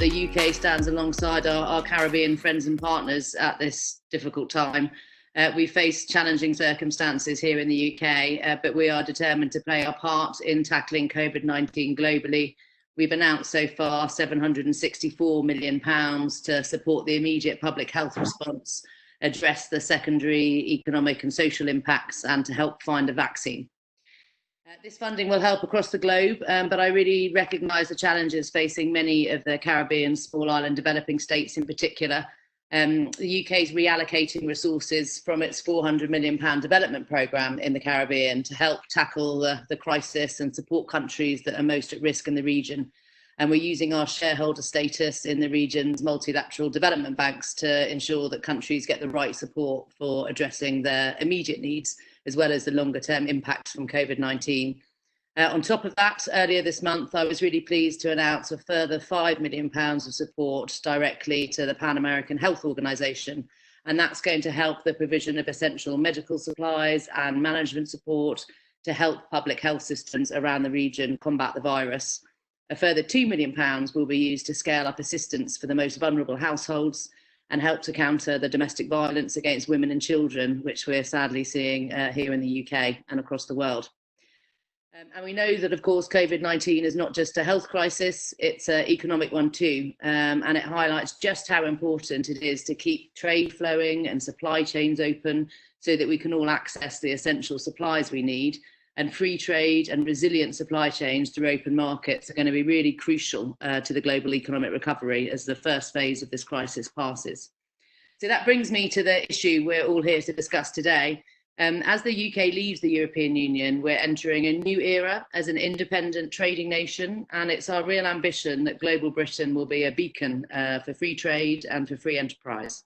the UK stands alongside our Caribbean friends and partners at this difficult time. We face challenging circumstances here in the UK, but we are determined to play our part in tackling COVID-19 globally. We've announced so far £764 million to support the immediate public health response, address the secondary economic and social impacts, and to help find a vaccine. This funding will help across the globe, but I really recognise the challenges facing many of the Caribbean, small island developing states in particular. The UK is reallocating resources from its £400 million development programme in the Caribbean to help tackle the crisis and support countries that are most at risk in the region. And we're using our shareholder status in the region's multilateral development banks to ensure that countries get the right support for addressing their immediate needs, as well as the longer term impacts from COVID-19. On top of that, earlier this month, I was really pleased to announce a further £5 million of support directly to the Pan American Health Organization. And that's going to help the provision of essential medical supplies and management support to help public health systems around the region combat the virus. A further £2 million will be used to scale up assistance for the most vulnerable households and help to counter the domestic violence against women and children, which we're sadly seeing here in the UK and across the world. And we know that, of course, COVID-19 is not just a health crisis, it's an economic one too. And it highlights just how important it is to keep trade flowing and supply chains open so that we can all access the essential supplies we need. And free trade and resilient supply chains through open markets are going to be really crucial to the global economic recovery as the first phase of this crisis passes. So that brings me to the issue we're all here to discuss today. As the UK leaves the European Union, we're entering a new era as an independent trading nation, and it's our real ambition that global Britain will be a beacon for free trade and for free enterprise.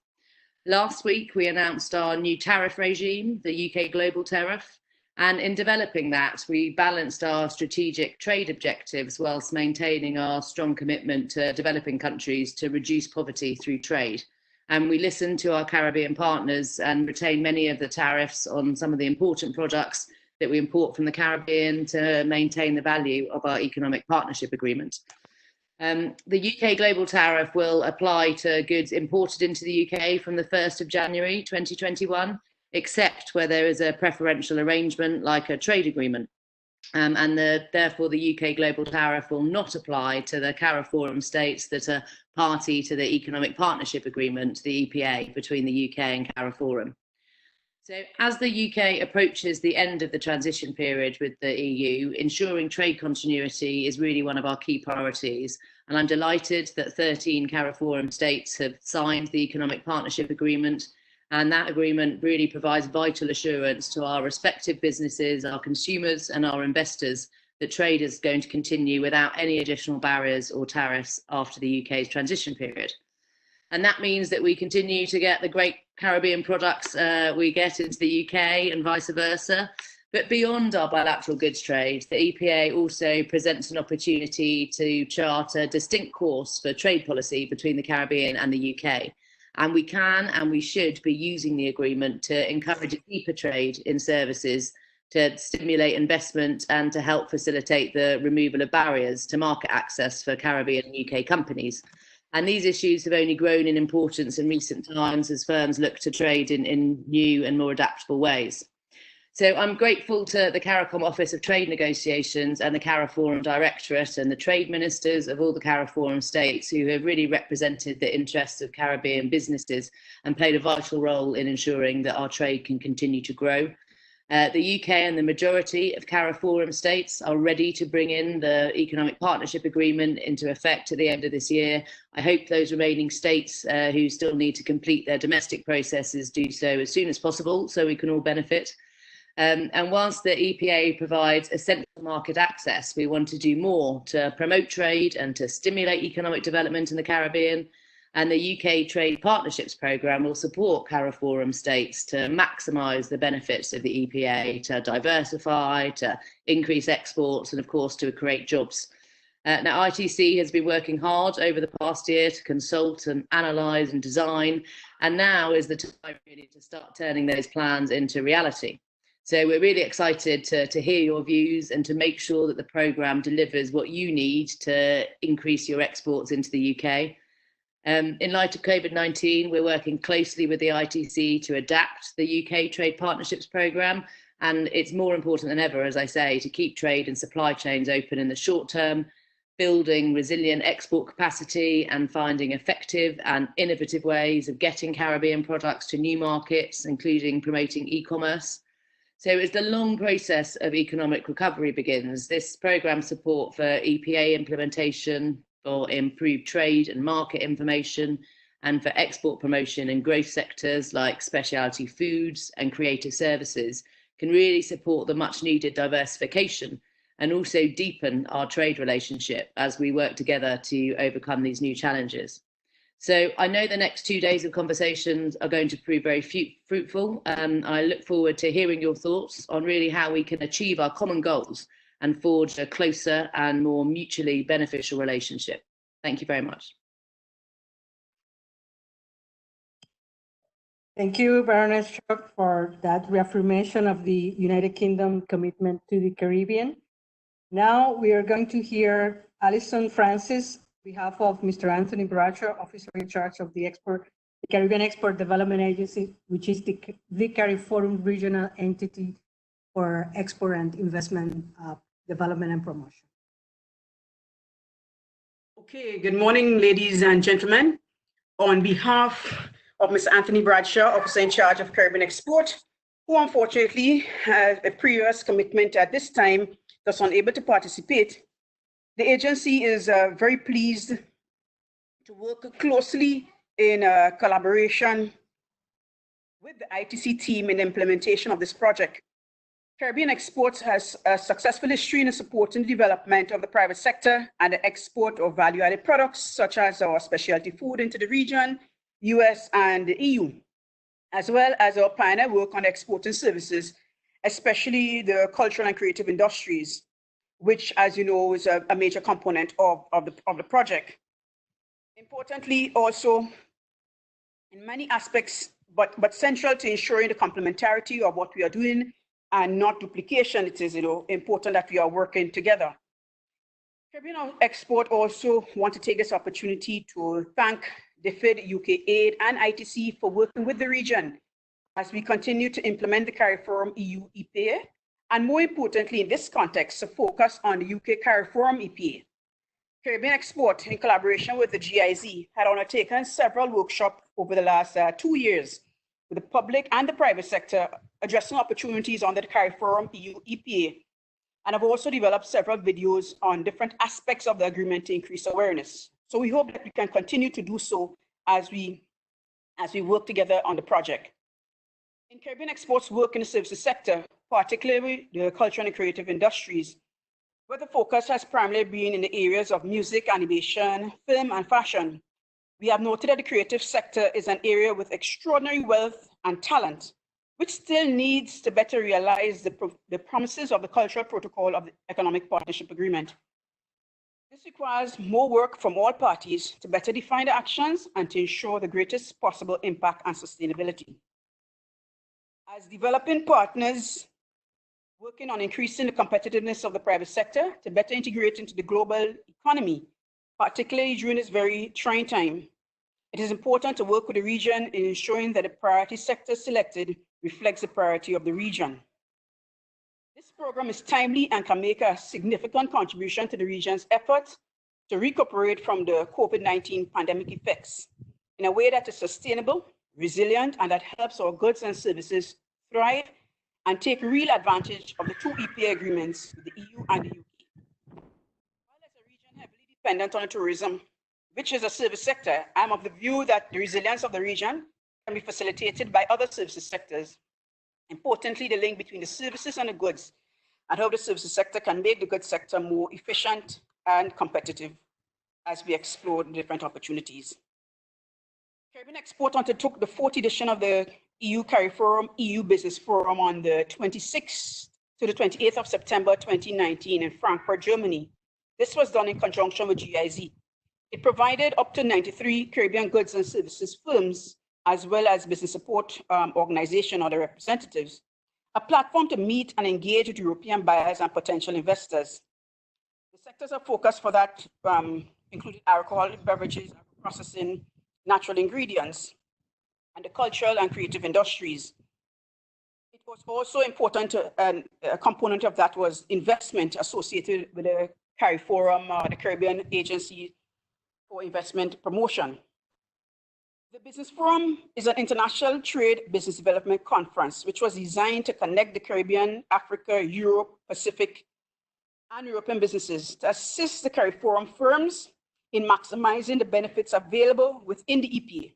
Last week, we announced our new tariff regime, the UK Global Tariff, and in developing that, we balanced our strategic trade objectives whilst maintaining our strong commitment to developing countries to reduce poverty through trade. And we listened to our Caribbean partners and retained many of the tariffs on some of the important products that we import from the Caribbean to maintain the value of our economic partnership agreement. The UK Global Tariff will apply to goods imported into the UK from the 1st of January 2021, except where there is a preferential arrangement like a trade agreement. Therefore, the UK Global Tariff will not apply to the CARIFORUM states that are party to the Economic Partnership Agreement, the EPA, between the UK and CARIFORUM. So as the UK approaches the end of the transition period with the EU, ensuring trade continuity is really one of our key priorities. And I'm delighted that 13 CARIFORUM states have signed the Economic Partnership Agreement. And that agreement really provides vital assurance to our respective businesses, our consumers and our investors that trade is going to continue without any additional barriers or tariffs after the UK's transition period. And that means that we continue to get the great Caribbean products we get into the UK and vice versa. But beyond our bilateral goods trade, the EPA also presents an opportunity to chart a distinct course for trade policy between the Caribbean and the UK. And we can and we should be using the agreement to encourage a deeper trade in services, to stimulate investment and to help facilitate the removal of barriers to market access for Caribbean and UK companies. And these issues have only grown in importance in recent times as firms look to trade in new and more adaptable ways. So I'm grateful to the CARICOM Office of Trade Negotiations and the CARIFORUM Directorate and the trade ministers of all the CARIFORUM states who have really represented the interests of Caribbean businesses and played a vital role in ensuring that our trade can continue to grow. The UK and the majority of CARIFORUM states are ready to bring in the Economic Partnership Agreement into effect at the end of this year. I hope those remaining states who still need to complete their domestic processes do so as soon as possible so we can all benefit. And whilst the EPA provides essential market access, we want to do more to promote trade and to stimulate economic development in the Caribbean. And the UK Trade Partnerships Programme will support CARIFORUM states to maximise the benefits of the EPA, to diversify, to increase exports, and of course to create jobs. Now, ITC has been working hard over the past year to consult and analyse and design, and now is the time really to start turning those plans into reality. So we're really excited to hear your views and to make sure that the programme delivers what you need to increase your exports into the UK. In light of COVID-19, we're working closely with the ITC to adapt the UK Trade Partnerships Programme, and it's more important than ever, as I say, to keep trade and supply chains open in the short term, building resilient export capacity and finding effective and innovative ways of getting Caribbean products to new markets, including promoting e-commerce. So as the long process of economic recovery begins, this programme support for EPA implementation, for improved trade and market information, and for export promotion in growth sectors like specialty foods and creative services can really support the much needed diversification and also deepen our trade relationship as we work together to overcome these new challenges. So I know the next 2 days of conversations are going to prove very fruitful. I look forward to hearing your thoughts on really how we can achieve our common goals and forge a closer and more mutually beneficial relationship. Thank you very much. Thank you, Baroness Shock, for that reaffirmation of the United Kingdom commitment to the Caribbean. Now we are going to hear Alison Francis, on behalf of Mr. Anthony Bradshaw, Officer in charge of the Caribbean Export Development Agency, which is the CARIFORUM regional entity for export and investment development and promotion. Okay, good morning, ladies and gentlemen. On behalf of Mr. Anthony Bradshaw, Officer in charge of Caribbean Export, who unfortunately has a previous commitment at this time, thus unable to participate, the agency is very pleased to work closely in collaboration with the ITC team in the implementation of this project. Caribbean Exports has a successful history in supporting the development of the private sector and the export of value-added products, such as our specialty food into the region, US and the EU, as well as our pioneer work on exporting services, especially the cultural and creative industries, which, as you know, is a major component of the project. Importantly, also, in many aspects, but central to ensuring the complementarity of what we are doing and not duplication, it is important that we are working together. Caribbean Export also want to take this opportunity to thank DFID, UK Aid, and ITC for working with the region as we continue to implement the CARIFORUM EU EPA, and more importantly, in this context, to focus on the UK CARIFORUM EPA. Caribbean Export, in collaboration with the GIZ, had undertaken several workshops over the last 2 years with the public and the private sector, addressing opportunities under the CARIFORUM EU EPA, and have also developed several videos on different aspects of the agreement to increase awareness. So we hope that we can continue to do so as we work together on the project. In Caribbean Export's work in the services sector, particularly the cultural and creative industries, where the focus has primarily been in the areas of music, animation, film, and fashion, we have noted that the creative sector is an area with extraordinary wealth and talent, which still needs to better realize the promises of the cultural protocol of the Economic Partnership Agreement. This requires more work from all parties to better define the actions and to ensure the greatest possible impact and sustainability. As developing partners working on increasing the competitiveness of the private sector to better integrate into the global economy, particularly during this very trying time, it is important to work with the region in ensuring that the priority sector selected reflects the priority of the region. This program is timely and can make a significant contribution to the region's efforts to recuperate from the COVID-19 pandemic effects in a way that is sustainable, resilient, and that helps our goods and services thrive and take real advantage of the two EPA agreements with the EU and the UK. While as a region heavily dependent on tourism, which is a service sector, I'm of the view that the resilience of the region can be facilitated by other services sectors. Importantly, the link between the services and the goods, and how the services sector can make the goods sector more efficient and competitive as we explore different opportunities. Caribbean Export undertook the 4th edition of the EU CARIFORUM EU Business Forum on the 26th to the 28th of September 2019 in Frankfurt, Germany. This was done in conjunction with GIZ. It provided up to 93 Caribbean goods and services firms, as well as business support organization or their representatives, a platform to meet and engage with European buyers and potential investors. The sectors of focus for that included alcoholic beverages, processing, natural ingredients, and the cultural and creative industries. It was also important, and a component of that was investment associated with the CARIFORUM, the Caribbean Agency for Investment Promotion. The Business Forum is an international trade business development conference, which was designed to connect the Caribbean, Africa, Europe, Pacific, and European businesses to assist the CARIFORUM firms in maximizing the benefits available within the EPA.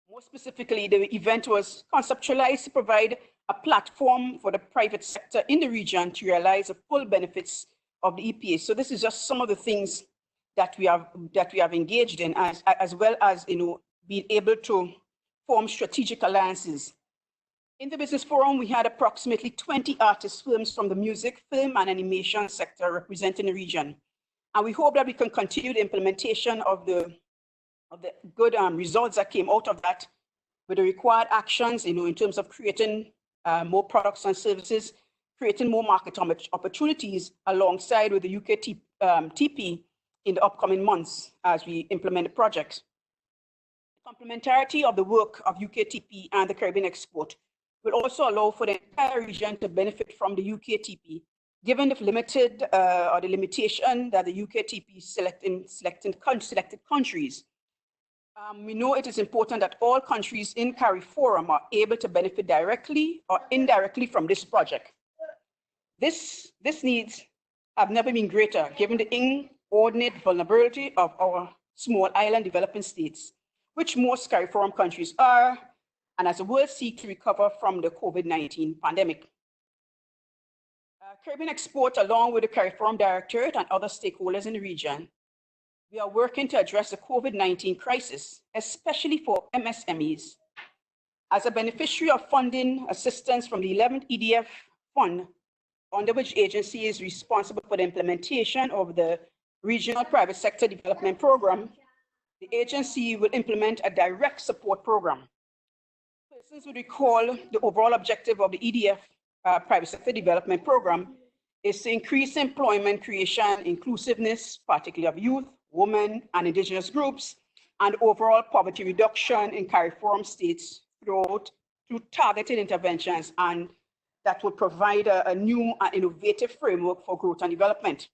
More specifically, the event was conceptualized to provide a platform for the private sector in the region to realize the full benefits of the EPA. So this is just some of the things that we have engaged in, as well as being able to form strategic alliances. In the Business Forum, we had approximately 20 artist firms from the music, film, and animation sector representing the region. And we hope that we can continue the implementation of the good results that came out of that with the required actions, in terms of creating more products and services, creating more market opportunities alongside with the UKTP in the upcoming months as we implement the project. The complementarity of the work of UKTP and the Caribbean Export will also allow for the entire region to benefit from the UKTP, given the limited or the limitation that the UKTP selected countries. We know it is important that all countries in CARIFORUM are able to benefit directly or indirectly from this project. This needs have never been greater, given the inordinate vulnerability of our small island developing states, which most CARIFORUM countries are, and as the world seeks to recover from the COVID-19 pandemic. Caribbean Export, along with the CARIFORUM Directorate and other stakeholders in the region, we are working to address the COVID-19 crisis, especially for MSMEs. As a beneficiary of funding assistance from the 11th EDF Fund, under which agency is responsible for the implementation of the Regional Private Sector Development Program, the agency will implement a direct support program. Persons would recall the overall objective of the EDF Private Sector Development Program is to increase employment creation, inclusiveness, particularly of youth, women, and indigenous groups, and overall poverty reduction in CARIFORUM states through targeted interventions, and that will provide a new and innovative framework for growth and development.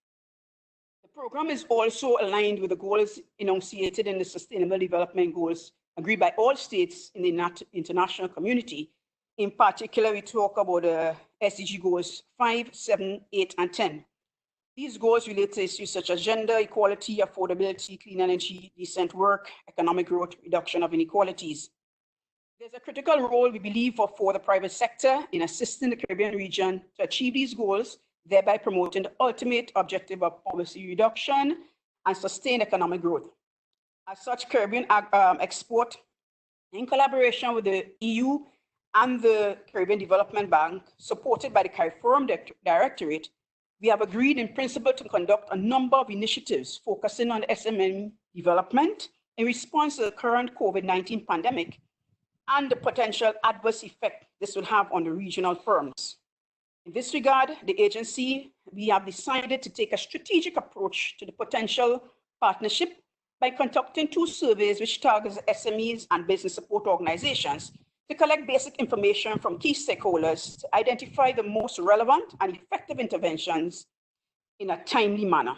The program is also aligned with the goals enunciated in the Sustainable Development Goals agreed by all states in the international community. In particular, we talk about the SDG goals 5, 7, 8, and 10. These goals relate to issues such as gender equality, affordability, clean energy, decent work, economic growth, reduction of inequalities. There's a critical role, we believe, for the private sector in assisting the Caribbean region to achieve these goals, thereby promoting the ultimate objective of poverty reduction and sustained economic growth. As such, Caribbean Export, in collaboration with the EU and the Caribbean Development Bank, supported by the CARIFORUM Directorate, we have agreed in principle to conduct a number of initiatives focusing on SME development in response to the current COVID-19 pandemic and the potential adverse effect this will have on the regional firms. In this regard, the agency, we have decided to take a strategic approach to the potential partnership by conducting 2 surveys which target SMEs and business support organizations to collect basic information from key stakeholders to identify the most relevant and effective interventions in a timely manner.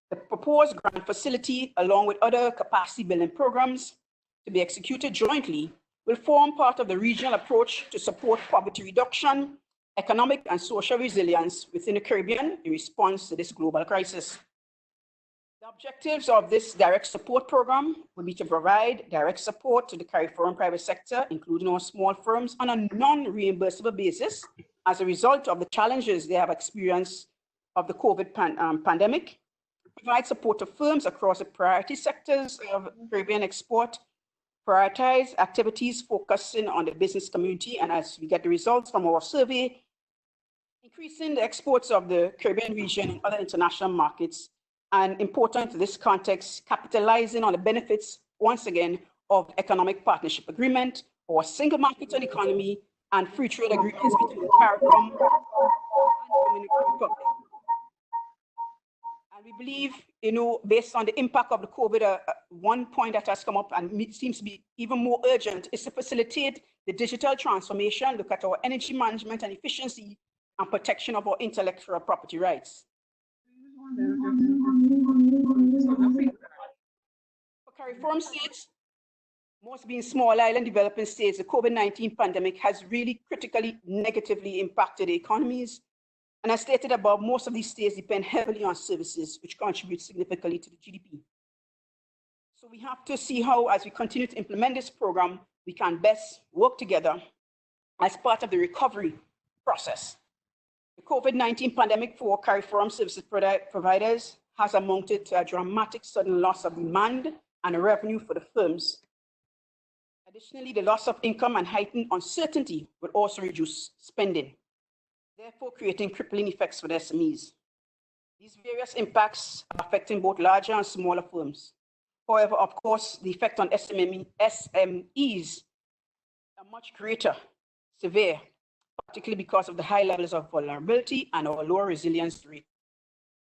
The proposed grant facility, along with other capacity building programs to be executed jointly, will form part of the regional approach to support poverty reduction, economic and social resilience within the Caribbean in response to this global crisis. The objectives of this direct support program will be to provide direct support to the CARIFORUM private sector, including our small firms, on a non-reimbursable basis as a result of the challenges they have experienced of the COVID pandemic, provide support to firms across the priority sectors of Caribbean export, prioritize activities focusing on the business community, and as we get the results from our survey, increasing the exports of the Caribbean region and other international markets, and important to this context, capitalizing on the benefits, once again, of economic partnership agreement or single market and economy and free trade agreements between CARIFORUM and the Dominican Republic. And we believe, based on the impact of the COVID, one point that has come up and seems to be even more urgent is to facilitate the digital transformation, look at our energy management and efficiency, and protection of our intellectual property rights. For CARIFORUM states, most being small island developing states, the COVID-19 pandemic has really critically negatively impacted the economies. And as stated above, most of these states depend heavily on services, which contribute significantly to the GDP. So we have to see how, as we continue to implement this program, we can best work together as part of the recovery process. The COVID-19 pandemic for CARIFORUM services providers has amounted to a dramatic sudden loss of demand and revenue for the firms. Additionally, the loss of income and heightened uncertainty would also reduce spending, therefore creating crippling effects for the SMEs. These various impacts are affecting both larger and smaller firms. However, of course, the effect on SMEs are much greater, severe, particularly because of the high levels of vulnerability and our lower resilience rate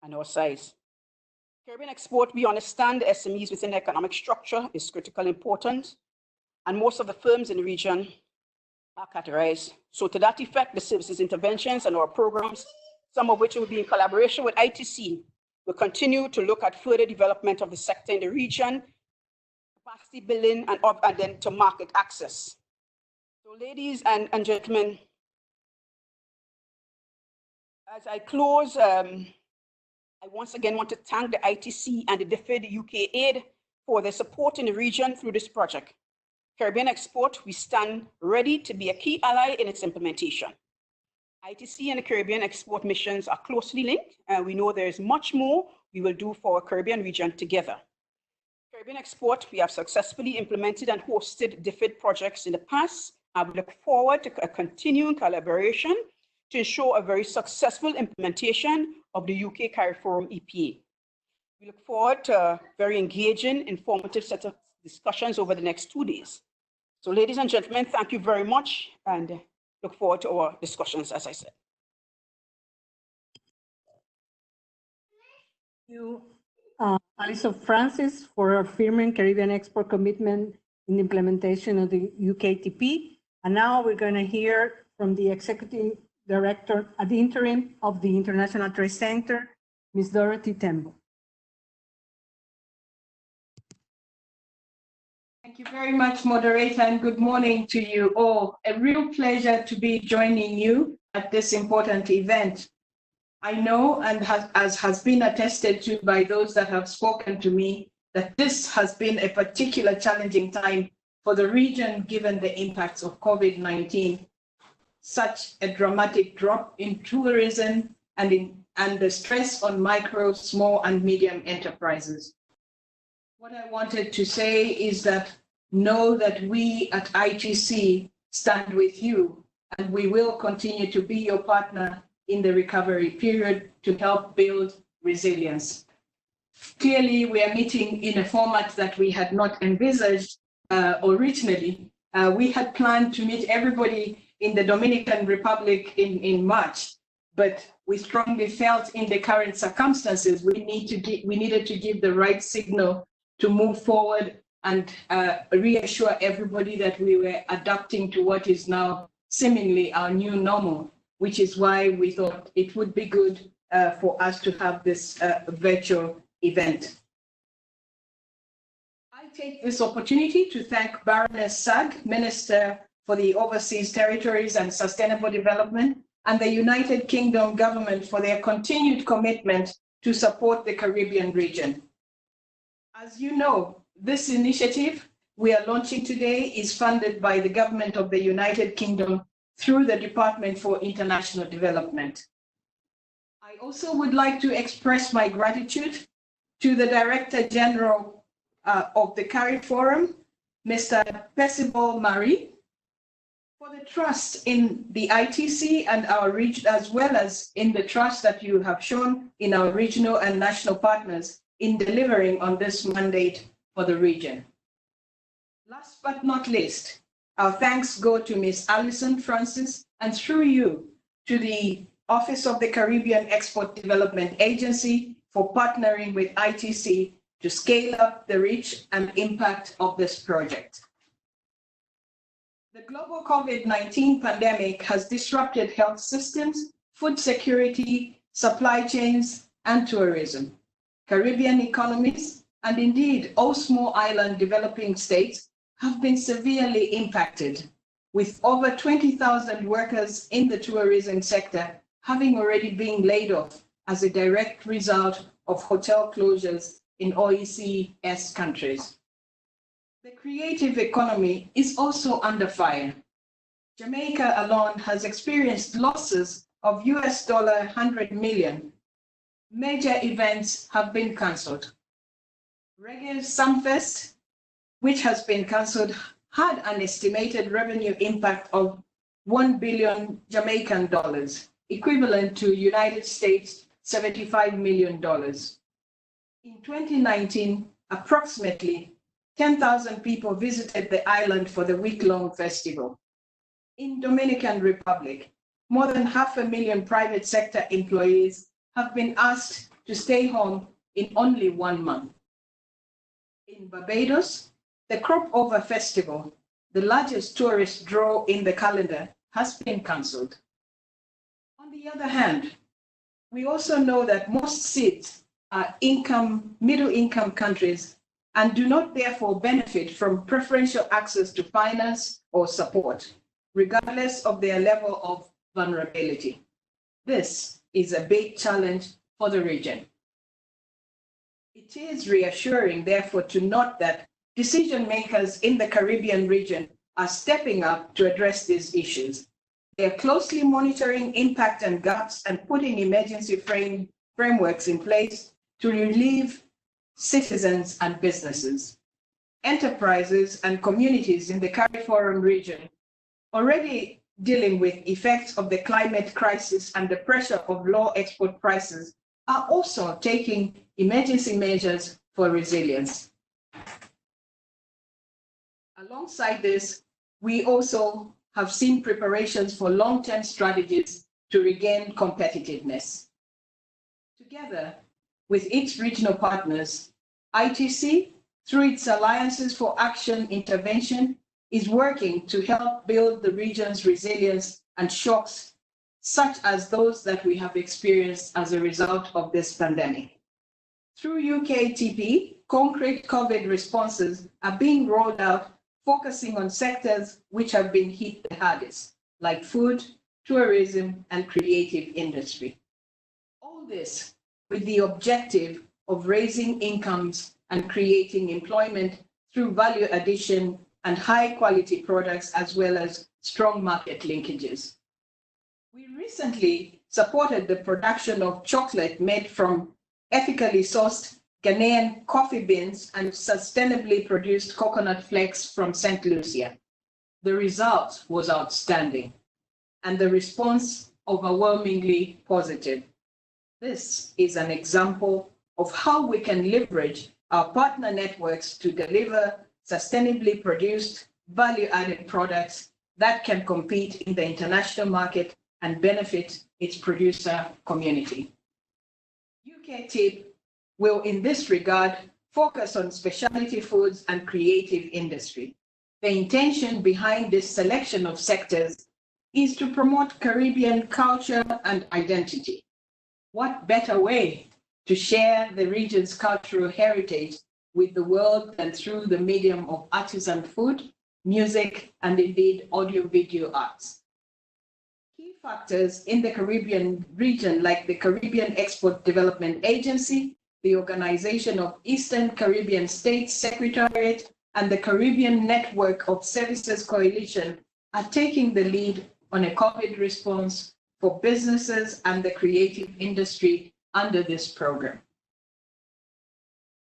and our size. Caribbean export, we understand the SMEs within the economic structure is critically important, and most of the firms in the region are categorized. So to that effect, the services interventions and our programs, some of which will be in collaboration with ITC, will continue to look at further development of the sector in the region, capacity building, and then to market access. So ladies and gentlemen, as I close, I once again want to thank the ITC and the deferred UK aid for their support in the region through this project. Caribbean Export, we stand ready to be a key ally in its implementation. ITC and the Caribbean Export missions are closely linked, and we know there is much more we will do for our Caribbean region together. Caribbean Export, we have successfully implemented and hosted deferred projects in the past, and we look forward to a continuing collaboration to ensure a very successful implementation of the UK CARIFORUM EPA. We look forward to a very engaging, informative set of discussions over the next 2 days. So ladies and gentlemen, thank you very much, and look forward to our discussions, as I said. Thank you, Alison Francis, for affirming Caribbean export commitment in the implementation of the UKTP. And now we're going to hear from the Executive Director at the Interim of the International Trade Center, Ms. Dorothy Tembo. Thank you very much, moderator, and good morning to you all. A real pleasure to be joining you at this important event. I know, and as has been attested to by those that have spoken to me, that this has been a particular challenging time for the region given the impacts of COVID-19. Such a dramatic drop in tourism and the stress on micro, small, and medium enterprises. What I wanted to say is that know that we at ITC stand with you, and we will continue to be your partner in the recovery period to help build resilience. Clearly, we are meeting in a format that we had not envisaged originally. We had planned to meet everybody in the Dominican Republic in March, but we strongly felt in the current circumstances, we needed to give the right signal to move forward and reassure everybody that we were adapting to what is now seemingly our new normal, which is why we thought it would be good for us to have this virtual event. I take this opportunity to thank Baroness Sag, Minister for the Overseas Territories and Sustainable Development, and the United Kingdom government for their continued commitment to support the Caribbean region. As you know, this initiative we are launching today is funded by the government of the United Kingdom through the Department for International Development. I also would like to express my gratitude to the Director General of the CARIFORUM, Mr. Percival Marie, for the trust in the ITC and our region, as well as in the trust that you have shown in our regional and national partners in delivering on this mandate for the region. Last but not least, Our thanks go to Ms. Alison Francis, and through you, to the Office of the Caribbean Export Development Agency for partnering with ITC to scale up the reach and impact of this project. The global COVID-19 pandemic has disrupted health systems, food security, supply chains, and tourism. Caribbean economies, and indeed all small island developing states, have been severely impacted, with over 20,000 workers in the tourism sector having already been laid off as a direct result of hotel closures in OECD countries. The creative economy is also under fire. Jamaica alone has experienced losses of $100 million. Major events have been cancelled. Reggae Sumfest, which has been cancelled, had an estimated revenue impact of $1 billion Jamaican dollars, equivalent to United States $75 million. In 2019, approximately 10,000 people visited the island for the week-long festival. In Dominican Republic, more than 500,000 private sector employees have been asked to stay home in only 1 month. In Barbados, the Crop Over Festival, the largest tourist draw in the calendar, has been cancelled. On the other hand, we also know that most SIDS are middle-income countries and do not therefore benefit from preferential access to finance or support, regardless of their level of vulnerability. This is a big challenge for the region. It is reassuring, therefore, to note that decision makers in the Caribbean region are stepping up to address these issues. They are closely monitoring impact and gaps and putting emergency frameworks in place to relieve citizens and businesses. Enterprises and communities in the CARIFORUM region, already dealing with effects of the climate crisis and the pressure of low export prices, are also taking emergency measures for resilience. Alongside this, we also have seen preparations for long-term strategies to regain competitiveness. Together with its regional partners, ITC, through its Alliances for Action intervention, is working to help build the region's resilience and shocks, such as those that we have experienced as a result of this pandemic. Through UKTP, concrete COVID responses are being rolled out, focusing on sectors which have been hit the hardest, like food, tourism, and creative industry. All this with the objective of raising incomes and creating employment through value addition and high-quality products, as well as strong market linkages. We recently supported the production of chocolate made from ethically sourced Ghanaian coffee beans and sustainably produced coconut flakes from St. Lucia. The result was outstanding, and the response overwhelmingly positive. This is an example of how we can leverage our partner networks to deliver sustainably produced, value-added products that can compete in the international market and benefit its producer community. UKTP will, in this regard, focus on specialty foods and creative industry. The intention behind this selection of sectors is to promote Caribbean culture and identity. What better way to share the region's cultural heritage with the world than through the medium of artisan food, music, and indeed audio-video arts? Key factors in the Caribbean region, like the Caribbean Export Development Agency, the Organization of Eastern Caribbean States Secretariat, and the Caribbean Network of Services Coalition, are taking the lead on a COVID response for businesses and the creative industry under this program.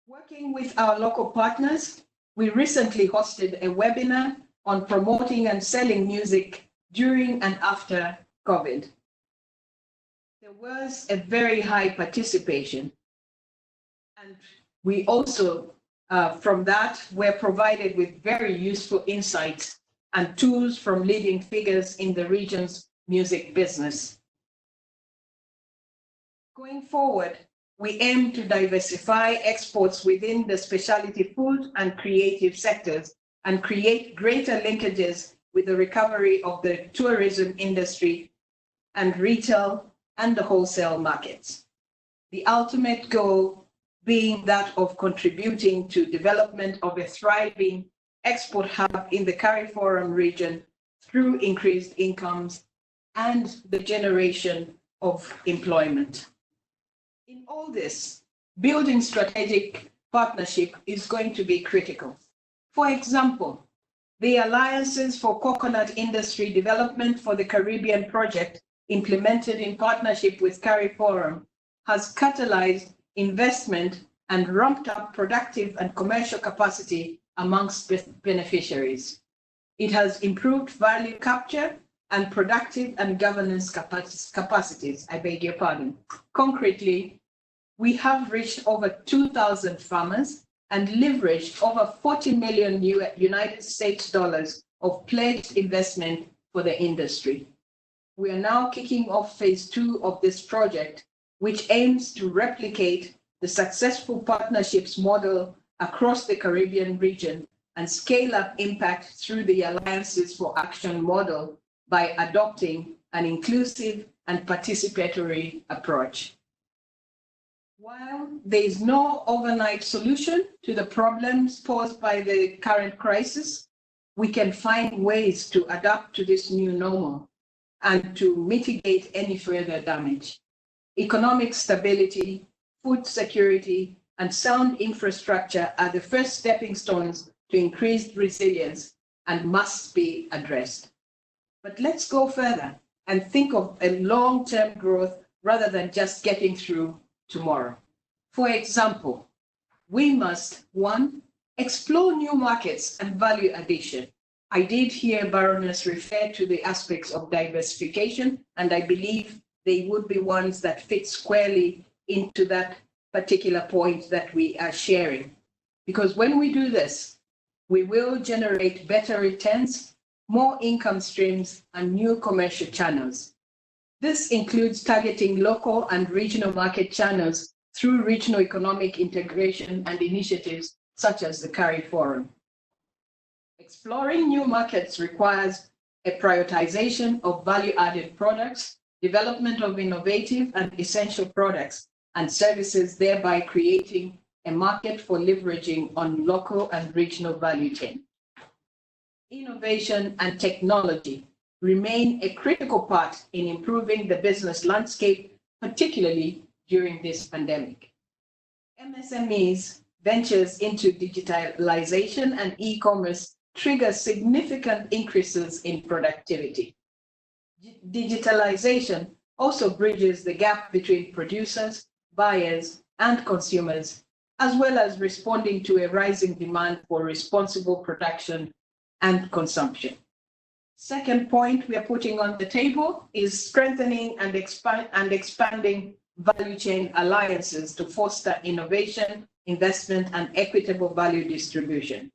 Working with our local partners, we recently hosted a webinar on promoting and selling music during and after COVID. There was a very high participation, and we also, from that, were provided with very useful insights and tools from leading figures in the region's music business. Going forward, we aim to diversify exports within the specialty food and creative sectors and create greater linkages with the recovery of the tourism industry and retail and the wholesale markets. The ultimate goal being that of contributing to development of a thriving export hub in the CARIFORUM region through increased incomes and the generation of employment. In all this, building strategic partnership is going to be critical. For example, the Alliances for Coconut Industry Development for the Caribbean project, implemented in partnership with CARIFORUM, has catalyzed investment and ramped up productive and commercial capacity amongst beneficiaries. It has improved value capture and productive and governance capacities, I beg your pardon. Concretely, we have reached over 2,000 farmers and leveraged over 40 million United States dollars of pledged investment for the industry. We are now kicking off phase 2 of this project, which aims to replicate the successful partnerships model across the Caribbean region and scale up impact through the Alliances for Action model by adopting an inclusive and participatory approach. While there is no overnight solution to the problems posed by the current crisis, we can find ways to adapt to this new normal and to mitigate any further damage. Economic stability, food security, and sound infrastructure are the first stepping stones to increased resilience and must be addressed. But let's go further and think of a long-term growth rather than just getting through tomorrow. For example, we must, 1, explore new markets and value addition. I did hear Baroness refer to the aspects of diversification, and I believe they would be ones that fit squarely into that particular point that we are sharing. Because when we do this, we will generate better returns, more income streams, and new commercial channels. This includes targeting local and regional market channels through regional economic integration and initiatives such as the CARIFORUM. Exploring new markets requires a prioritization of value-added products, development of innovative and essential products and services, thereby creating a market for leveraging on local and regional value chain. Innovation and technology remain a critical part in improving the business landscape, particularly during this pandemic. MSMEs ventures into digitalization and e-commerce trigger significant increases in productivity. Digitalization also bridges the gap between producers, buyers, and consumers, as well as responding to a rising demand for responsible production and consumption. Second point we are putting on the table is strengthening and expanding value chain alliances to foster innovation, investment, and equitable value distribution.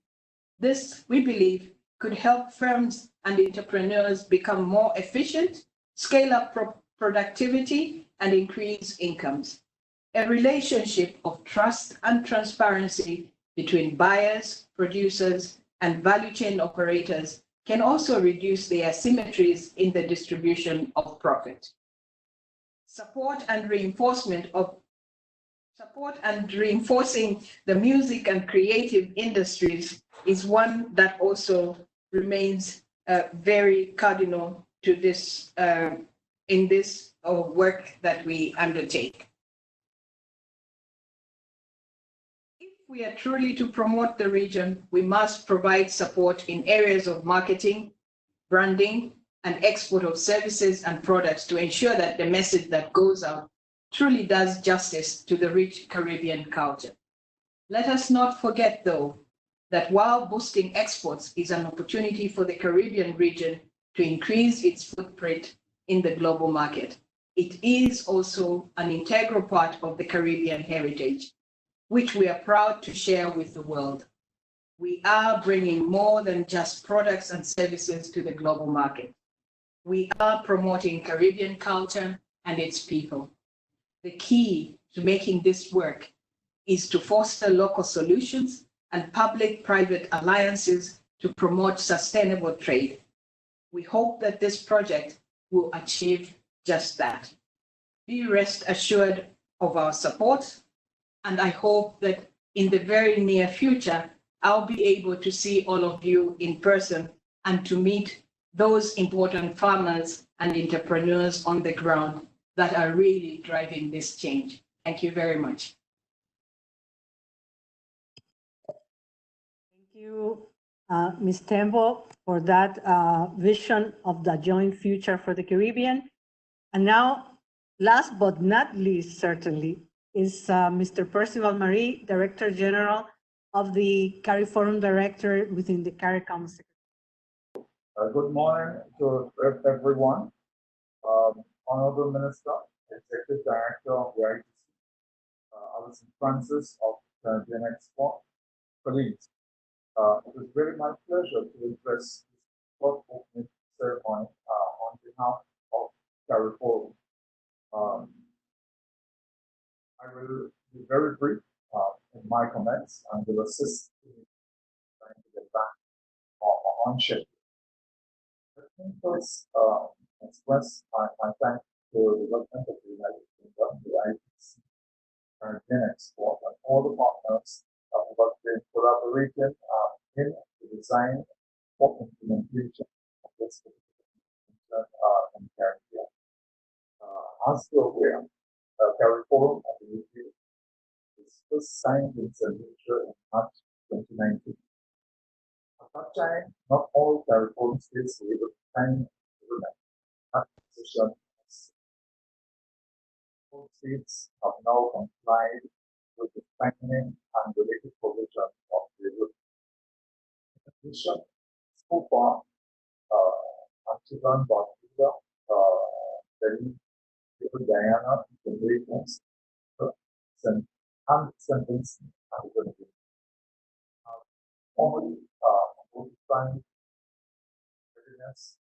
This, we believe, could help firms and entrepreneurs become more efficient, scale up productivity, and increase incomes. A relationship of trust and transparency between buyers, producers, and value chain operators can also reduce the asymmetries in the distribution of profit. Support and reinforcing the music and creative industries is one that also remains very cardinal to this in this work that we undertake. If we are truly to promote the region, we must provide support in areas of marketing, branding, and export of services and products to ensure that the message that goes out truly does justice to the rich Caribbean culture. Let us not forget, though, that while boosting exports is an opportunity for the Caribbean region to increase its footprint in the global market, it is also an integral part of the Caribbean heritage, which we are proud to share with the world. We are bringing more than just products and services to the global market. We are promoting Caribbean culture and its people. The key to making this work is to foster local solutions and public-private alliances to promote sustainable trade. We hope that this project will achieve just that. Be rest assured of our support, and I hope that in the very near future, I'll be able to see all of you in person and to meet those important farmers and entrepreneurs on the ground that are really driving this change. Thank you very much. Thank you, Ms. Tembo, for that vision of the joint future for the Caribbean. And now, last but not least, certainly, is Mr. Percival Marie, Director General of the CARIFORUM Director within the CARICOM Secretariat. Good morning to everyone. Honorable Minister, Executive Director of the ITC, Alison Francis of Caribbean Export, colleagues. It is very my pleasure to address this short opening ceremony on behalf of CARIFORUM. I will be very brief in my comments and will assist in trying to get back on schedule. Let me first express my thanks to the government of the United Kingdom, the ITC, Caribbean Export, and all the partners who have been collaborating in the design for implementation of this in the Caribbean. As you're aware, CARIFORUM of the UK was first signed in St. Lucia in March 2019. At that time, not all CARIFORUM states were able to sign the agreement. That position is all states have now complied with the signing and related provisions of the agreement. In addition, so far, Antigua and Barbuda, Guyana, Jamaica, and St. Vincent and Grenadines have formally notified readiness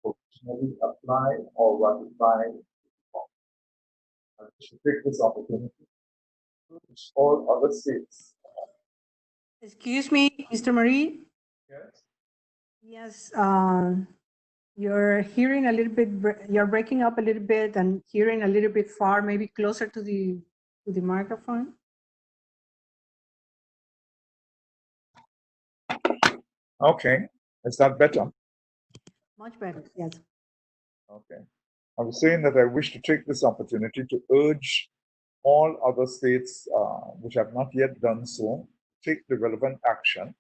provisionally apply or ratify the reform. I should take this opportunity to urge all other states. Excuse me, Mr. Marie? Yes. Yes, you're hearing a little bit, you're breaking up a little bit and hearing a little bit far, maybe closer to the microphone. Okay, is that better? Much better, yes. Okay. I was saying that I wish to take this opportunity to urge all other states which have not yet done so, take the relevant action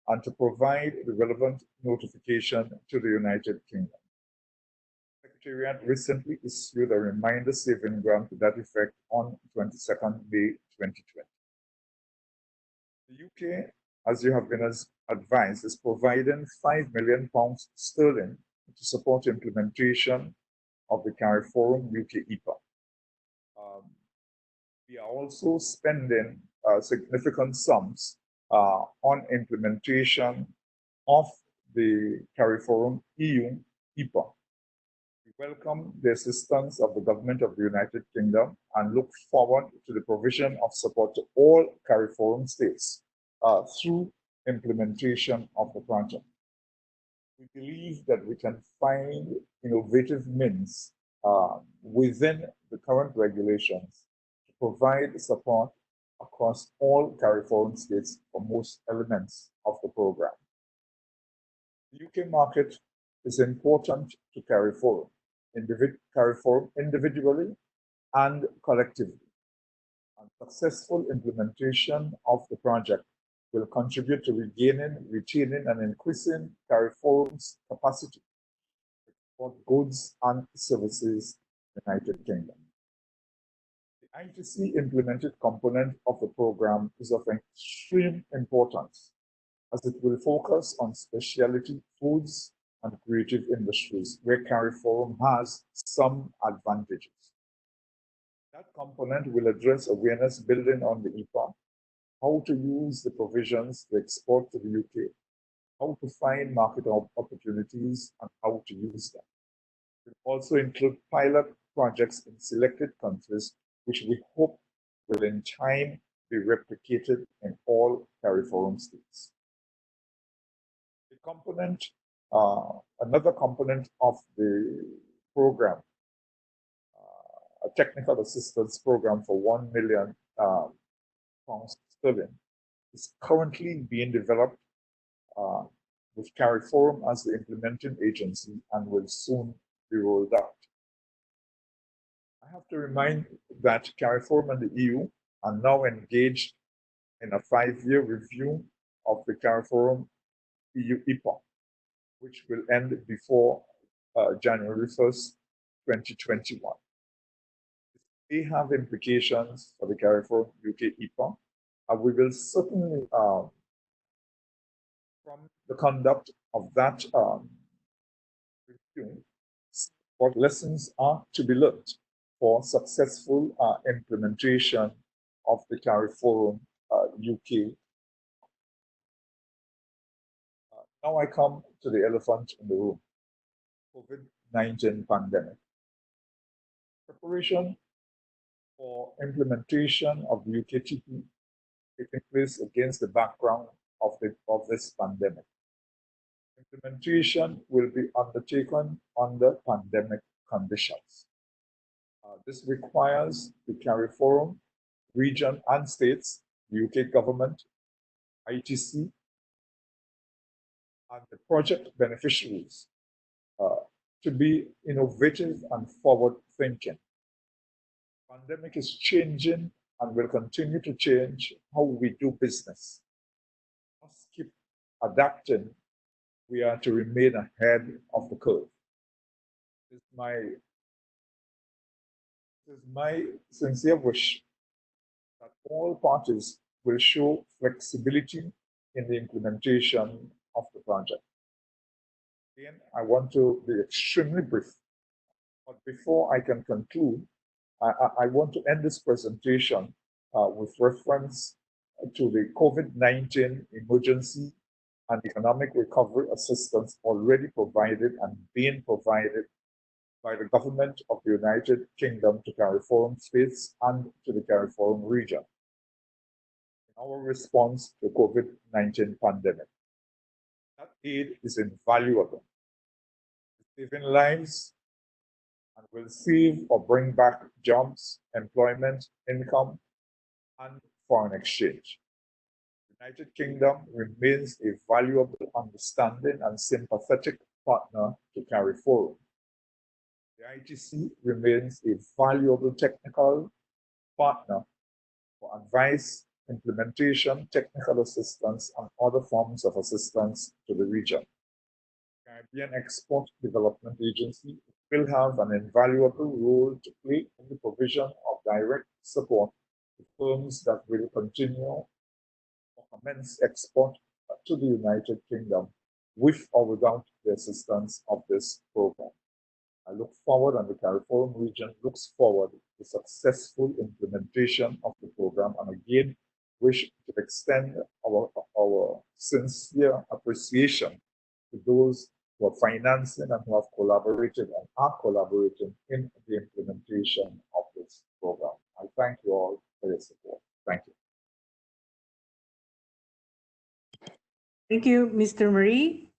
and to provide the relevant notification to the United Kingdom. The Secretariat recently issued a reminder saving grant to that effect on 22nd May 2020. The UK, as you have been advised, is providing £5 million sterling to support implementation of the CARIFORUM UK EPA. We are also spending significant sums on implementation of the CARIFORUM EU EPA. We welcome the assistance of the Government of the United Kingdom and look forward to the provision of support to all CARIFORUM states through implementation of the project. We believe that we can find innovative means within the current regulations to provide support across all CARIFORUM states for most elements of the program. The UK market is important to CARIFORUM individually and collectively. And successful implementation of the project will contribute to regaining, retaining, and increasing CARIFORUM's capacity to export goods and services in the United Kingdom. The ITC implemented component of the program is of extreme importance as it will focus on specialty foods and creative industries where CARIFORUM has some advantages. That component will address awareness building on the EPA, how to use the provisions to export to the UK, how to find market opportunities, and how to use them. It will also include pilot projects in selected countries, which we hope will in time be replicated in all CARIFORUM states. Another component of the program, a technical assistance program for £1 million sterling, is currently being developed with CARIFORUM as the implementing agency and will soon be rolled out. I have to remind that CARIFORUM and the EU are now engaged in a 5-year review of the CARIFORUM EU EPA, which will end before January 1st, 2021. They have implications for the CARIFORUM UK EPA, and we will certainly, from the conduct of that review, what lessons are to be learned for successful implementation of the CARIFORUM UK. Now I come to the elephant in the room, COVID-19 pandemic. Preparation for implementation of the UKTP taking place against the background of this pandemic. Implementation will be undertaken under pandemic conditions. This requires the CARIFORUM region and states, the UK government, ITC, and the project beneficiaries to be innovative and forward-thinking. Pandemic is changing and will continue to change how we do business. Let's keep adapting. We are to remain ahead of the curve. It's my sincere wish that all parties will show flexibility in the implementation of the project. Again, I want to be extremely brief, but before I can conclude, I want to end this presentation with reference to the COVID-19 emergency and economic recovery assistance already provided and being provided by the government of the United Kingdom to CARIFORUM states and to the CARIFORUM region in our response to the COVID-19 pandemic. That aid is invaluable. It's saving lives and will save or bring back jobs, employment, income, and foreign exchange. The United Kingdom remains a valuable, understanding, and sympathetic partner to CARIFORUM. The ITC remains a valuable technical partner for advice, implementation, technical assistance, and other forms of assistance to the region. Caribbean Export Development Agency will have an invaluable role to play in the provision of direct support to firms that will continue or commence export to the United Kingdom with or without the assistance of this program. I look forward, and the CARIFORUM region looks forward to successful implementation of the program, and again wish to extend our sincere appreciation to those who are financing and who have collaborated and are collaborating in the implementation of this program. I thank you all for your support. Thank you. Thank you, Mr. Marie,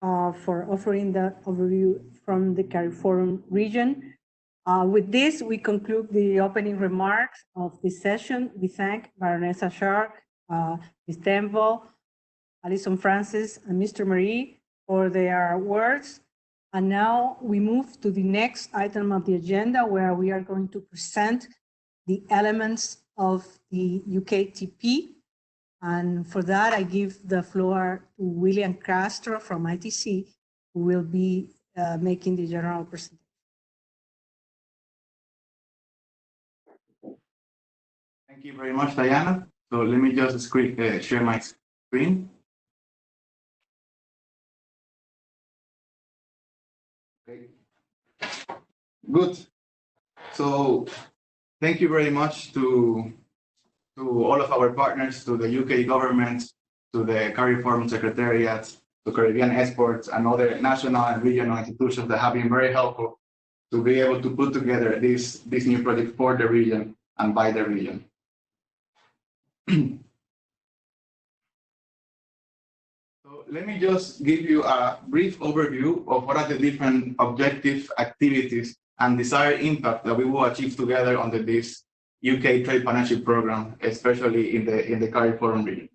for offering that overview from the CARIFORUM region. With this, we conclude the opening remarks of this session. We thank Baroness Shark, Ms. Temple, Alison Francis, and Mr. Marie for their words. And now we move to the next item of the agenda, where we are going to present the elements of the UKTP. And for that, I give the floor to William Castro from ITC, who will be making the general presentation. Thank you very much, Diana. So let me just share my screen. Okay. Good. So thank you very much to to all of our partners, to the UK government, to the CARIFORUM Secretariat, to Caribbean Exports, and other national and regional institutions that have been very helpful to be able to put together this new project for the region and by the region. So let me just give you a brief overview of what are the different objective activities and desired impact that we will achieve together under this UK Trade Partnership Program, especially in the CARIFORUM region.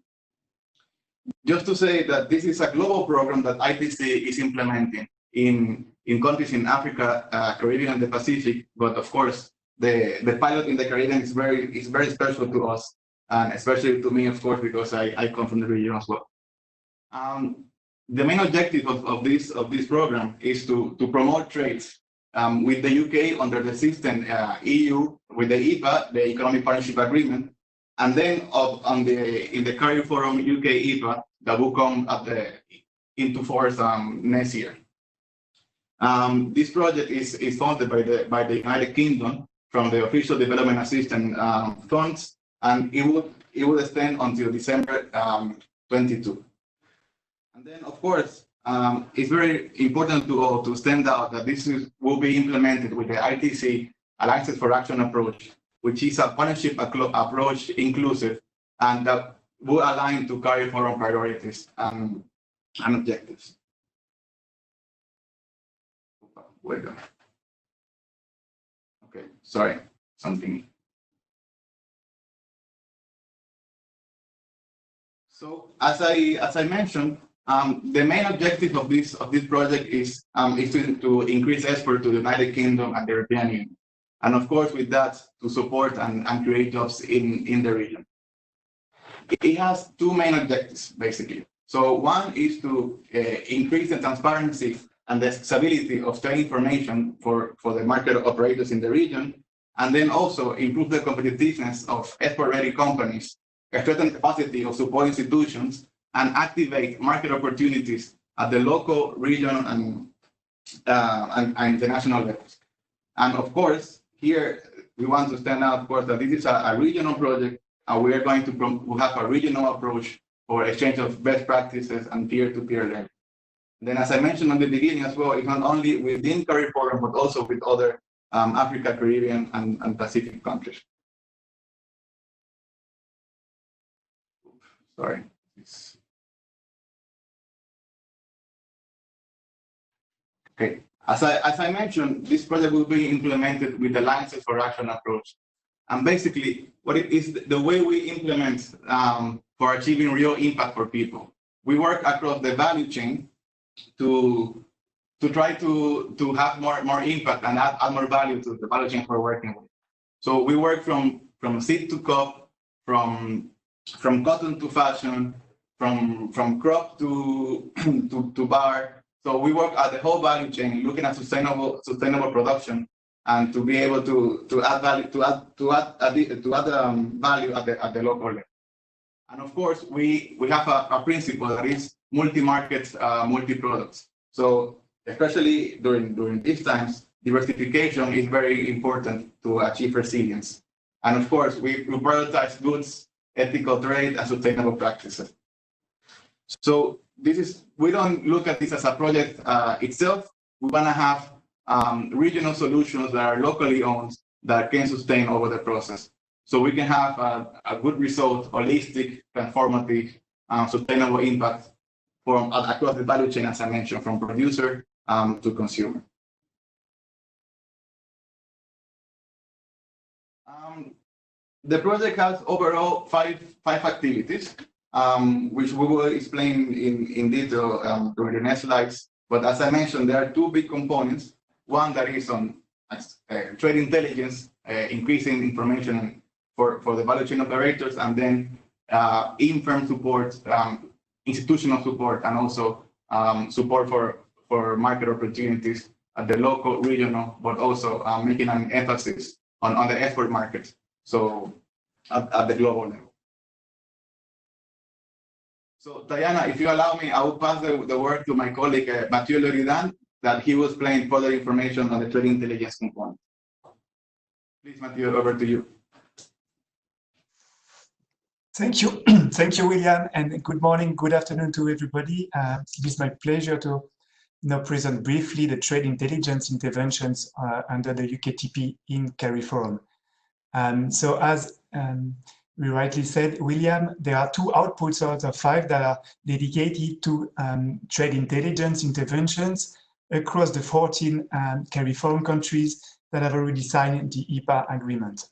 Just to say that this is a global program that ITC is implementing in countries in Africa, Caribbean, and the Pacific. But of course, the pilot in the Caribbean is very special to us, and especially to me, of course, because I come from the region as well. The main objective of this program is to promote trades with the UK under the system EU with the EPA, the Economic Partnership Agreement, and then in the CARIFORUM UK EPA that will come into force next year. This project is funded by the United Kingdom from the Official Development Assistance funds, and it would extend until December 22. And then, of course, it's very important to stand out that this will be implemented with the ITC Alliances for Action approach, which is a partnership approach inclusive and that will align to CARIFORUM priorities and objectives. Where go? Okay, sorry, something. So as I mentioned, the main objective of this project is to increase export to the United Kingdom and the European Union, and of course with that to support and create jobs in the region. It has two main objectives basically. So one is to increase the transparency and the accessibility of trade information for the market operators in the region, and then also improve the competitiveness of export-ready companies, strengthen the capacity of support institutions, and activate market opportunities at the local, regional, and international levels. And of course, here we want to stand out, of course, that this is a regional project, and we are going to have a regional approach for exchange of best practices and peer-to-peer learning. Then, as I mentioned at the beginning as well, it's not only within CARIFORUM, but also with other Africa, Caribbean, and Pacific countries. Sorry. Okay. As I mentioned, this project will be implemented with the Alliances for Action approach. And basically, what it is the way we implement for achieving real impact for people. We work across the value chain to try to have more impact and add more value to the value chain we're working with. So we work from seed to cup, from cotton to fashion, from crop to bar. So we work at the whole value chain, looking at sustainable production, and to be able to add value value at the local level. And of course, we have a principle that is multi-markets, multi-products. So especially during these times, diversification is very important to achieve resilience. And of course, we prioritize goods, ethical trade, and sustainable practices. So we don't look at this as a project itself. We want to have regional solutions that are locally owned that can sustain over the process. So we can have a good result, holistic, transformative, sustainable impact across the value chain, as I mentioned, from producer to consumer. The project has overall five activities, which we will explain in detail during the next slides. But as I mentioned, there are two big components. One that is on trade intelligence, increasing information for the value chain operators, and then in-firm support, institutional support, and also support for market opportunities at the local, regional, but also making an emphasis on the export market, so at the global level. So Diana, if you allow me, I will pass the word to my colleague, Mathieu Leridan, that he will explain further information on the trade intelligence component. Please, Mathieu, over to you. Thank you. Thank you, William, and good morning, good afternoon to everybody. It is my pleasure to now present briefly the trade intelligence interventions under the UKTP in CARIFORUM. So as we rightly said, William, there are 2 outputs out of 5 that are dedicated to trade intelligence interventions across the 14 CARIFORUM countries that have already signed the EPA agreement.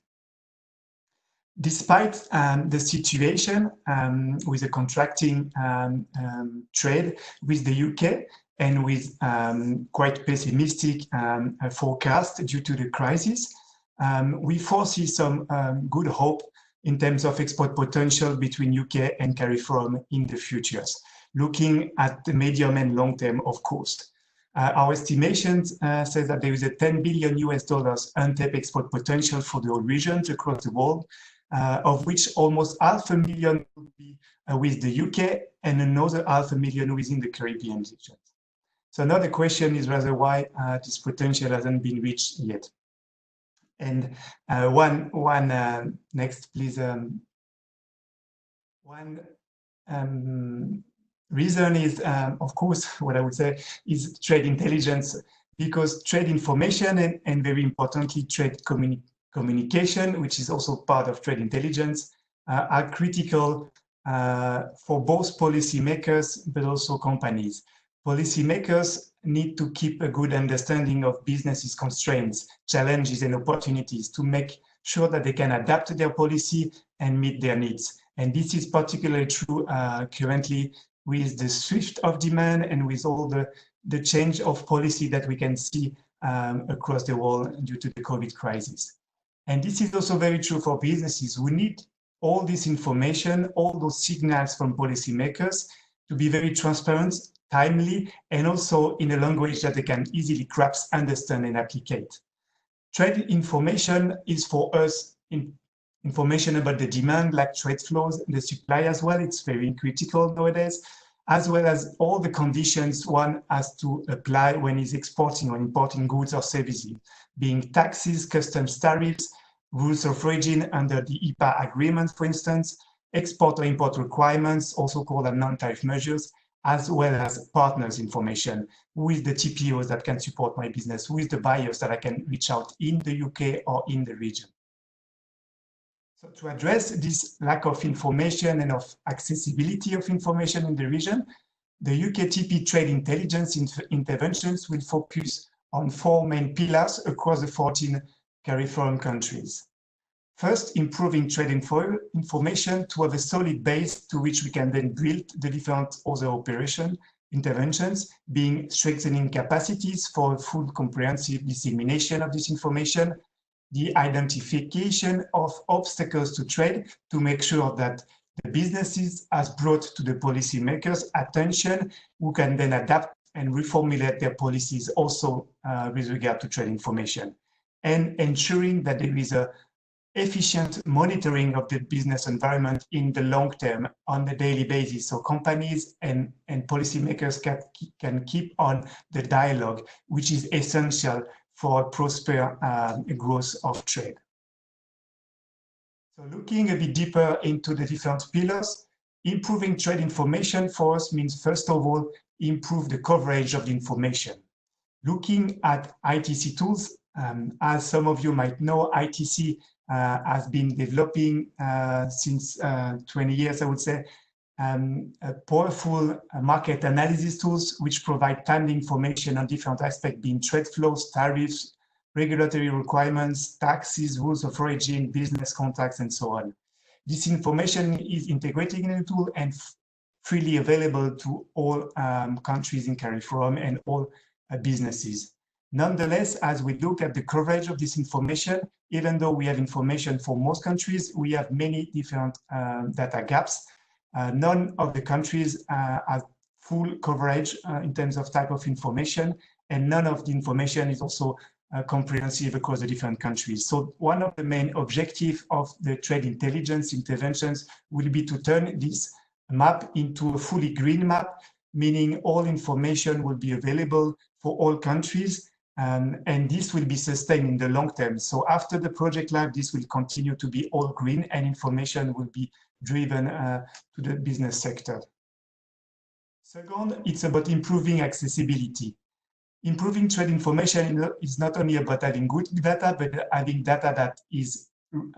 Despite the situation with the contracting trade with the UK and with quite pessimistic forecast due to the crisis, we foresee some good hope in terms of export potential between UK and CARIFORUM in the futures, looking at the medium and long term, of course. Our estimations say that there is a $10 billion untapped export potential for the whole regions across the world, of which almost 500,000 will be with the UK and another 500,000 within the Caribbean region. So another question is rather why this potential hasn't been reached yet. And next, please. One reason is, of course, what I would say is trade intelligence, because trade information and very importantly, trade communication, which is also part of trade intelligence, are critical for both policymakers, but also companies. Policymakers need to keep a good understanding of businesses' constraints, challenges, and opportunities to make sure that they can adapt their policy and meet their needs. And this is particularly true currently with the shift of demand and with all the change of policy that we can see across the world due to the COVID crisis. And this is also very true for businesses. We need all this information, all those signals from policymakers to be very transparent, timely, and also in a language that they can easily grasp, understand, and applicate. Trade information is for us information about the demand, like trade flows, the supply as well. It's very critical nowadays, as well as all the conditions one has to apply when he's exporting or importing goods or services, being taxes, customs tariffs, rules of origin under the EPA agreement, for instance, export or import requirements, also called non-tariff measures, as well as partners information with the TPOs that can support my business, with the buyers that I can reach out in the UK or in the region. So to address this lack of information and of accessibility of information in the region, the UKTP trade intelligence interventions will focus on 4 main pillars across the 14 CARIFORUM countries. First, improving trade information to have a solid base to which we can then build the different other operation interventions, being strengthening capacities for full comprehensive dissemination of this information, the identification of obstacles to trade to make sure that the businesses has brought to the policymakers' attention, who can then adapt and reformulate their policies also with regard to trade information, and ensuring that there is a efficient monitoring of the business environment in the long term on a daily basis, so companies and policymakers can keep on the dialogue, which is essential for prosper growth of trade. So looking a bit deeper into the different pillars, improving trade information for us means, first of all, improve the coverage of the information. Looking at ITC tools, as some of you might know, ITC has been developing since 20 years, I would say, powerful market analysis tools which provide timely information on different aspects, being trade flows, tariffs, regulatory requirements, taxes, rules of origin, business contacts, and so on. This information is integrated in the tool and freely available to all countries in CARIFORUM and all businesses. Nonetheless, as we look at the coverage of this information, even though we have information for most countries, we have many different data gaps. None of the countries have full coverage in terms of type of information, and none of the information is also comprehensive across the different countries. So one of the main objectives of the trade intelligence interventions will be to turn this map into a fully green map, meaning all information will be available for all countries, and this will be sustained in the long term. So after the project life, this will continue to be all green and information will be driven to the business sector. Second, it's about improving accessibility. Improving trade information is not only about having good data, but having data that is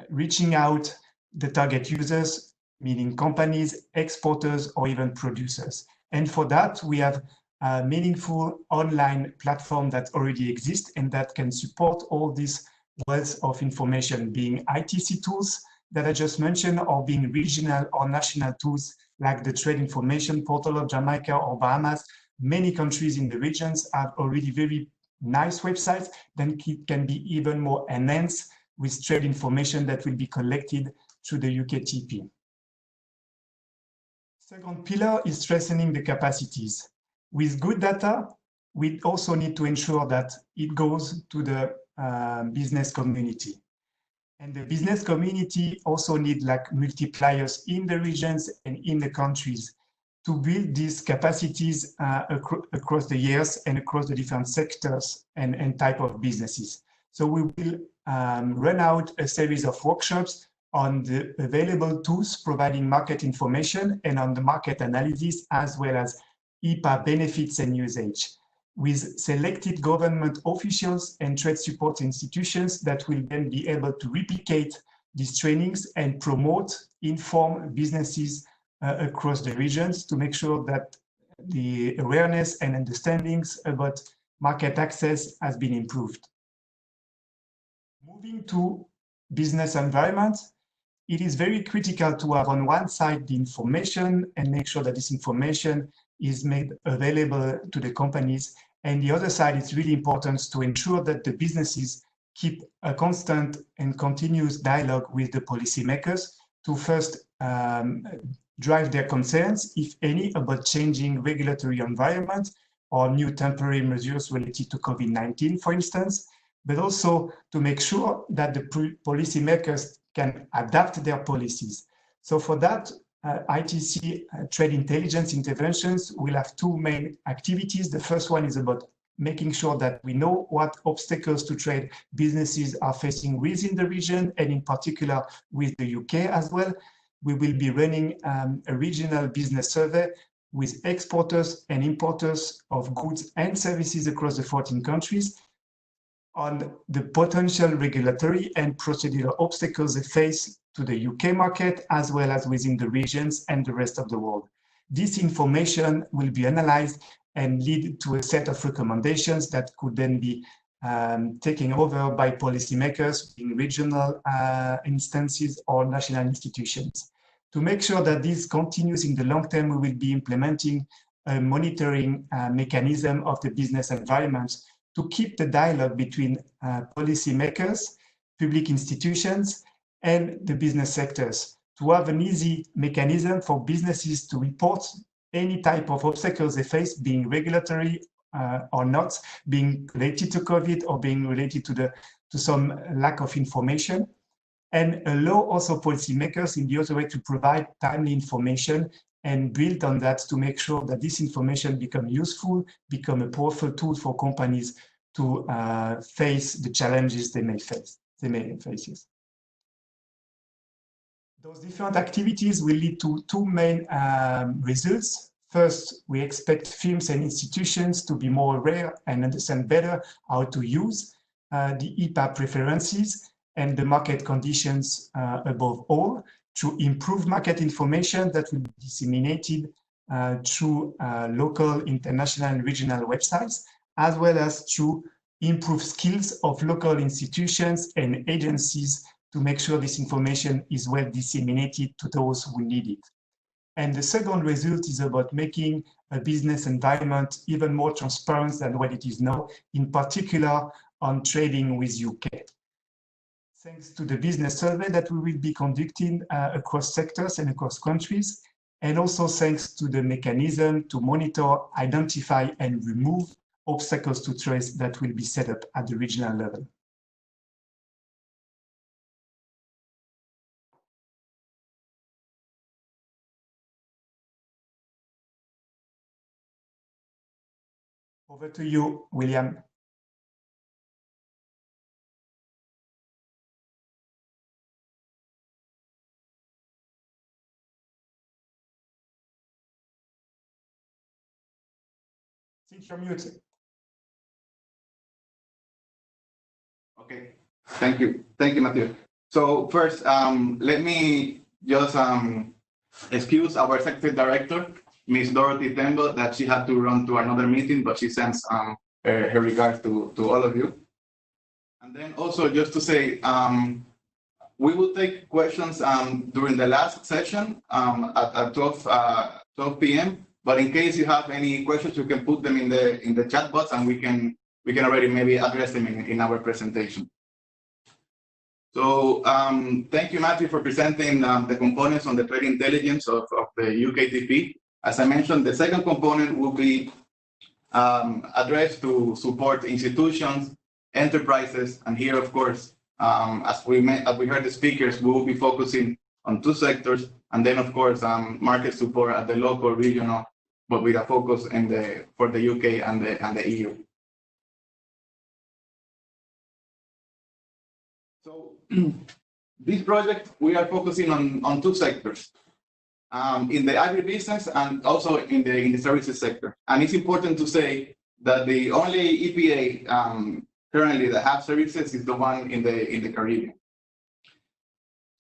reaching out the target users, meaning companies, exporters, or even producers. And for that, we have a meaningful online platform that already exists and that can support all these wealth of information, being ITC tools that I just mentioned, or being regional or national tools like the Trade Information Portal of Jamaica or Bahamas. Many countries in the regions have already very nice websites that can be even more enhanced with trade information that will be collected through the UKTP. Second pillar is strengthening the capacities. With good data, we also need to ensure that it goes to the business community. And the business community also need like multipliers in the regions and in the countries to build these capacities across the years and across the different sectors and type of businesses. So we will run out a series of workshops on the available tools providing market information and on the market analysis, as well as EPA benefits and usage, with selected government officials and trade support institutions that will then be able to replicate these trainings and promote, inform businesses across the regions to make sure that the awareness and understandings about market access has been improved. Moving to business environment, it is very critical to have on one side the information and make sure that this information is made available to the companies. And the other side, it's really important to ensure that the businesses keep a constant and continuous dialogue with the policymakers to first drive their concerns, if any, about changing regulatory environment or new temporary measures related to COVID-19, for instance, but also to make sure that the policymakers can adapt their policies. So for that, ITC trade intelligence interventions will have two main activities. The first one is about making sure that we know what obstacles to trade businesses are facing within the region, and in particular with the UK as well. We will be running a regional business survey with exporters and importers of goods and services across the 14 countries on the potential regulatory and procedural obstacles they face to the UK market, as well as within the regions and the rest of the world. This information will be analyzed and lead to a set of recommendations that could then be taken over by policymakers in regional instances or national institutions. To make sure that this continues in the long term, we will be implementing a monitoring mechanism of the business environment to keep the dialogue between policymakers, public institutions, and the business sectors, to have an easy mechanism for businesses to report any type of obstacles they face, being regulatory or not, being related to COVID or being related to some lack of information, and allow also policymakers in the other way to provide timely information and build on that to make sure that this information become useful, become a powerful tool for companies to face the challenges they may face. Those different activities will lead to two main results. First, we expect firms and institutions to be more aware and understand better how to use the EPA preferences and the market conditions above all, to improve market information that will be disseminated through local, international, and regional websites, as well as to improve skills of local institutions and agencies to make sure this information is well disseminated to those who need it. And the second result is about making a business environment even more transparent than what it is now, in particular on trading with UK. Thanks to the business survey that we will be conducting across sectors and across countries, and also thanks to the mechanism to monitor, identify, and remove obstacles to trade that will be set up at the regional level. Over to you, William. Since you're muted. Okay, thank you, Matthew. So first, let me just excuse our Executive Director, Ms. Dorothy Temple, that she had to run to another meeting, but she sends her regards to all of you. And then also just to say, we will take questions during the last session at 12 p.m. But in case you have any questions, you can put them in the chat box, and we can already maybe address them in our presentation. So thank you, Matthew, for presenting the components on the trade intelligence of the UKTP. As I mentioned, the second component will be addressed to support institutions, enterprises, and here, of course, as we heard the speakers, we will be focusing on two sectors, and then, of course, market support at the local, regional, but with a focus for the UK and the EU. So this project, we are focusing on two sectors, in the agribusiness and also in the services sector. And it's important to say that the only EPA currently that have services is the one in the Caribbean.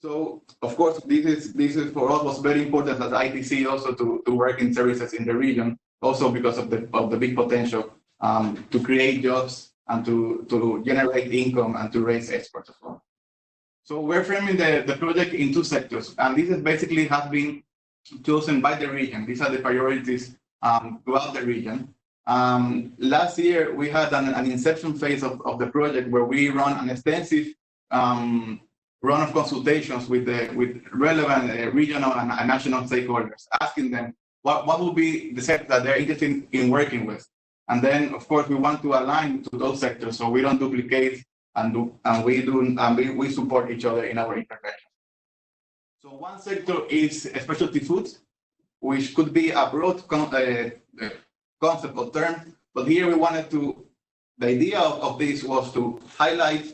So of course, this is for us was very important as ITC also to work in services in the region, also because of the big potential to create jobs and to generate income and to raise exports as well. So we're framing the project in two sectors, and this is basically has been chosen by the region. These are the priorities throughout the region. Last year, we had an inception phase of the project where we run an extensive run of consultations with relevant regional and national stakeholders, asking them what will be the sector that they're interested in working with. And then, of course, we want to align to those sectors so we don't duplicate and we support each other in our intervention. So one sector is specialty foods, which could be a broad concept or term, but here we wanted to, the idea of this was to highlight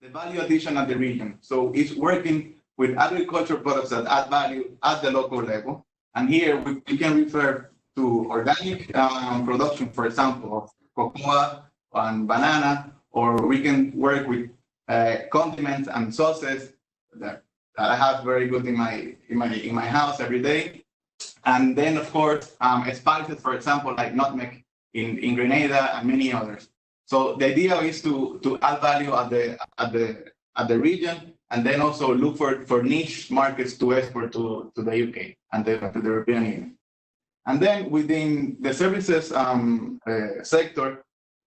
the value addition at the region. So it's working with agricultural products that add value at the local level. And here we can refer to organic production, for example, of cocoa and banana, or we can work with condiments and sauces that I have very good in my house every day. And then, of course, spices, for example, like nutmeg in Grenada and many others. So the idea is to add value at the region, and then also look for niche markets to export to the UK and to the European Union. And then within the services sector,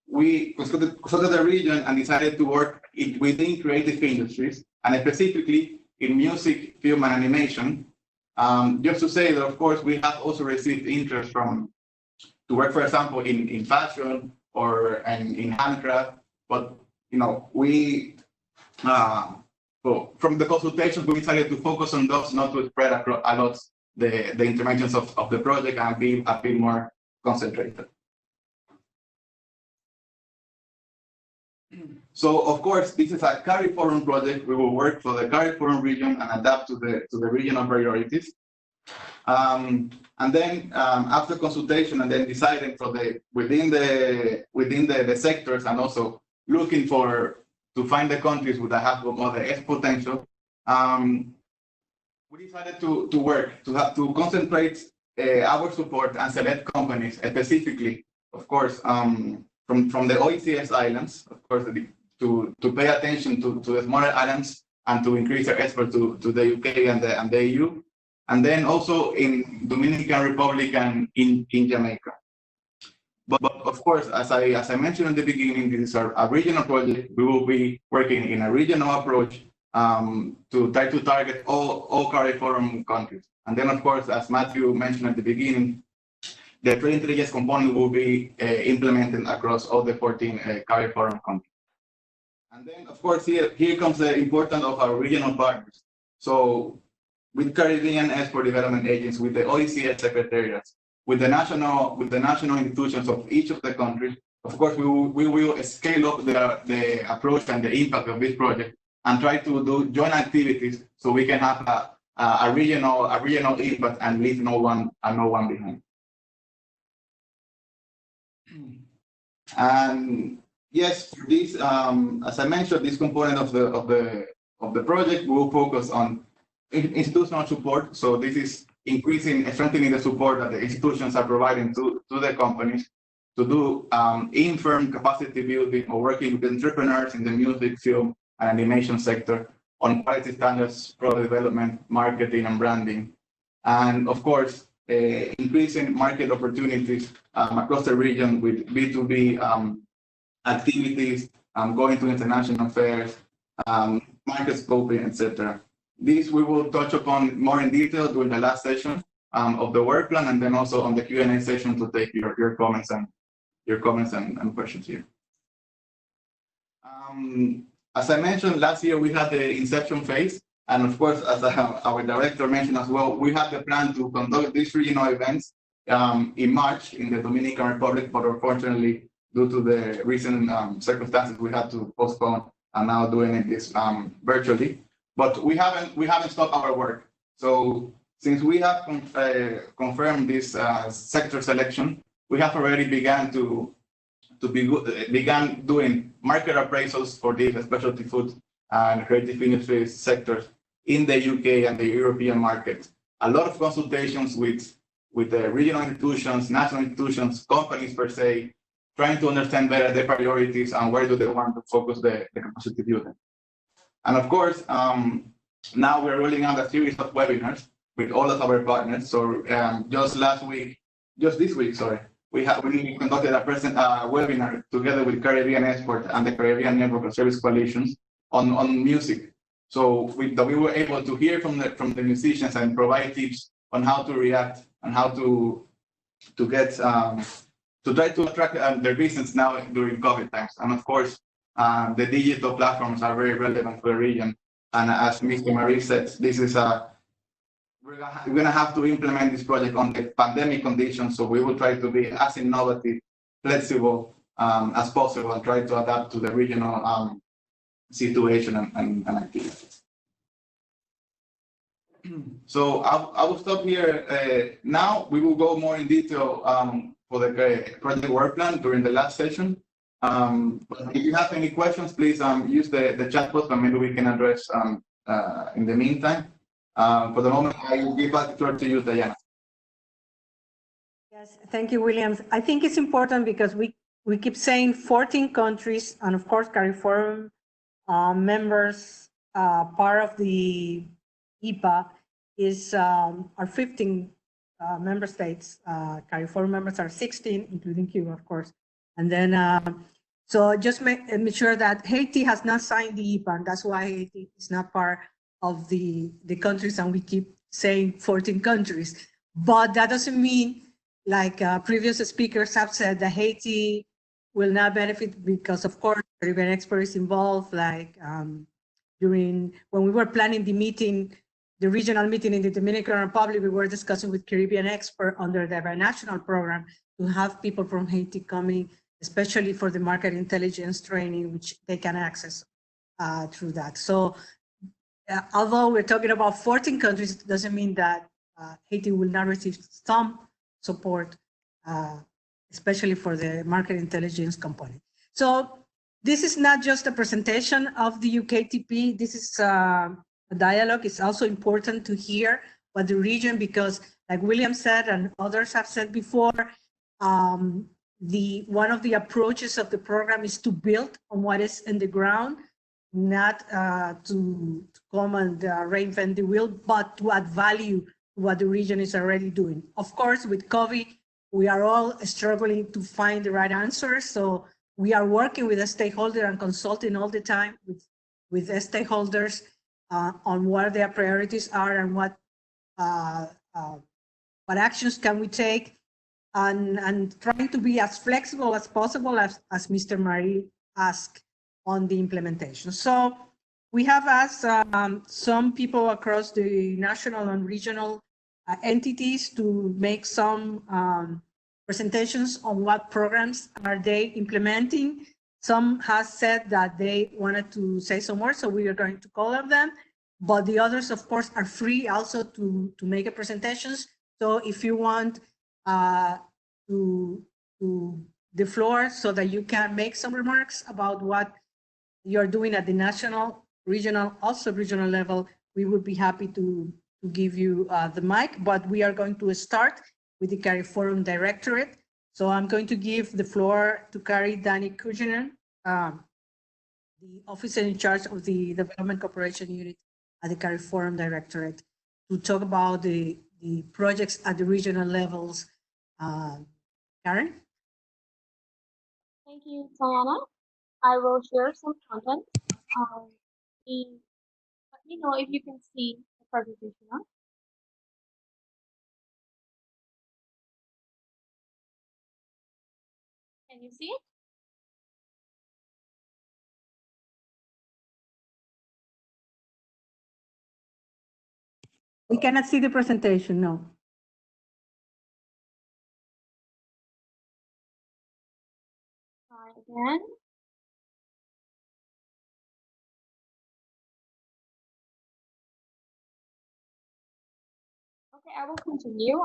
we consulted the region and decided to work within creative industries, and specifically in music, film, and animation. Just to say that, of course, we have also received interest to work, for example, in fashion or in handcraft. But from the consultations, we decided to focus on those, not to spread across a lot the interventions of the project and be a bit more concentrated. So, of course, this is a CARIFORUM project. We will work for the CARIFORUM region and adapt to the regional priorities. And then after consultation and then deciding for within the sectors and also looking to find the countries that have more the export potential, we decided to concentrate our support and select companies specifically, of course, from the OECS islands, of course, to pay attention to the smaller islands and to increase their export to the UK and the EU, and then also in Dominican Republic and in Jamaica. But of course, as I mentioned in the beginning, this is a regional project. We will be working in a regional approach to try to target all CARIFORUM countries. And then, of course, as Matthew mentioned at the beginning, the trade intelligence component will be implemented across all the 14 CARIFORUM countries. And then, of course, here comes the importance of our regional partners. So with Caribbean Export Development Agents, with the OECS secretariats, with the national institutions of each of the countries, of course, we will scale up the approach and the impact of this project and try to do joint activities so we can have a regional impact and leave no one behind. And yes, for this, as I mentioned, this component of the project will focus on institutional support. So this is increasing, strengthening the support that the institutions are providing to the companies to do in-firm capacity building or working with entrepreneurs in the music, film, and animation sector on quality standards, product development, marketing, and branding. And of course, increasing market opportunities across the region with B2B activities, going to international fairs, market scoping, etc. This we will touch upon more in detail during the last session of the work plan, and then also on the Q&A session to take your comments and questions here. As I mentioned, last year we had the inception phase, and of course, as our director mentioned as well, we had the plan to conduct these regional events in March in the Dominican Republic, but unfortunately, due to the recent circumstances, we had to postpone and now doing it this virtually. But we haven't stopped our work. So since we have confirmed this sector selection, we have already began doing market appraisals for these specialty food and creative industry sectors in the UK and the European markets. A lot of consultations with the regional institutions, national institutions, companies per se, trying to understand better their priorities and where do they want to focus the capacity building. And of course, now we're rolling out a series of webinars with all of our partners. So just this week, we conducted a webinar together with Caribbean Export and the Caribbean Network of Service Coalitions on music. So we were able to hear from the musicians and provide tips on how to react and how to get to try to attract their business now during COVID times. And of course, the digital platforms are very relevant for the region. And as Mr. Marie said, this is we're going to have to implement this project on the pandemic conditions. So we will try to be as innovative, flexible as possible and try to adapt to the regional situation and activities. So I will stop here. Now we will go more in detail for the project work plan during the last session. But if you have any questions, please use the chat box and maybe we can address in the meantime. For the moment, I will give back the floor to you, Diana. Yes, thank you, Williams. I think it's important because we keep saying 14 countries, and of course, CARIFORUM members, part of the EPA is are 15 member states. CARIFORUM members are 16, including Cuba, of course. And then, so just make sure that Haiti has not signed the EPA, and that's why Haiti is not part of the countries, and we keep saying 14 countries. But that doesn't mean, like previous speakers have said, that Haiti will not benefit because, of course, Caribbean Export is involved. Like when we were planning the meeting, the regional meeting in the Dominican Republic, we were discussing with Caribbean Export under the binational program to have people from Haiti coming, especially for the market intelligence training, which they can access through that. So although we're talking about 14 countries, it doesn't mean that Haiti will not receive some support, especially for the market intelligence component. So this is not just a presentation of the UKTP. This is a dialogue. It's also important to hear what the region, because like William said and others have said before, one of the approaches of the program is to build on what is in the ground, not to come and reinvent the wheel, but to add value to what the region is already doing. Of course, with COVID, we are all struggling to find the right answers. So we are working with a stakeholder and consulting all the time with the stakeholders on what their priorities are and what actions can we take, and trying to be as flexible as possible, as Mr. Marie asked, on the implementation. So we have asked some people across the national and regional entities to make some presentations on what programs are they implementing. Some has said that they wanted to say some more, so we are going to call on them. But the others, of course, are free also to make a presentations. So if you want to the floor so that you can make some remarks about what you're doing at the national, regional, also regional level. We would be happy to give you the mic, but we are going to start with the CARIFORUM Directorate. So I'm going to give the floor to Kari Dani Kujinen, the officer in charge of the Development Cooperation Unit at the CARIFORUM Directorate, to talk about the projects at the regional levels. Karen? Thank you, Diana. I will share some content. Let me know if you can see the presentation. Huh? Can you see it? We cannot see the presentation, no. Try again. Okay, I will continue.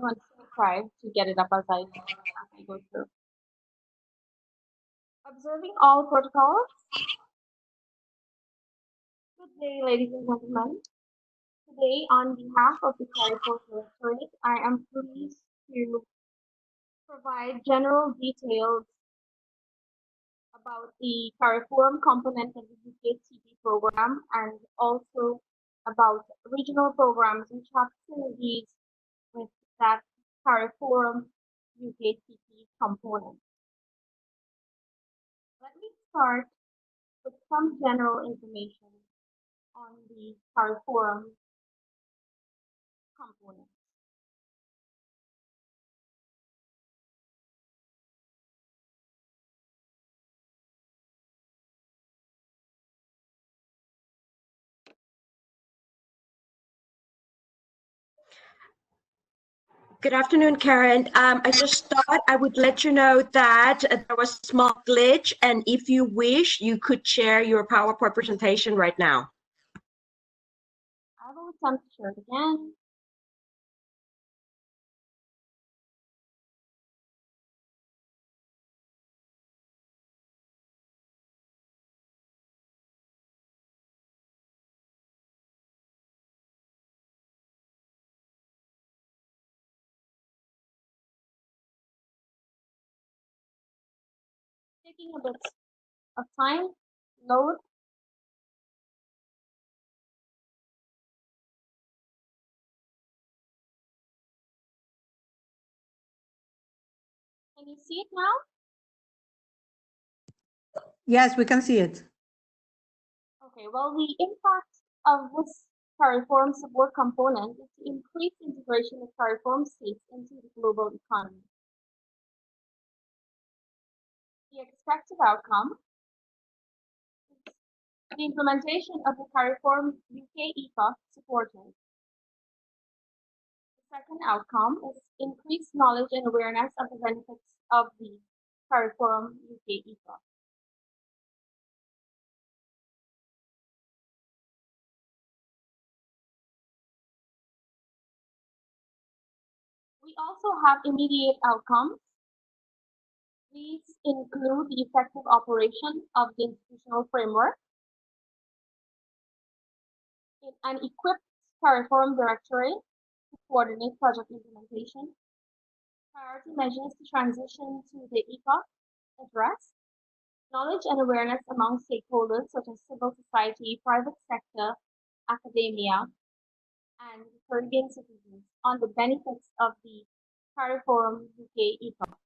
And try to get it up as I go through. Observing all protocols. Good day, ladies and gentlemen. Today, on behalf of the CARIFORUM Directorate, I am pleased to provide general details about the CARIFORUM component of the UKTP program and also about regional programs which have synergies with that CARIFORUM UKTP component. Let me start with some general information on the CARIFORUM component. Good afternoon, Karen. I just thought I would let you know that there was a small glitch, and if you wish, you could share your PowerPoint presentation right now. I will attempt to share it again. Taking a bit of time, load. Can you see it now? Yes, we can see it. Okay, well, the impact of this CARIFORUM support component is to increase integration of CARIFORUM states into the global economy. The expected outcome is the implementation of the CARIFORUM UK EPA supported. The second outcome is increased knowledge and awareness of the benefits of the CARIFORUM UK EPA. We also have immediate outcomes. These include the effective operation of the institutional framework, an equipped CARIFORUM Directorate to coordinate project implementation, priority measures to transition to the EPA address, knowledge and awareness among stakeholders such as civil society, private sector, academia, and Caribbean citizens on the benefits of the CARIFORUM UK EPA.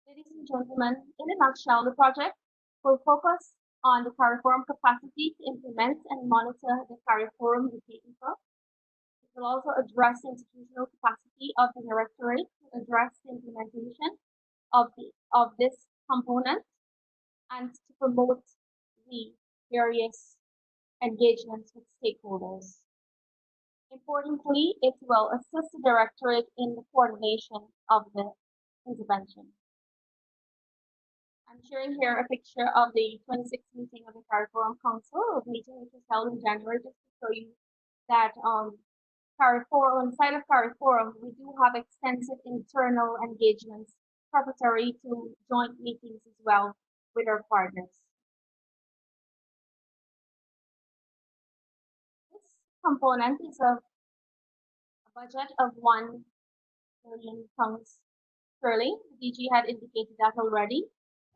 Ladies and gentlemen, in a nutshell, the project will focus on the CARIFORUM capacity to implement and monitor the CARIFORUM UK EPA. It will also address the institutional capacity of the Directorate to address the implementation of this component and to promote the various engagements with stakeholders. Importantly, it will assist the Directorate in the coordination of the intervention. I'm sharing here a picture of the 26th meeting of the CARIFORUM Council, a meeting which was held in January, just to show you that CARIFORUM, inside of CARIFORUM, we do have extensive internal engagements preparatory to joint meetings as well with our partners. This component is a budget of £1 million sterling. The DG had indicated that already.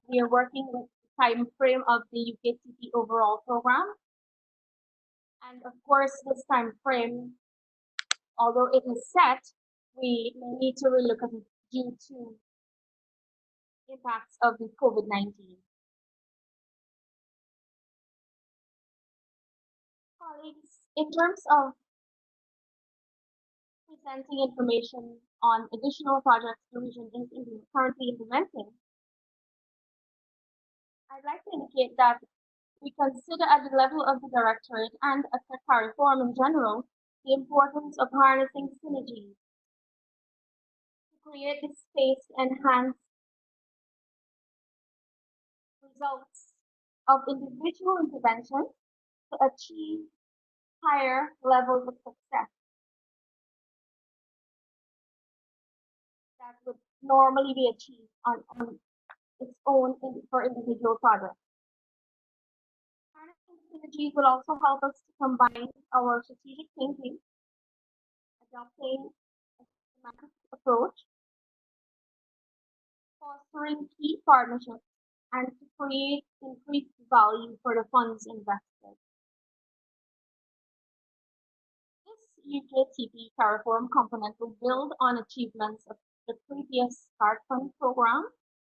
We are working with the time frame of the UKTP overall program. And of course, this time frame, although it is set, we may need to relook at it due to impacts of the COVID-19. Colleagues, in terms of presenting information on additional projects the region is currently implementing, I'd like to indicate that we consider at the level of the Directorate and at the CARIFORUM in general the importance of harnessing synergies to create the space to enhance results of individual intervention to achieve higher levels of success that would normally be achieved on its own for individual projects. Harnessing synergies will also help us to combine our strategic thinking, adopting a systematic approach, fostering key partnerships, and to create increased value for the funds invested. This UKTP CARIFORUM component will build on achievements of the previous START Fund program,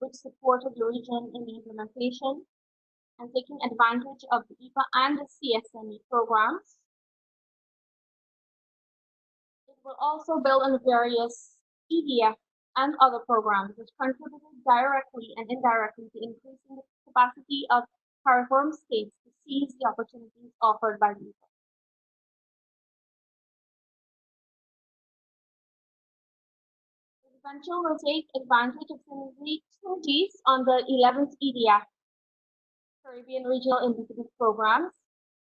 which supported the region in the implementation and taking advantage of the EPA and the CSME programs. It will also build on various EDF and other programs which contributed directly and indirectly to increasing the capacity of CARIFORUM states to seize the opportunities offered by the EPA. The intervention will take advantage of synergies on the 11th EDF, Caribbean Regional Indicative Programs,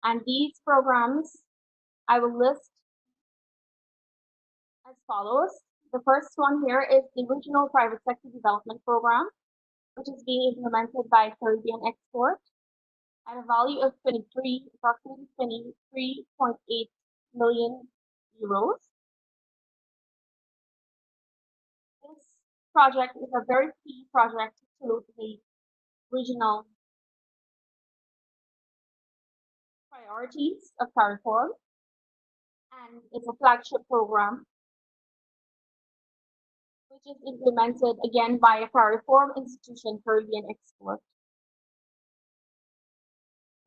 and these programs I will list as follows. The first one here is the Regional Private Sector Development Program, which is being implemented by Caribbean Export at a value of approximately 23.8 million euros. This project is a very key project to the regional priorities of CARIFORUM, and it's a flagship program which is implemented again by a CARIFORUM institution, Caribbean Export.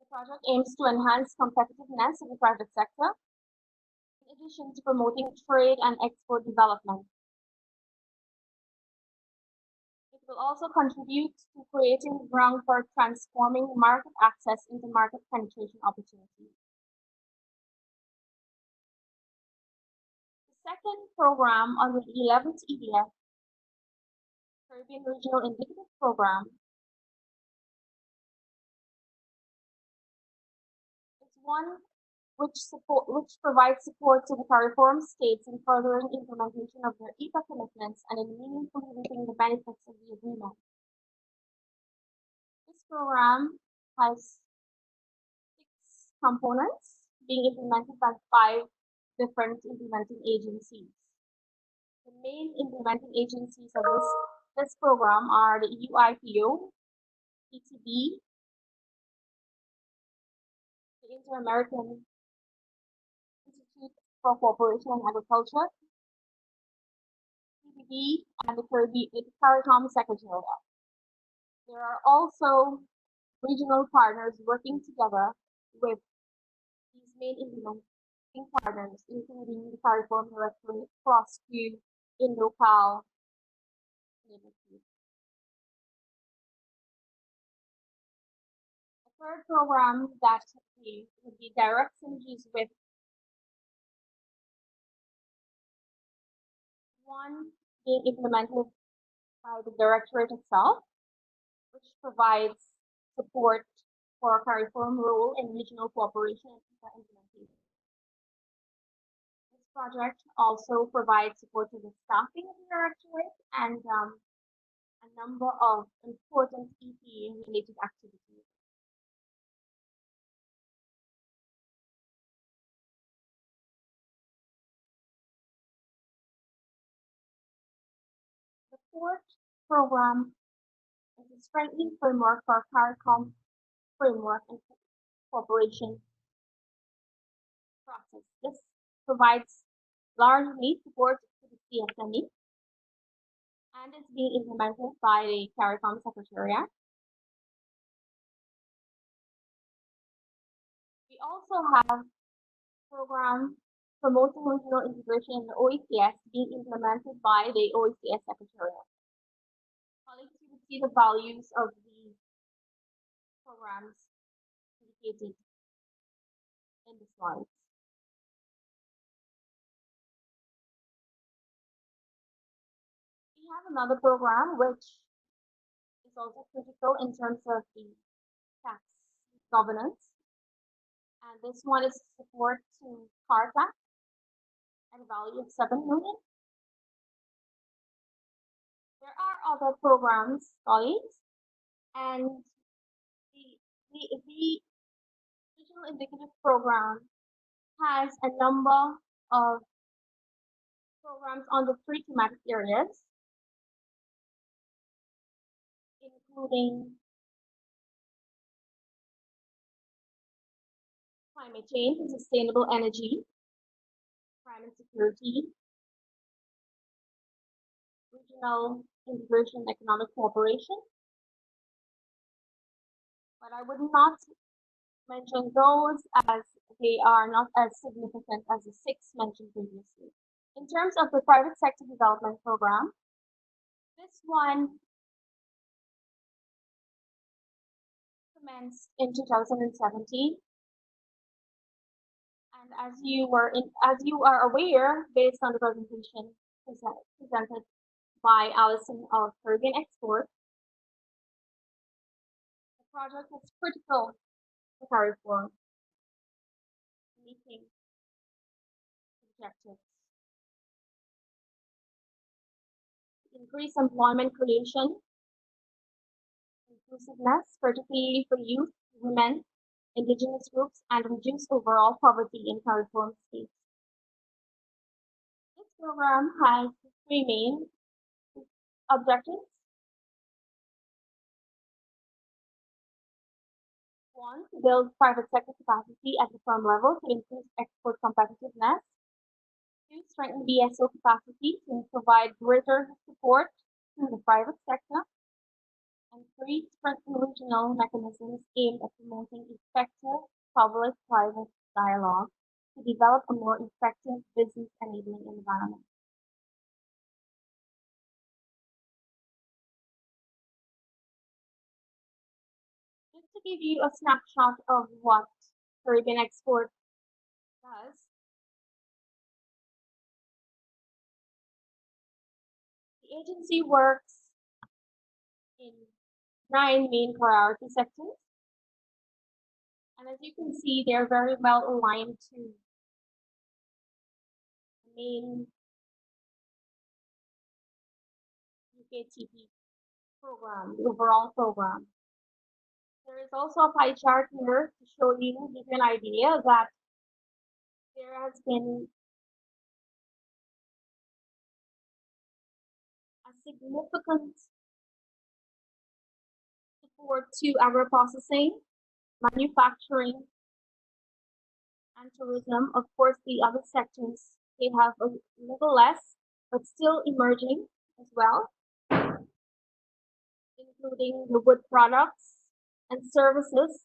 The project aims to enhance competitiveness of the private sector, in addition to promoting trade and export development. It will also contribute to creating the ground for transforming market access into market penetration opportunities. The second program under the 11th EDF, Caribbean Regional Indicative Program, is one which provides support to the CARIFORUM states in furthering implementation of their EPA commitments and in meaningfully reaping the benefits of the agreement. This program has 6 components being implemented by 5 different implementing agencies. The main implementing agencies of this program are the EU IPO, PTB, the Inter-American Institute for Cooperation and Agriculture, CBD, and the CARICOM Secretariat. There are also regional partners working together with these main implementing partners, including the CARIFORUM Directorate, PROSCU, INDOCAL, a third program that would be direct synergies with one being implemented by the Directorate itself, which provides support for CARIFORUM role in regional cooperation and implementation. This project also provides support to the staffing of the directorate and a number of important EPA-related activities. The fourth program is a strengthening framework for CARIFORUM framework and cooperation process. This provides largely support to the CSME and is being implemented by the CARIFORUM Secretariat. We also have a program promoting regional integration in the OECS being implemented by the OECS Secretariat. Colleagues, you will see the values of the programs indicated in the slides. We have another program which is also critical in terms of the tax governance. And this one is support to CARTA at a value of 7 million. There are other programs, colleagues, and the Regional Indicative Program has a number of programs on the 3 thematic areas, including climate change and sustainable energy, crime and security, regional integration and economic cooperation. But I would not mention those as they are not as significant as the 6 mentioned previously. In terms of the private sector development program, this one commenced in 2017. And as you are aware, based on the presentation presented by Alison of Caribbean Export, the project is critical to CARIFORUM meeting objectives. Increase employment creation, inclusiveness, particularly for youth, women, indigenous groups, and reduce overall poverty in CARIFORUM states. This program has 3 main objectives. 1, to build private sector capacity at the firm level to increase export competitiveness. 2, strengthen BSO capacity to provide greater support to the private sector. And 3, strengthen regional mechanisms aimed at promoting effective public-private dialogue to develop a more effective business enabling environment. Just to give you a snapshot of what Caribbean Export does, the agency works in 9 main priority sectors. And as you can see, they're very well aligned to the main UKTP program, the overall program. There is also a pie chart here to show you, give you an idea that there has been a significant support to agro-processing, manufacturing, and tourism. Of course, the other sectors, they have a little less, but still emerging as well, including the wood products and services,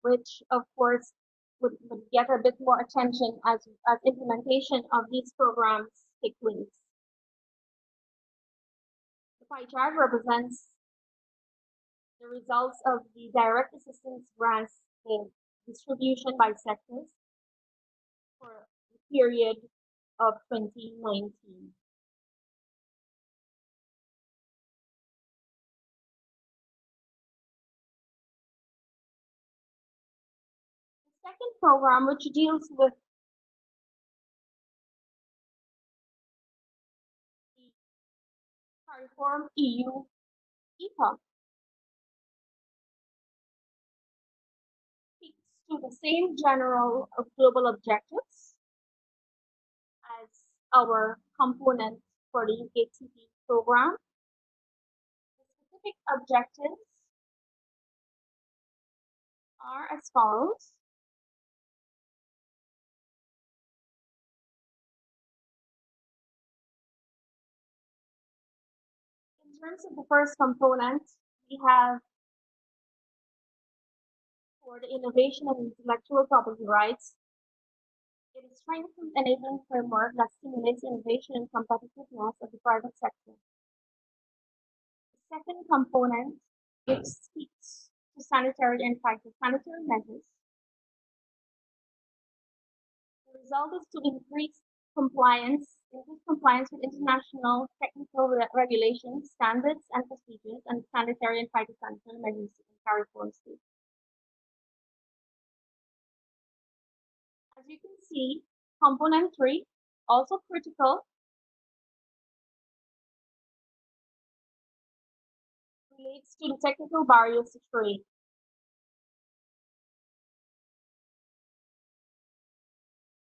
which of course would get a bit more attention as implementation of these programs take place. The pie chart represents the results of the direct assistance grants in distribution by sectors for the period of 2019. The second program, which deals with CARIFORUM EU EPA speaks to the same general global objectives as our component for the UKTP program. The specific objectives are as follows. In terms of the first component, we have for the innovation and intellectual property rights, it is strengthened enabling framework that stimulates innovation and competitiveness of the private sector. The second component, which speaks to sanitary and phytosanitary measures. The result is to increase compliance with international technical regulations, standards, and procedures, and sanitary and phytosanitary measures in CARIFORUM states. As you can see, component 3, also critical, relates to the technical barriers to trade.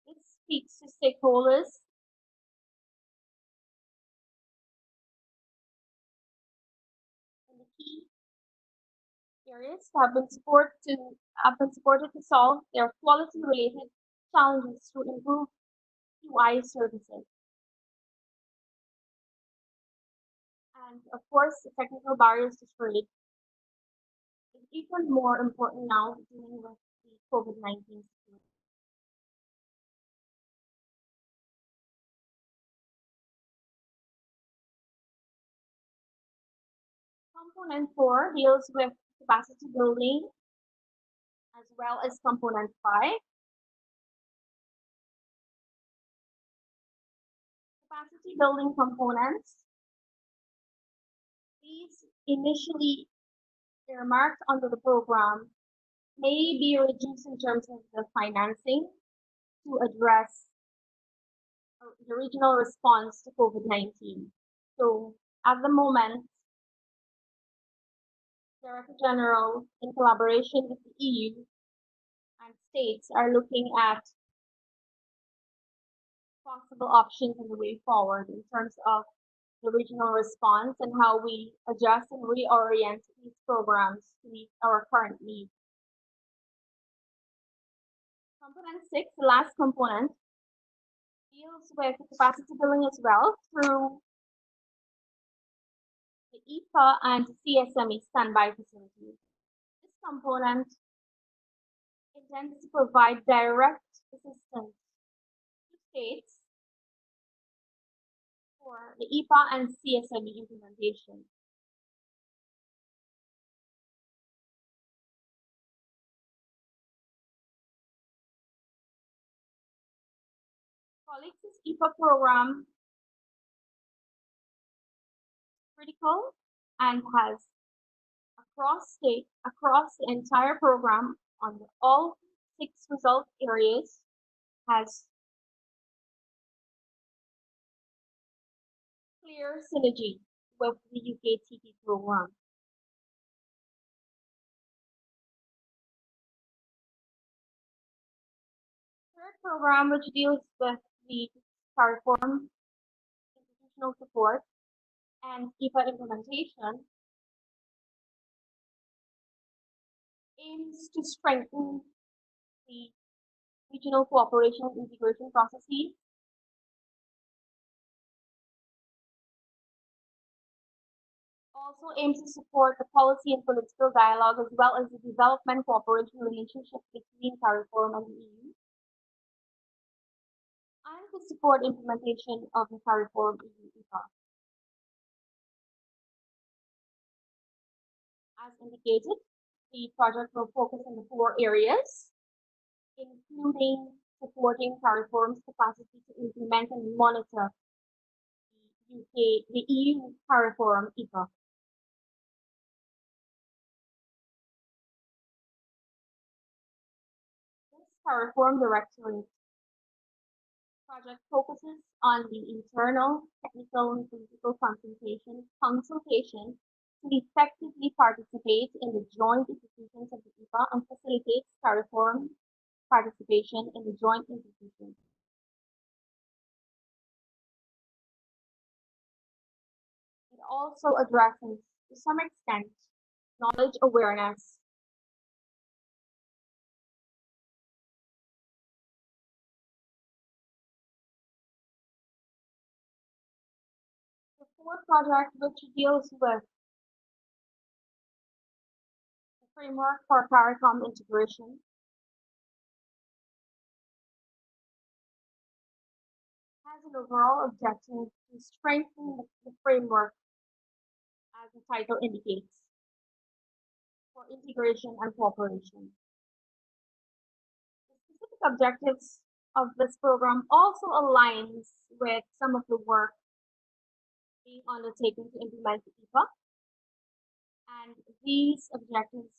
This speaks to stakeholders in the key areas that have been supported to solve their quality-related challenges to improve UI services. And of course, the technical barriers to trade is even more important now dealing with the COVID-19 situation. Component 4 deals with capacity building, as well as component 5. Capacity building components, these initially earmarked under the program may be reduced in terms of the financing to address the regional response to COVID-19. So at the moment, Director General, in collaboration with the EU and states, are looking at possible options and the way forward in terms of the regional response and how we adjust and reorient these programs to meet our current needs. Component 6, the last component, deals with capacity building as well through the EPA and CSME standby facilities. This component intends to provide direct assistance to states for the EPA and CSME implementation. Colleagues, this EPA program critical and has across the entire program on all 6 result areas has clear synergy with the UKTP program. Third program, which deals with the CARIFORUM institutional support and EPA implementation, aims to strengthen the regional cooperation and integration processes, also aims to support the policy and political dialogue as well as the development cooperation relationship between CARIFORUM and the EU, and to support implementation of the CARIFORUM EU EPA. As indicated, the project will focus on the 4 areas, including supporting CARIFORUM's capacity to implement and monitor the EU CARIFORUM EPA. This CARIFORUM Directorate project focuses on the internal, technical, and political consultation to effectively participate in the joint institutions of the IPA and facilitates CARIFORUM participation in the joint institutions. It also addresses, to some extent, knowledge awareness, the fourth project, which deals with the framework for CARICOM integration, has an overall objective to strengthen the framework, as the title indicates, for integration and cooperation. The specific objectives of this program also aligns with some of the work being undertaken to implement the IPA. And these objectives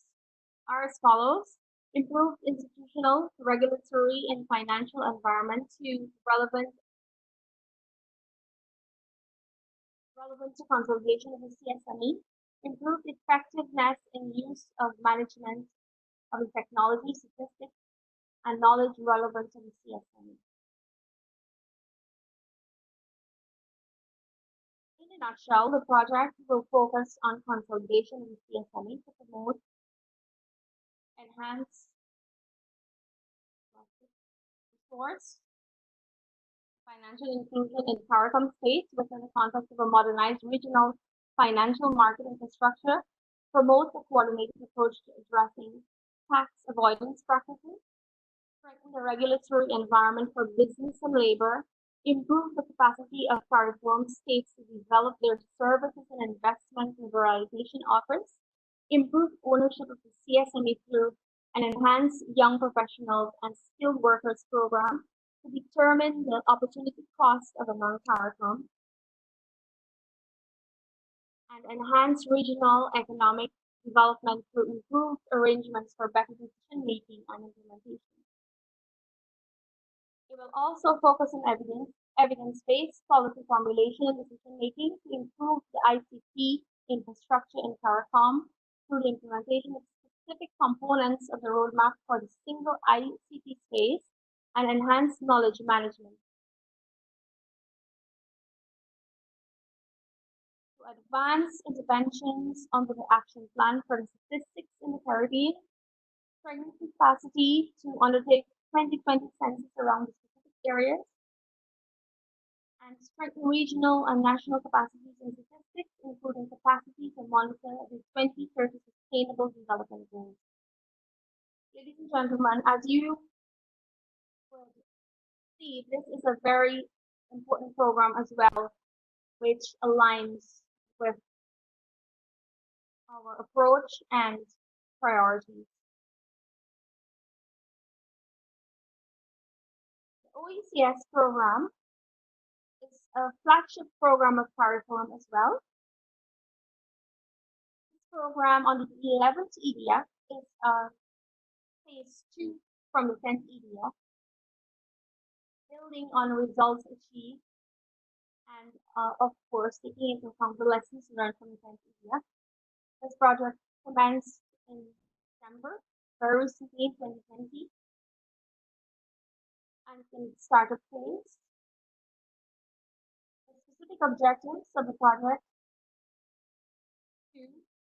are as follows: improved institutional, regulatory, and financial environment to relevant to consolidation of the CSME, improved effectiveness in use of management of the technology, statistics, and knowledge relevant to the CSME. In a nutshell, the project will focus on consolidation of the CSME to promote, enhance, resource, financial inclusion in CARICOM states within the context of a modernized regional financial market infrastructure, promote a coordinated approach to addressing tax avoidance practices, strengthen the regulatory environment for business and labor, improve the capacity of CARIFORUM states to develop their services and investment liberalization offers, improve ownership of the CSME through an enhanced young professionals and skilled workers program to determine the opportunity cost of a non-CARIFORUM, and enhance regional economic development through improved arrangements for better decision-making and implementation. It will also focus on evidence-based policy formulation and decision-making to improve the ICT infrastructure in CARICOM through the implementation of specific components of the roadmap for the single ICT space and enhance knowledge management. To advance interventions under the action plan for the statistics in the Caribbean, strengthen capacity to undertake 2020 census around the specific areas, and strengthen regional and national capacities in statistics, including capacity to monitor the 2030 Sustainable Development Goals. Ladies and gentlemen, as you would see, this is a very important program as well, which aligns with our approach and priorities. The OECS program is a flagship program of CARIFORUM as well. This program on the 11th EDF is phase 2 from the 10th EDF, building on results achieved and, of course, taking into account the lessons learned from the 10th EDF. This project commenced in December, very recently in 2020, and it's in its startup phase. The specific objectives of the project: to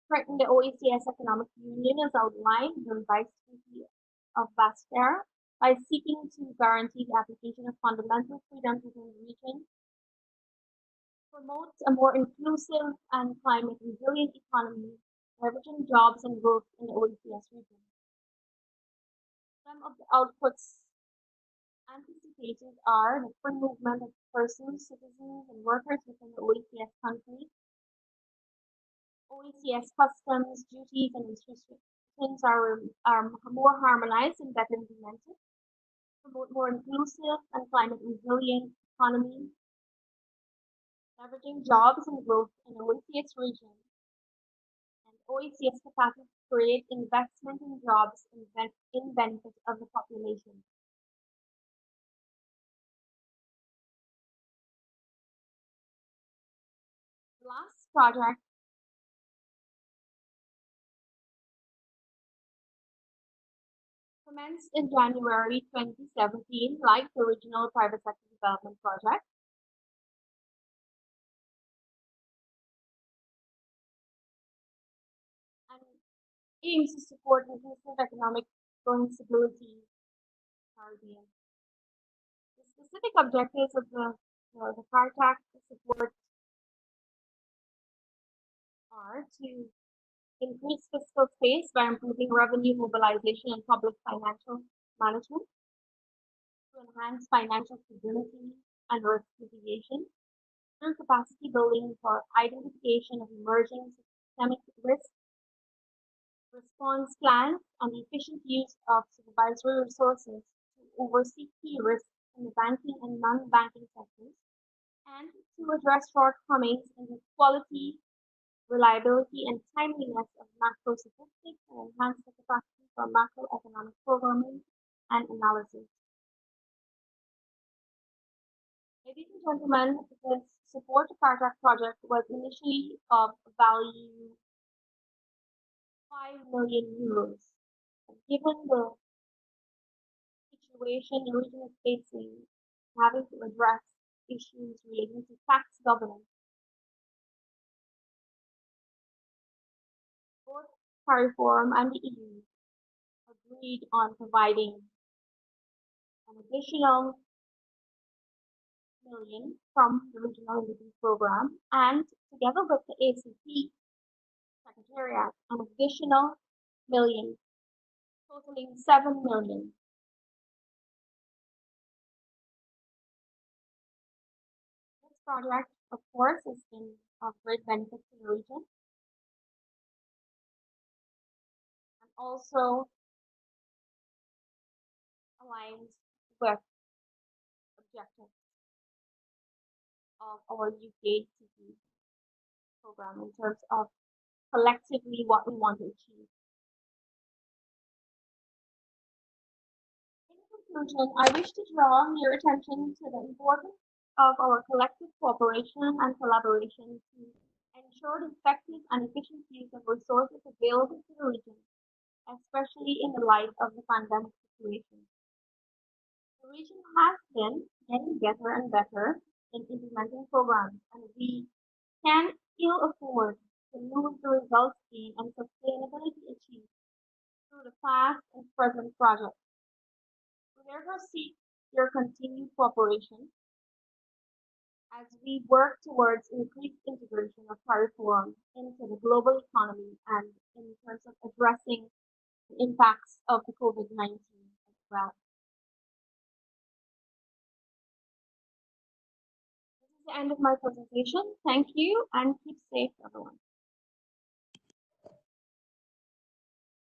strengthen the OECS economic union as outlined in the revised treaty of Bastar by seeking to guarantee the application of fundamental freedoms within the region, promote a more inclusive and climate resilient economy, leveraging jobs and growth in the OECS region. Some of the outputs anticipated are the free movement of persons, citizens, and workers within the OECS countries. OECS customs, duties, and restrictions are more harmonized and better implemented. Promote more inclusive and climate resilient economy, leveraging jobs and growth in the OECS region, and OECS capacity to create investment in jobs in benefit of the population. project commenced in January 2017, like the original private sector development project. And aims to support inclusive economic growing stability in the Caribbean. The specific objectives of the CARTAC support are to increase fiscal space by improving revenue mobilization and public financial management, to enhance financial stability and risk mitigation, through capacity building for identification of emerging systemic risks, response plans, and the efficient use of supervisory resources to oversee key risks in the banking and non-banking sectors, and to address shortcomings in the quality, reliability, and timeliness of macro statistics and enhance the capacity for macroeconomic programming and analysis. Ladies and gentlemen, the support to CARTAC project was initially of value 5 million euros. Given the situation the region is facing, having to address issues relating to tax governance, both CARIFORUM and the EU agreed on providing an additional million from the Regional Indigenous Program, and together with the ACP Secretariat, an additional million, totaling 7 million. This project, of course, has been of great benefit to the region, and also aligns with objectives of our UKTP program in terms of collectively what we want to achieve. In conclusion, I wish to draw your attention to the importance of our collective cooperation and collaboration to ensure the effective and efficient use of resources available to the region, especially in the light of the pandemic situation. The region has been getting better and better in implementing programs, and we can ill afford to lose the results gained and sustainability achieved through the past and present projects. We therefore seek your continued cooperation as we work towards increased integration of CARIFORUM into the global economy and in terms of addressing the impacts of the COVID-19 as well. The end of my presentation. Thank you and keep safe, everyone.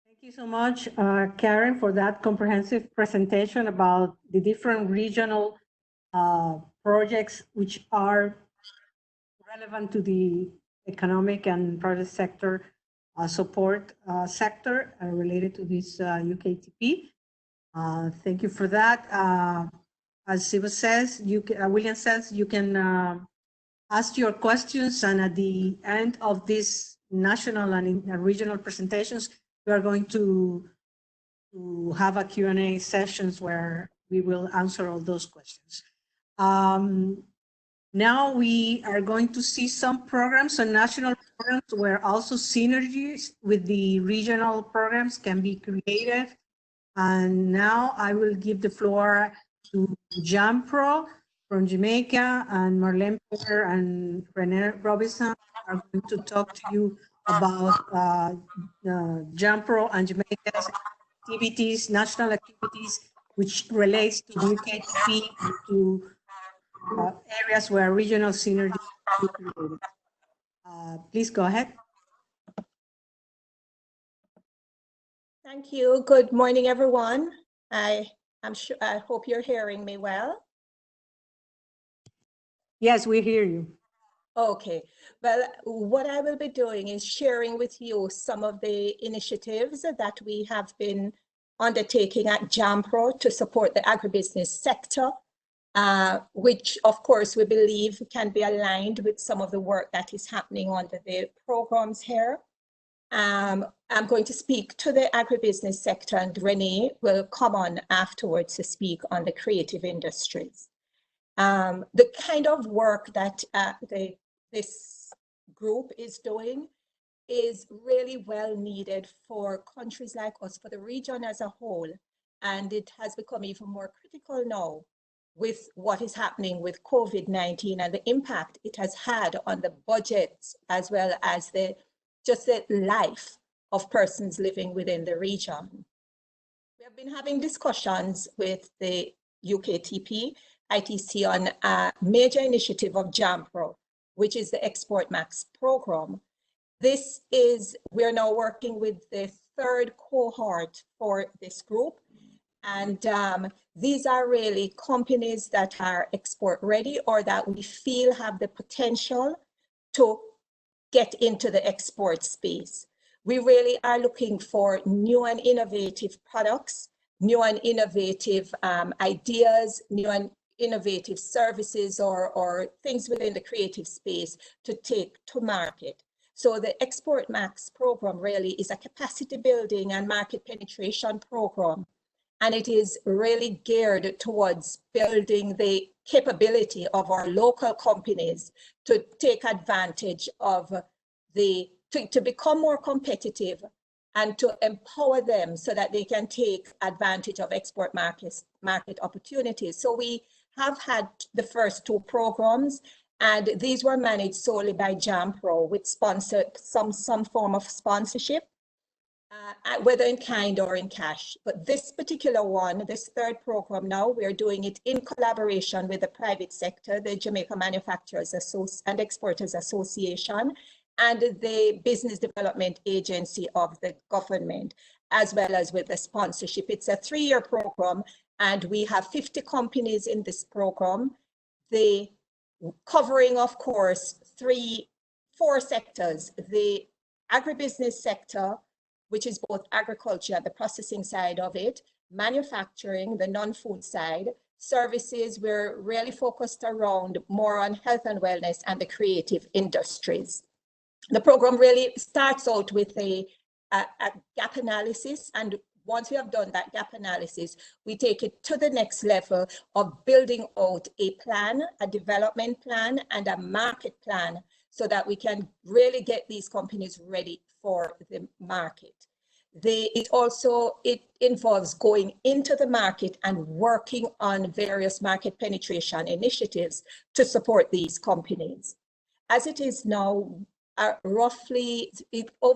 Thank you so much, Karen, for that comprehensive presentation about the different regional projects which are relevant to the economic and private sector support sector related to this UKTP. Thank you for that. As Siva says, William says, you can ask your questions, and at the end of this national and regional presentations, we are going to have a Q&A sessions where we will answer all those questions. Now we are going to see some programs and national programs where also synergies with the regional programs can be created. And now I will give the floor to JAMPRO from Jamaica, and Marlene Peter and Renee Robinson are going to talk to you about JAMPRO and Jamaica's activities, national activities, which relates to UKTP and to areas where regional synergy is created. Please go ahead. Thank you. Good morning, everyone. I hope you're hearing me well. Yes, we hear you. Okay. Well, what I will be doing is sharing with you some of the initiatives that we have been undertaking at JAMPRO to support the agribusiness sector which of course we believe can be aligned with some of the work that is happening under the programs here. I'm going to speak to the agribusiness sector, and Renee will come on afterwards to speak on the creative industries. The kind of work that this group is doing is really well needed for countries like us, for the region as a whole, and it has become even more critical now with what is happening with COVID-19 and the impact it has had on the budgets as well as just the life of persons living within the region. We have been having discussions with the UKTP, ITC on a major initiative of JAMPRO, which is the Export Max program. We're now working with the third cohort for this group. And these are really companies that are export ready or that we feel have the potential to get into the export space. We really are looking for new and innovative products, new and innovative ideas, new and innovative services or things within the creative space to take to market. So the Export Max program really is a capacity building and market penetration program. And it is really geared towards building the capability of our local companies to take advantage of to become more competitive and to empower them so that they can take advantage of export market opportunities. So we have had the first two programs, and these were managed solely by JAMPRO with some form of sponsorship. Whether in kind or in cash. But this particular one, this third program now, we're doing it in collaboration with the private sector, the Jamaica Manufacturers and Exporters Association, and the Business Development Agency of the government, as well as with the sponsorship. It's a 3-year program, and we have 50 companies in this program. The covering, of course, 4 sectors: the agribusiness sector, which is both agriculture and the processing side of it, manufacturing, the non-food side, services, we're really focused around more on health and wellness and the creative industries. The program really starts out with a gap analysis, and once we have done that gap analysis, we take it to the next level of building out a plan, a development plan, and a market plan so that we can really get these companies ready for the market. It involves going into the market and working on various market penetration initiatives to support these companies. As it is now,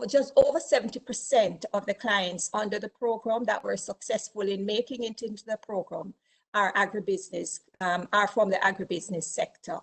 just over 70% of the clients under the program that were successful in making it into the program are from the agribusiness sector.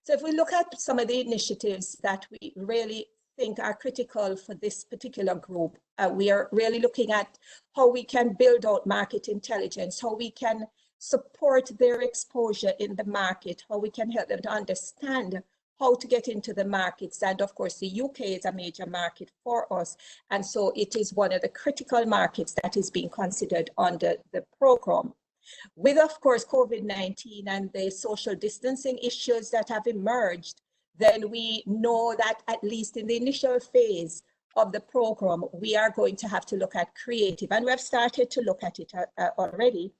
So if we look at some of the initiatives that we really think are critical for this particular group, we are really looking at how we can build out market intelligence, how we can support their exposure in the market, how we can help them to understand how to get into the markets. And of course, the UK is a major market for us. And so it is one of the critical markets that is being considered under the program. With, of course, COVID-19 and the social distancing issues that have emerged, then we know that at least in the initial phase of the program, we are going to have to look at creative, and we've started to look at it already,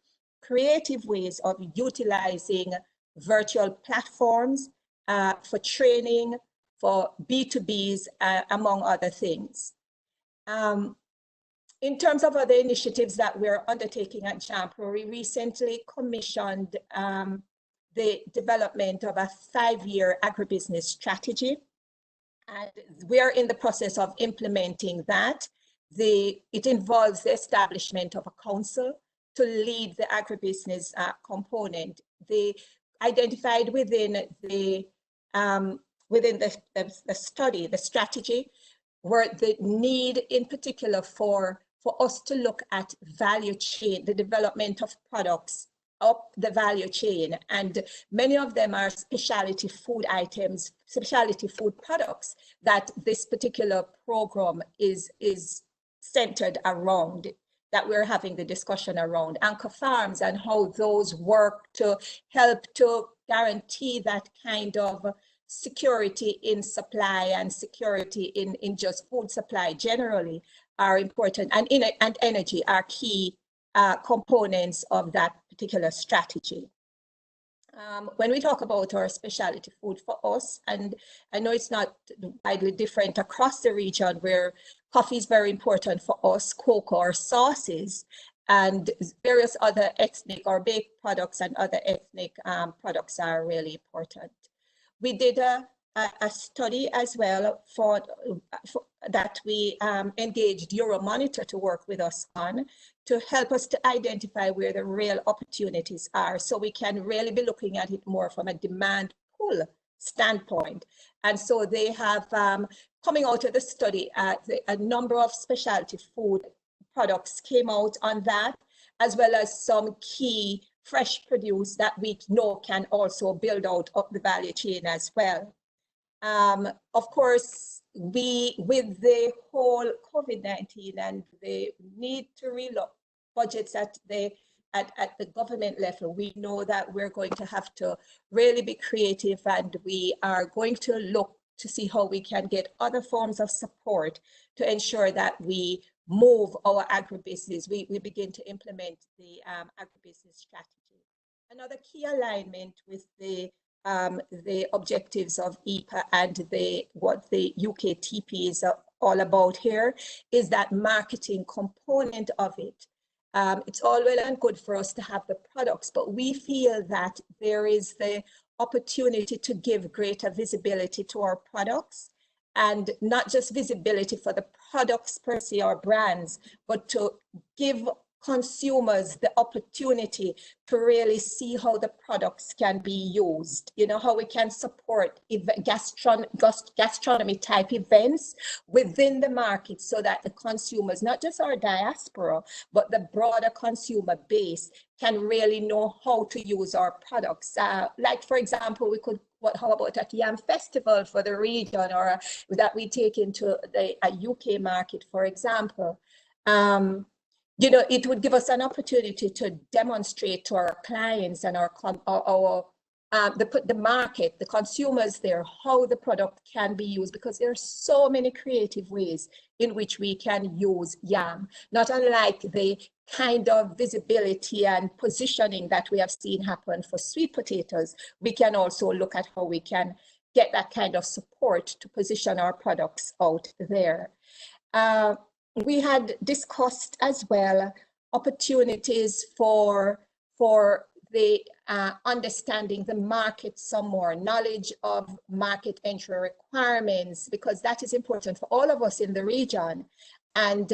creative ways of utilizing virtual platforms for training, for B2Bs, among other things. In terms of other initiatives that we're undertaking at JAMPRO, we recently commissioned the development of a 5-year agribusiness strategy. And we are in the process of implementing that. It involves the establishment of a council to lead the agribusiness component. They identified within the strategy, were the need in particular for us to look at value chain, the development of products up the value chain. And many of them are specialty food items, specialty food products that this particular program is centered around. that we're having the discussion around anchor farms and how those work to help to guarantee that kind of security in supply and security in just food supply generally are important, and energy are key components of that particular strategy. When we talk about our specialty food for us, and I know it's not widely different across the region where coffee is very important for us, cocoa or sauces, and various other ethnic or baked products and other ethnic products are really important. We did a study as well for that we engaged Euromonitor to work with us on, to help us to identify where the real opportunities are, so we can really be looking at it more from a demand pull standpoint. And so they have, coming out of the study, a number of specialty food products came out on that, as well as some key fresh produce that we know can also build out up the value chain as well. Of course, with the whole COVID-19 and the need to relook budgets at the government level, we know that we're going to have to really be creative, and we are going to look to see how we can get other forms of support to ensure that we move our agribusiness. We begin to implement the agribusiness strategy. Another key alignment with the objectives of EPA and what the UKTP is all about here is that marketing component of it. It's all well and good for us to have the products, but we feel that there is the opportunity to give greater visibility to our products, and not just visibility for the products per se or brands, but to give consumers the opportunity to really see how the products can be used, you know, how we can support gastronomy type events within the market, so that the consumers, not just our diaspora, but the broader consumer base, can really know how to use our products. Like, for example, we could, how about a yam festival for the region, or that we take into a UK market, for example. You know, it would give us an opportunity to demonstrate to our clients and the market, the consumers there, how the product can be used, because there are so many creative ways in which we can use yam, not unlike the kind of visibility and positioning that we have seen happen for sweet potatoes. We can also look at how we can get that kind of support to position our products out there. We had discussed as well opportunities for the understanding the market some more, knowledge of market entry requirements, because that is important for all of us in the region. And,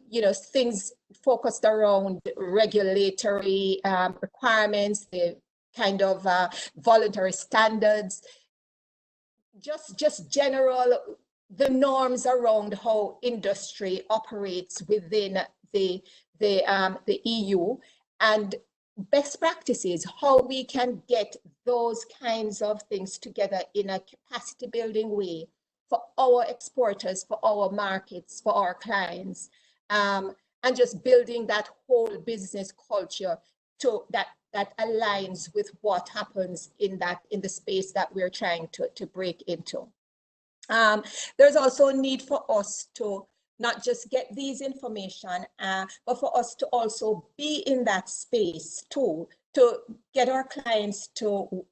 you know, things focused around regulatory requirements, the kind of voluntary standards, just general, the norms around how industry operates within the EU, and best practices, how we can get those kinds of things together in a capacity building way for our exporters, for our markets, for our clients, and just building that whole business culture that aligns with what happens in the space that we're trying to break into. There's also a need for us to not just get these information, but for us to also be in that space too, to get our clients to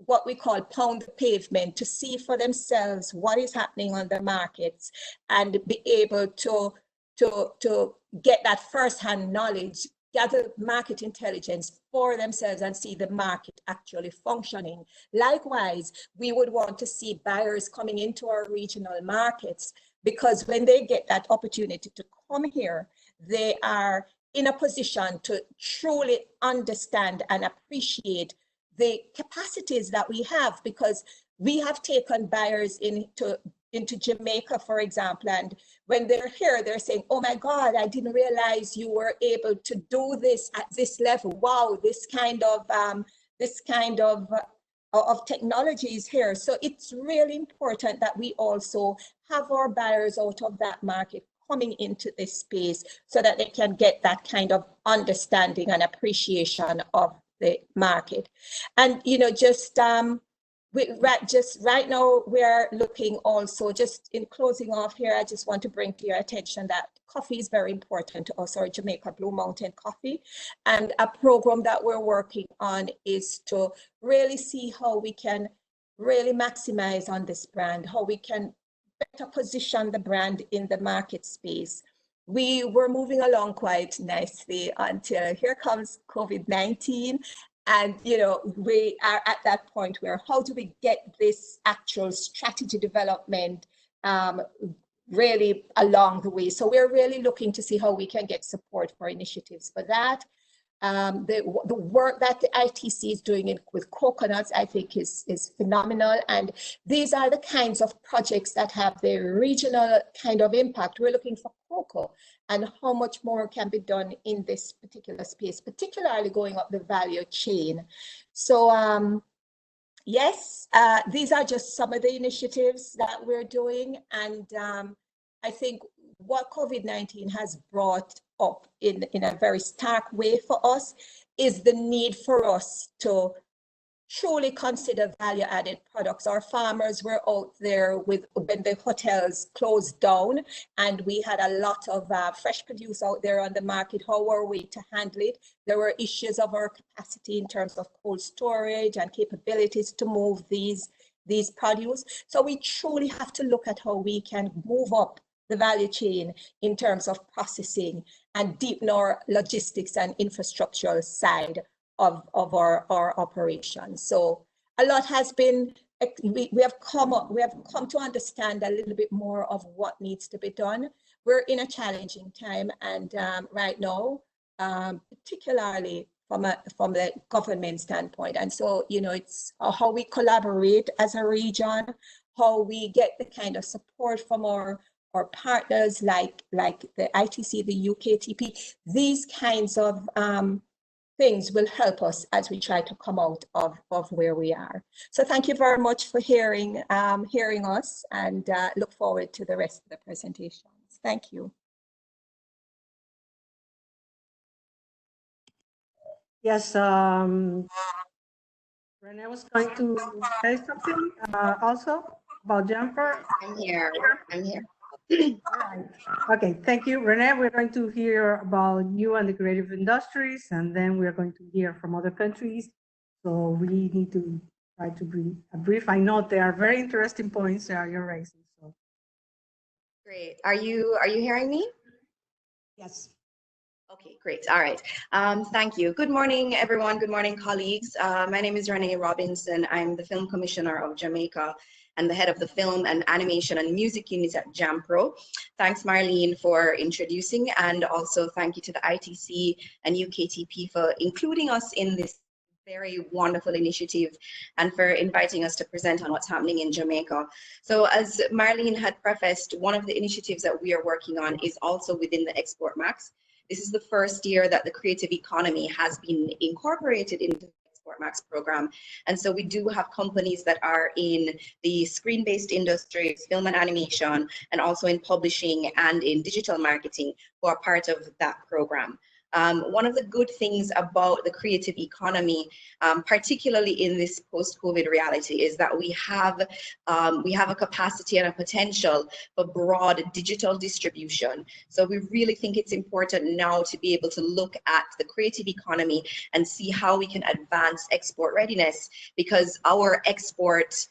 what we call pound the pavement, to see for themselves what is happening on the markets, and be able to get that firsthand knowledge, gather market intelligence for themselves, and see the market actually functioning. Likewise, we would want to see buyers coming into our regional markets, because when they get that opportunity to come here, they are in a position to truly understand and appreciate the capacities that we have, because we have taken buyers into Jamaica, for example, and when they're here, they're saying, oh my God, I didn't realize you were able to do this at this level. Wow, this kind of technology is here. So it's really important that we also have our buyers out of that market coming into this space so that they can get that kind of understanding and appreciation of the market. And, you know, just right now, we're looking also, just in closing off here, I just want to bring to your attention that coffee is very important to us, or Jamaica Blue Mountain Coffee. And a program that we're working on is to really see how we can really maximize on this brand, how we can better position the brand in the market space. We were moving along quite nicely until here comes COVID-19. And, you know, we are at that point where how do we get this actual strategy development really along the way? So we're really looking to see how we can get support for initiatives for that. The work that the ITC is doing with coconuts, I think is phenomenal. And these are the kinds of projects that have the regional kind of impact. We're looking for cocoa and how much more can be done in this particular space, particularly going up the value chain. So yes, these are just some of the initiatives that we're doing. And I think what COVID-19 has brought up in a very stark way for us is the need for us to truly consider value-added products. Our farmers were out there when the hotels closed down, and we had a lot of fresh produce out there on the market. How are we to handle it? There were issues of our capacity in terms of cold storage and capabilities to move these produce. So we truly have to look at how we can move up the value chain in terms of processing and deepen our logistics and infrastructural side of our operations. So a lot has been, we have come to understand a little bit more of what needs to be done. We're in a challenging time, and right now, particularly from the government standpoint. And so, you know, it's how we collaborate as a region, how we get the kind of support from our partners like the ITC, the UKTP. These kinds of things will help us as we try to come out of where we are. So thank you very much for hearing us, and look forward to the rest of the presentations. Thank you. Yes, Renee was going to say something also about Jumper. I'm here. Right. Okay, thank you, Renee. We're going to hear about you and the creative industries, and then we're going to hear from other countries. So we need to try to be brief. I know there are very interesting points that you're raising. So. Great. Are you hearing me? Yes. Okay, great. All right. Thank you. Good morning, everyone. Good morning, colleagues. My name is Renee Robinson. I'm the Film Commissioner of Jamaica and the head of the Film and Animation and Music Unit at JAMPRO. Thanks, Marlene, for introducing, and also thank you to the ITC and UKTP for including us in this very wonderful initiative and for inviting us to present on what's happening in Jamaica. So as Marlene had prefaced, one of the initiatives that we are working on is also within the Export Max. This is the first year that the creative economy has been incorporated into the Export Max program. And so we do have companies that are in the screen-based industries, film and animation, and also in publishing and in digital marketing who are part of that program. One of the good things about the creative economy, particularly in this post-COVID reality, is that we have a capacity and a potential for broad digital distribution. So we really think it's important now to be able to look at the creative economy and see how we can advance export readiness, because our export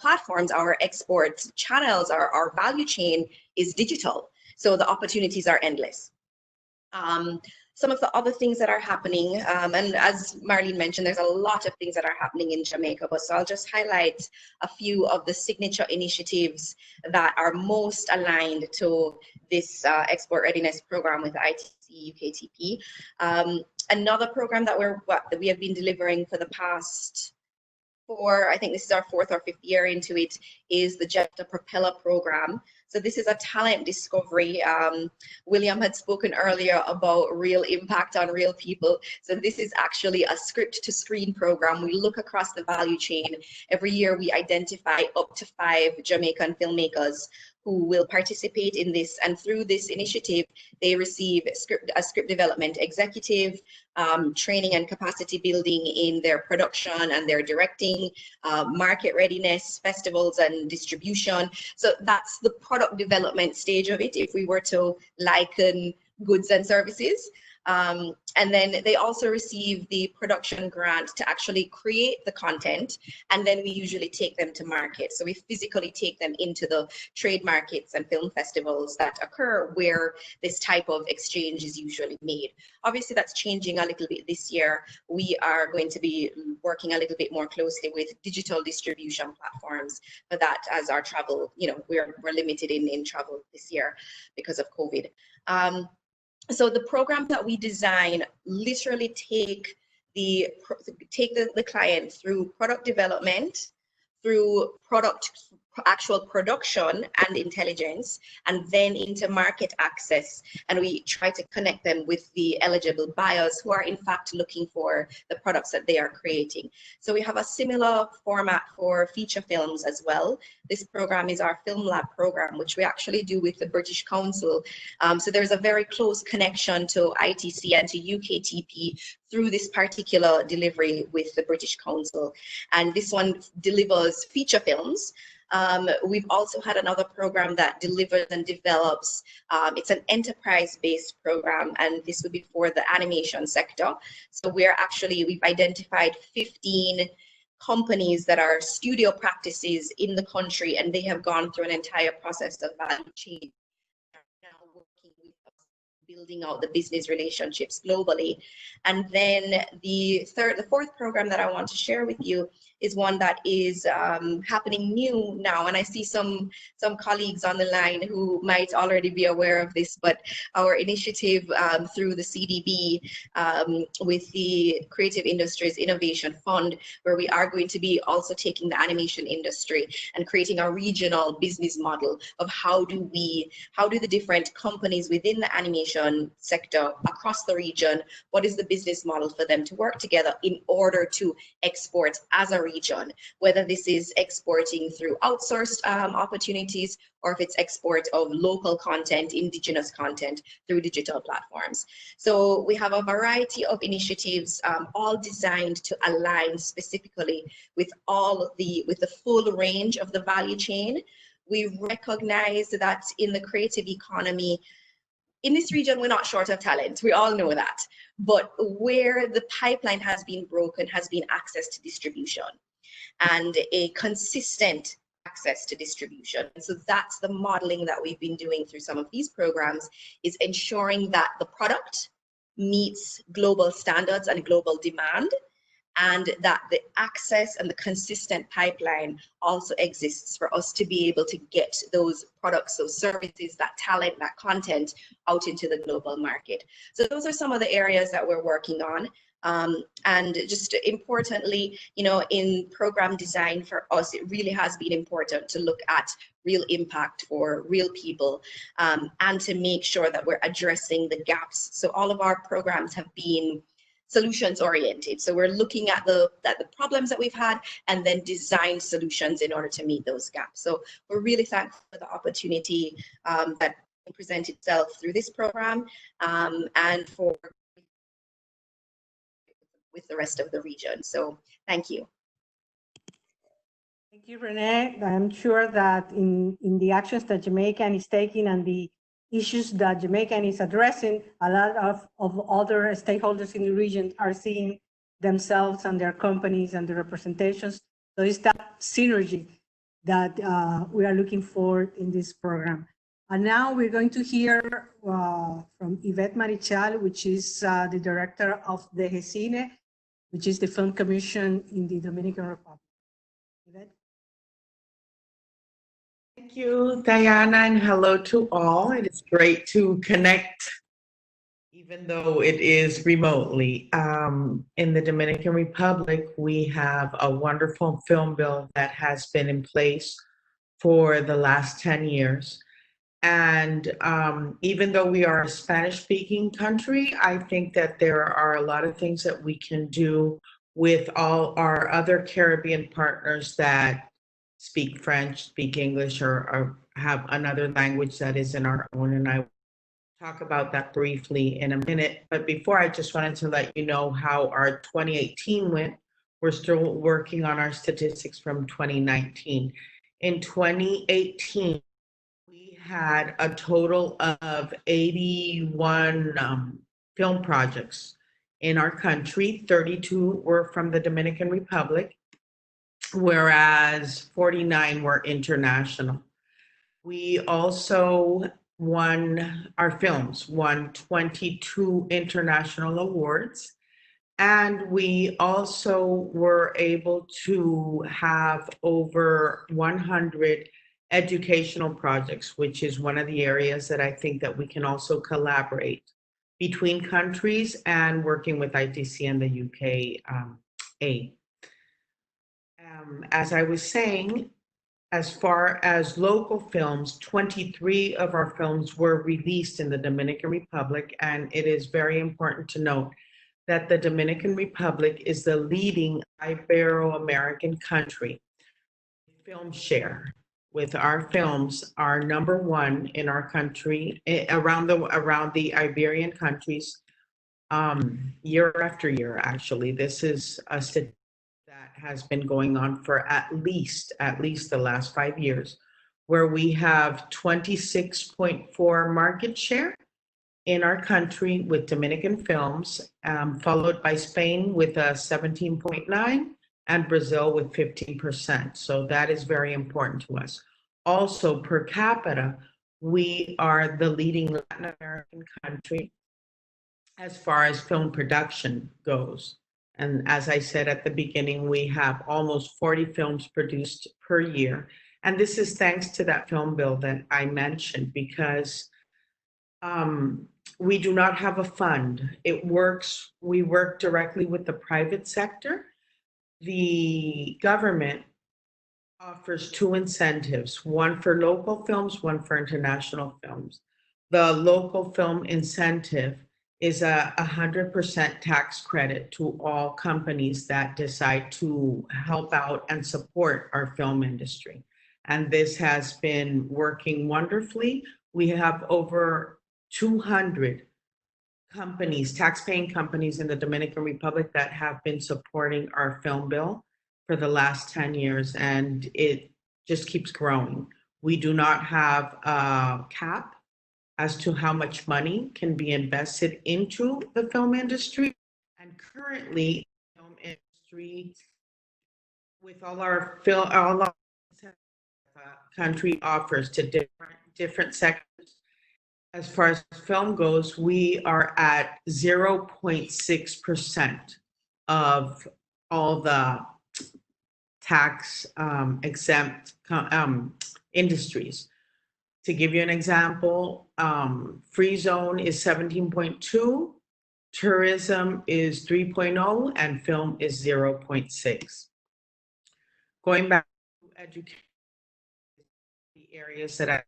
platforms, our export channels, our value chain is digital. So the opportunities are endless. Some of the other things that are happening, and as Marlene mentioned, there's a lot of things that are happening in Jamaica, but so I'll just highlight a few of the signature initiatives that are most aligned to this export readiness program with the ITC UKTP. Another program that we have been delivering for the past I think this is our 4th or 5th year into it, is the JEPTA Propeller program. So this is a talent discovery. William had spoken earlier about real impact on real people. So this is actually a script to screen program. We look across the value chain. Every year we identify up to 5 Jamaican filmmakers who will participate in this. And through this initiative, they receive a script development executive, training and capacity building in their production and their directing, market readiness, festivals and distribution. So that's the product development stage of it, if we were to liken goods and services. And then they also receive the production grant to actually create the content, and then we usually take them to market. So we physically take them into the trade markets and film festivals that occur where this type of exchange is usually made. Obviously, that's changing a little bit this year. We are going to be working a little bit more closely with digital distribution platforms for that, as our travel, you know, we're limited in travel this year because of COVID. So the programs that we design literally take the client through product development, through actual production and intelligence, and then into market access. And we try to connect them with the eligible buyers who are in fact looking for the products that they are creating. So we have a similar format for feature films as well. This program is our Film Lab program, which we actually do with the British Council. So there's a very close connection to ITC and to UKTP through this particular delivery with the British Council. And this one delivers feature films. We've also had another program that delivers and develops. It's an enterprise-based program, and this would be for the animation sector. So we've identified 15 companies that are studio practices in the country, and they have gone through an entire process of value chain. Now working with us, building out the business relationships globally. And then the fourth program that I want to share with you is one that is happening new now. And I see some colleagues on the line who might already be aware of this, but our initiative through the CDB with the Creative Industries Innovation Fund, where we are going to be also taking the animation industry and creating a regional business model of how do the different companies within the animation sector across the region, what is the business model for them to work together in order to export as a region, whether this is exporting through outsourced opportunities, or if it's export of local content, indigenous content through digital platforms. So we have a variety of initiatives, all designed to align specifically with the full range of the value chain. We recognize that in the creative economy, in this region, we're not short of talent. We all know that. But where the pipeline has been broken has been access to distribution and a consistent access to distribution. And so that's the modeling that we've been doing through some of these programs, is ensuring that the product meets global standards and global demand, and that the access and the consistent pipeline also exists for us to be able to get those products, those services, that talent, that content out into the global market. So those are some of the areas that we're working on. And just importantly, you know, in program design for us, it really has been important to look at real impact for real people, and to make sure that we're addressing the gaps. So all of our programs have been solutions oriented. So we're looking at the problems that we've had and then design solutions in order to meet those gaps. So we're really thankful for the opportunity that presents itself through this program, and for with the rest of the region. So thank you. Thank you, Renee. I'm sure that in the actions that Jamaican is taking and the issues that Jamaican is addressing, a lot of other stakeholders in the region are seeing themselves and their companies and the representations. So it's that synergy that we are looking for in this program. And now we're going to hear from Yvette Marichal, which is the director of the GECINE, which is the Film Commission in the Dominican Republic. Yvette? Thank you, Diana, and hello to all. It is great to connect, even though it is remotely. In the Dominican Republic, we have a wonderful film bill that has been in place for the last 10 years. And even though we are a Spanish-speaking country, I think that there are a lot of things that we can do with all our other Caribbean partners that speak French, speak English, or have another language that isn't our own. And I will talk about that briefly in a minute. But before, I just wanted to let you know how our 2018 went. We're still working on our statistics from 2019. In 2018, we had a total of 81 film projects in our country. 32 were from the Dominican Republic, whereas 49 were international. We also our films won 22 international awards. And we also were able to have over 100 educational projects, which is one of the areas that I think that we can also collaborate between countries and working with ITC and the UKA. As I was saying, as far as local films, 23 of our films were released in the Dominican Republic, and it is very important to note that the Dominican Republic is the leading Ibero-American country. Film share with our films are #1 in our country, around the Iberian countries, year after year. Actually, this is a statistic that has been going on for at least the last 5 years, where we have 26.4 market share in our country with Dominican films, followed by Spain with a 17.9 and Brazil with 15%. So that is very important to us. Also, per capita, we are the leading Latin American country as far as film production goes. And as I said at the beginning, we have almost 40 films produced per year. And this is thanks to that film bill that I mentioned, because we do not have a fund. We work directly with the private sector. The government offers 2 incentives, one for local films, one for international films. The local film incentive is a 100% tax credit to all companies that decide to help out and support our film industry. And this has been working wonderfully. We have over 200 companies, tax-paying companies in the Dominican Republic that have been supporting our film bill for the last 10 years, and it just keeps growing. We do not have a cap as to how much money can be invested into the film industry. And currently, the film industry, with all our country offers to different sectors, as far as film goes, we are at 0.6% of all the tax exempt industries. To give you an example, free zone is 17.2, tourism is 3.0, and film is 0.6. Going back to education, the areas that I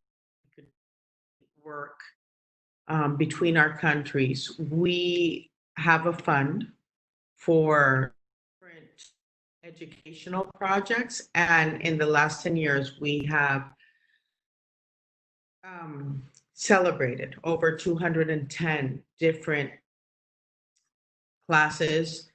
could work between our countries, we have a fund for different educational projects, and in the last 10 years, we have celebrated over 210 different classes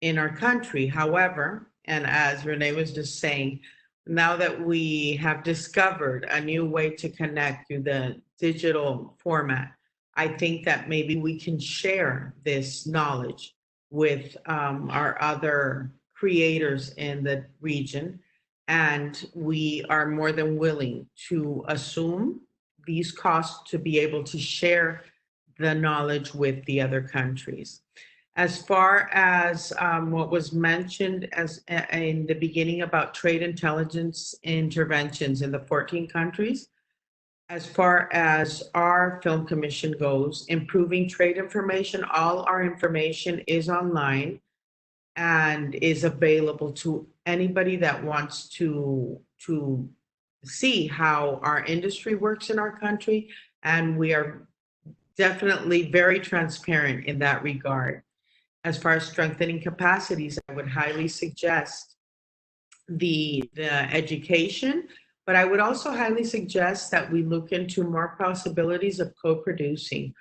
in our country. However, and as Renee was just saying, now that we have discovered a new way to connect through the digital format, I think that maybe we can share this knowledge with our other creators in the region, and we are more than willing to assume these costs to be able to share the knowledge with the other countries. As far as what was mentioned in the beginning about trade intelligence interventions in the 14 countries, as far as our film commission goes, improving trade information, all our information is online and is available to anybody that wants to see how our industry works in our country. And we are definitely very transparent in that regard. As far as strengthening capacities, I would highly suggest the education, but I would also highly suggest that we look into more possibilities of co-producing.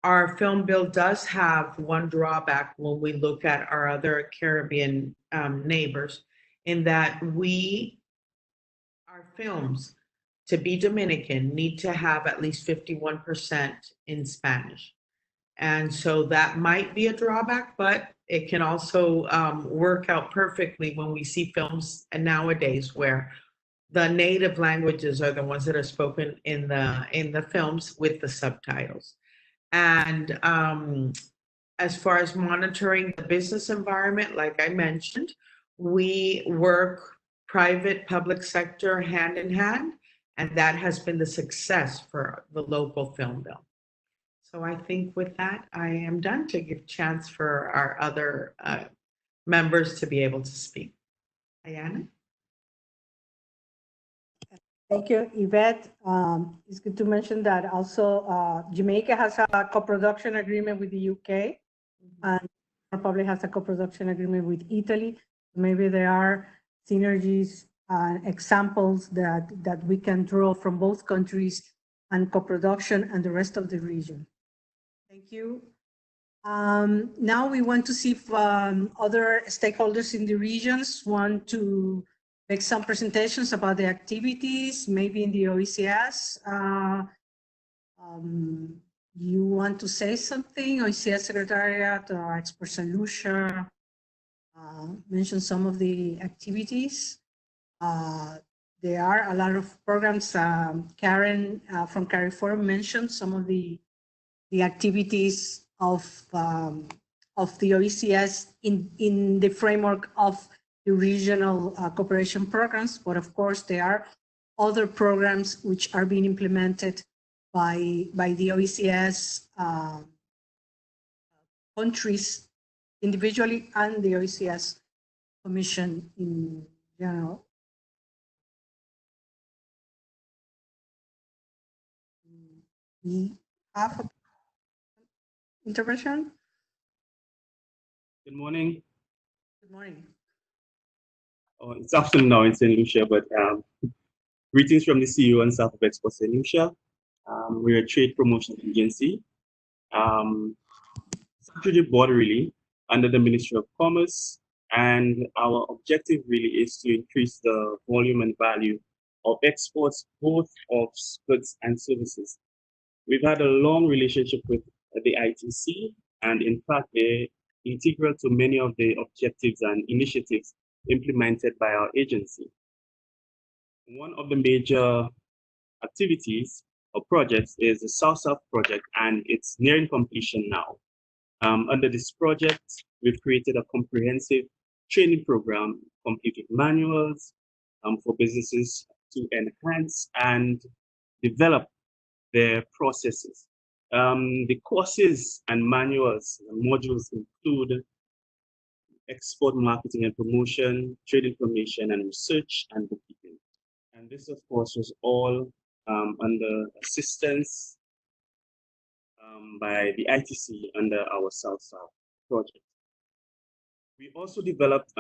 Our film bill does have one drawback when we look at our other Caribbean neighbors, in that our films, to be Dominican, need to have at least 51% in Spanish. And so that might be a drawback, but it can also work out perfectly when we see films nowadays where the native languages are the ones that are spoken in the films with the subtitles. And as far as monitoring the business environment, like I mentioned, we work private, public sector hand in hand, and that has been the success for the local film bill. So I think with that, I am done to give chance for our other members to be able to speak. Ayana? Thank you, Yvette. It's good to mention that also Jamaica has a co-production agreement with the UK, and Republic has a co-production agreement with Italy. Maybe there are synergies and examples that we can draw from both countries and co-production and the rest of the region. Thank you. Now we want to see if other stakeholders in the regions want to make some presentations about the activities, maybe in the OECS. You want to say something? OECS Secretariat, Expert St. Lucia, mention some of the activities. There are a lot of programs. Karen from CARIFORUM mentioned some of the activities of the OECS in the framework of the regional cooperation programs, but of course there are other programs which are being implemented by the OECS countries individually and the OECS Commission in general. We have a intervention. Good morning. Good morning. Oh, it's afternoon now in St. Lucia, but greetings from the CEO and staff of Export St. Lucia. We're a trade promotion agency, statutory board really, under the Ministry of Commerce, and our objective really is to increase the volume and value of exports, both of goods and services. We've had a long relationship with the ITC, and in fact, they're integral to many of the objectives and initiatives implemented by our agency. One of the major activities or projects is the South-South project, and it's nearing completion now. Under this project, we've created a comprehensive training program, complete with manuals for businesses to enhance and develop their processes. The courses and manuals and modules include export marketing and promotion, trade information and research, and bookkeeping. And this, of course, was all under assistance by the ITC under our South-South project. We also developed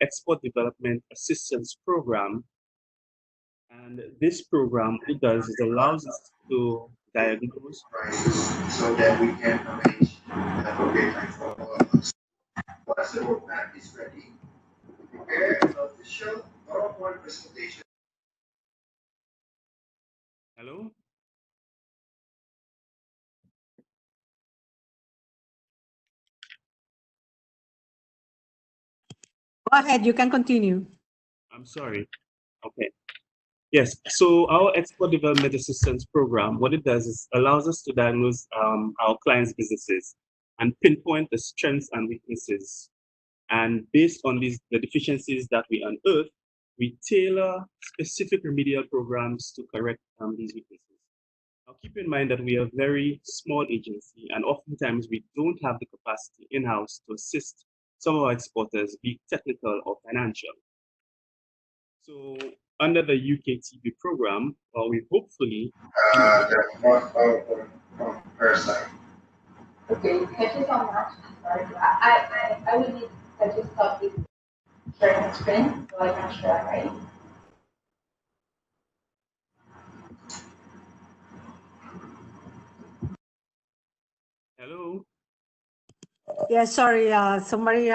Export Development Assistance Program. And this program, what it does is allows us to diagnose so that we can arrange an appropriate time for all of us. Once the roadmap is ready, prepare an official PowerPoint presentation. Hello? Go ahead, you can continue. I'm sorry. Okay. Yes, so our Export Development Assistance Program, what it does is allows us to diagnose our clients' businesses and pinpoint the strengths and weaknesses. And based on the deficiencies that we unearth, we tailor specific remedial programs to correct these weaknesses. Now, keep in mind that we are a very small agency, and oftentimes we don't have the capacity in-house to assist some of our exporters, be technical or financial. So under the UKTP program, we hopefully... her side. Okay, thank you so much. I will need to just stop this. share my screen. Go ahead and share, right? Hello. Yeah, sorry, somebody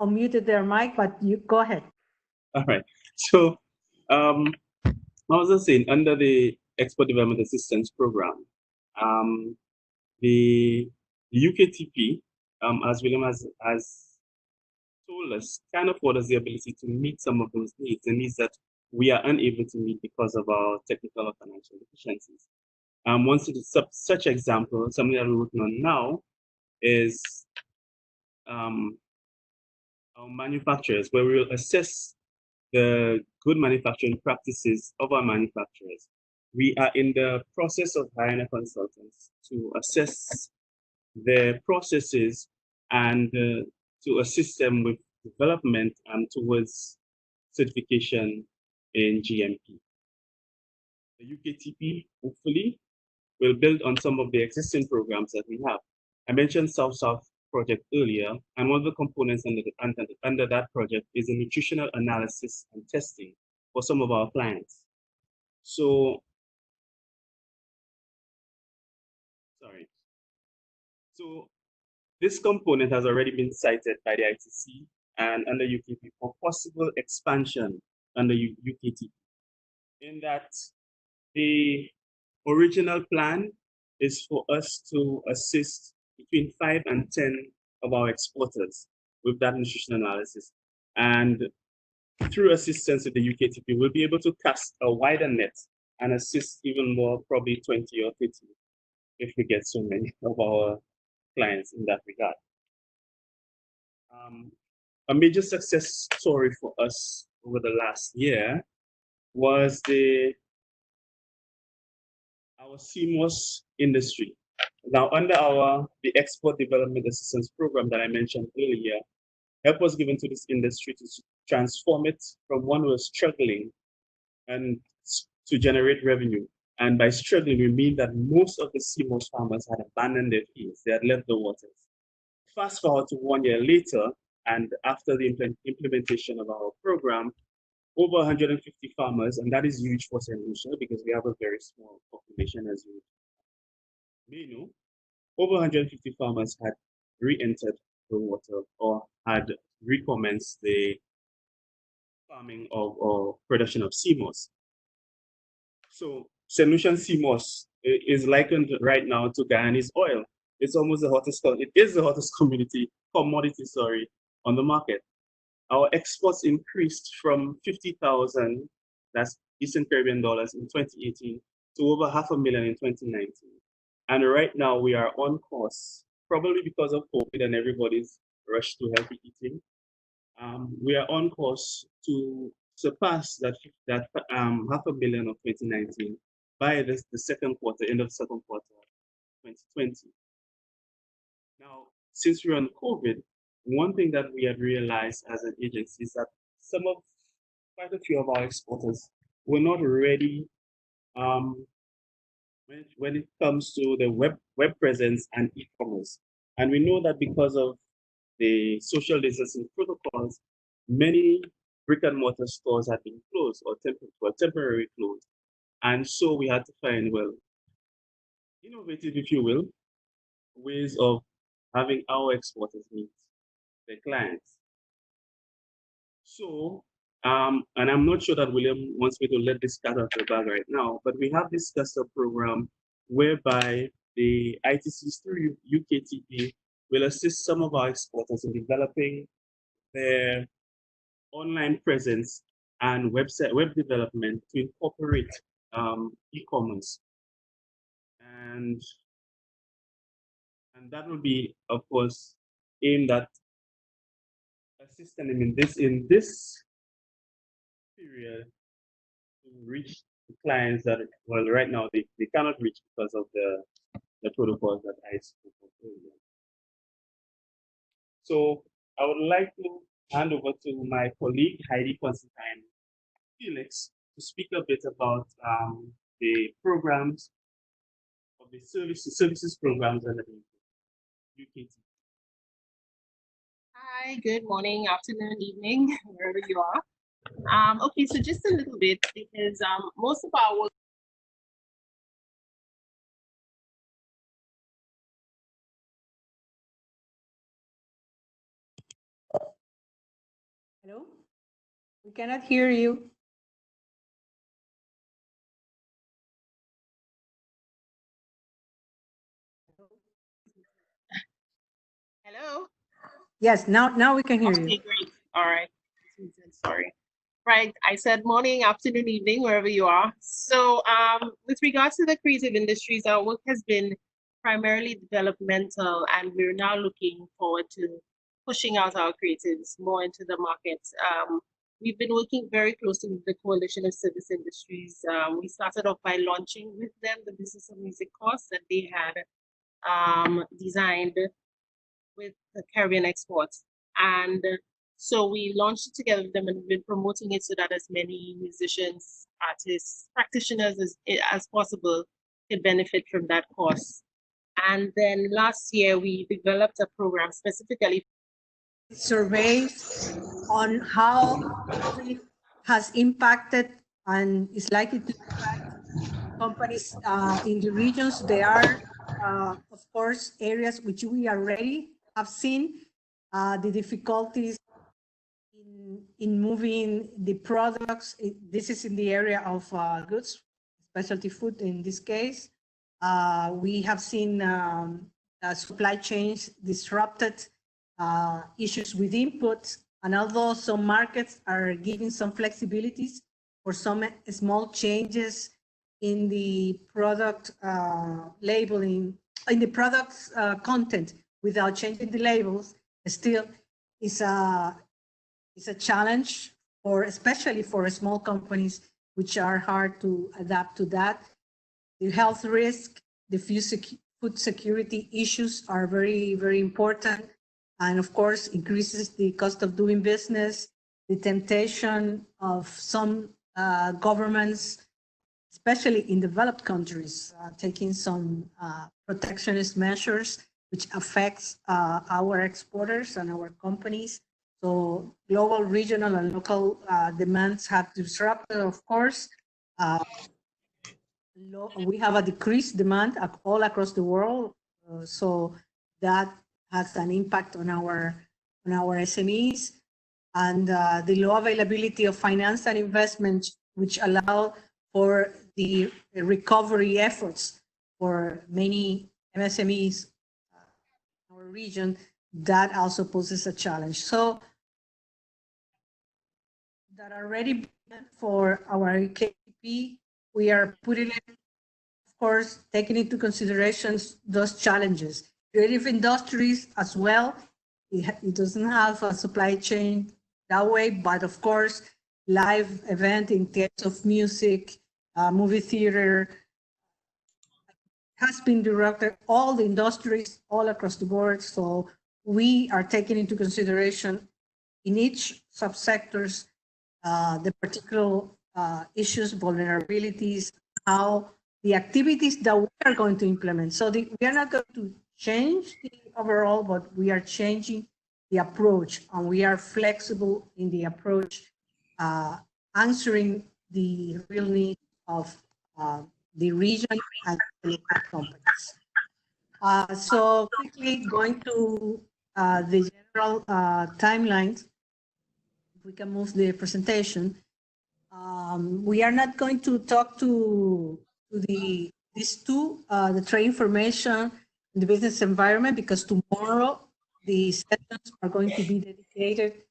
unmuted their mic, but you go ahead. All right. So, I was just saying, under the Export Development Assistance Program, the UKTP, as William has told us, can afford us the ability to meet some of those needs, the needs that we are unable to meet because of our technical or financial deficiencies. One such example, something that we're working on now, is our manufacturers, where we will assess the good manufacturing practices of our manufacturers. We are in the process of hiring a consultant to assess their processes and to assist them with development and towards certification in GMP. The UKTP, hopefully, will build on some of the existing programs that we have. I mentioned South-South project earlier, and one of the components under that project is a nutritional analysis and testing for some of our clients. So, So this component has already been cited by the ITC and under UKTP for possible expansion under UKTP. In that the original plan is for us to assist between 5 and 10 of our exporters with that nutrition analysis. And through assistance with the UKTP, we'll be able to cast a wider net and assist even more, probably 20 or 30, if we get so many of our clients in that regard. A major success story for us over the last year was our CMOS industry. Now, under the Export Development Assistance Program that I mentioned earlier, help was given to this industry to transform it from one who was struggling and to generate revenue. And by struggling, we mean that most of the CMOS farmers had abandoned their fields, they had left the waters. Fast forward to 1 year later, and after the implementation of our program, over 150 farmers, and that is huge for St. Lucia because we have a very small population, as you may know. Over 150 farmers had re-entered the water or had recommenced the farming or production of CMOS. So St. Lucian CMOS is likened right now to Guyanese oil. It's almost the hottest, it is the hottest commodity on the market. Our exports increased from 50,000, that's Eastern Caribbean dollars in 2018 to over $500,000 in 2019. And right now we are on course, probably because of COVID and everybody's rush to healthy eating. We are on course to surpass that $500,000 of 2019 by the second quarter, end of second quarter of 2020. Now, since we're on COVID, one thing that we have realized as an agency is that quite a few of our exporters were not ready when it comes to the web presence and e-commerce. And we know that because of the social distancing protocols, many brick and mortar stores had been closed or temporarily closed. And so we had to find, well, innovative, if you will, ways of having our exporters meet their clients. So, and I'm not sure that William wants me to let this cat out of the bag right now, but we have discussed a program whereby the ITCs through UKTP will assist some of our exporters in developing their online presence and web development to incorporate e-commerce. And that will be, of course, aimed at assisting them in this period to reach the clients that, well, right now they cannot reach because of the protocols that I spoke of earlier. So I would like to hand over to my colleague Heidi Constantine Felix to speak a bit about the programs of the services programs under the UKTP. Hi, good morning, afternoon, evening, wherever you are. Okay, so just a little bit because most of our work. Hello? We cannot hear you. Hello? Yes, now we can hear you. Okay, great. All right. Sorry. Right. I said morning, afternoon, evening, wherever you are. So with regards to the creative industries, our work has been primarily developmental, and we're now looking forward to pushing out our creatives more into the markets. We've been working very closely with the Coalition of Service Industries. We started off by launching with them the Business of Music course that they had designed with the Caribbean exports. And so we launched it together with them, and we've been promoting it so that as many musicians, artists, practitioners as possible can benefit from that course. And then last year, we developed a program specifically. Surveys on how COVID has impacted and is likely to impact companies in the regions. There are, of course, areas which we already have seen the difficulties in moving the products. This is in the area of goods, specialty food in this case. We have seen supply chains disrupted, issues with inputs, and although some markets are giving some flexibilities for some small changes in the product labeling, in the product's content without changing the labels, still is a challenge, especially for small companies, which are hard to adapt to that. The health risk, the food security issues are very, very important. And of course, increases the cost of doing business, the temptation of some governments, especially in developed countries, taking some protectionist measures, which affects our exporters and our companies. So global, regional, and local demands have disrupted, of course. We have a decreased demand all across the world. So that has an impact on our SMEs, and the low availability of finance and investment, which allow for the recovery efforts for many MSMEs in our region. That also poses a challenge. So that already for our UKTP, we are putting it, of course, taking into consideration those challenges. Creative industries as well, it doesn't have a supply chain that way, but of course, live event in terms of music, movie theater, has been directed, all the industries all across the board. So we are taking into consideration in each subsectors the particular issues, vulnerabilities, how the activities that we are going to implement. So we are not going to change the overall, but we are changing the approach, and we are flexible in the approach, answering the real needs of the region and the local companies. So quickly going to the general timelines, if we can move the presentation. We are not going to talk to these two, the trade information and the business environment, because tomorrow the sessions are going to be dedicated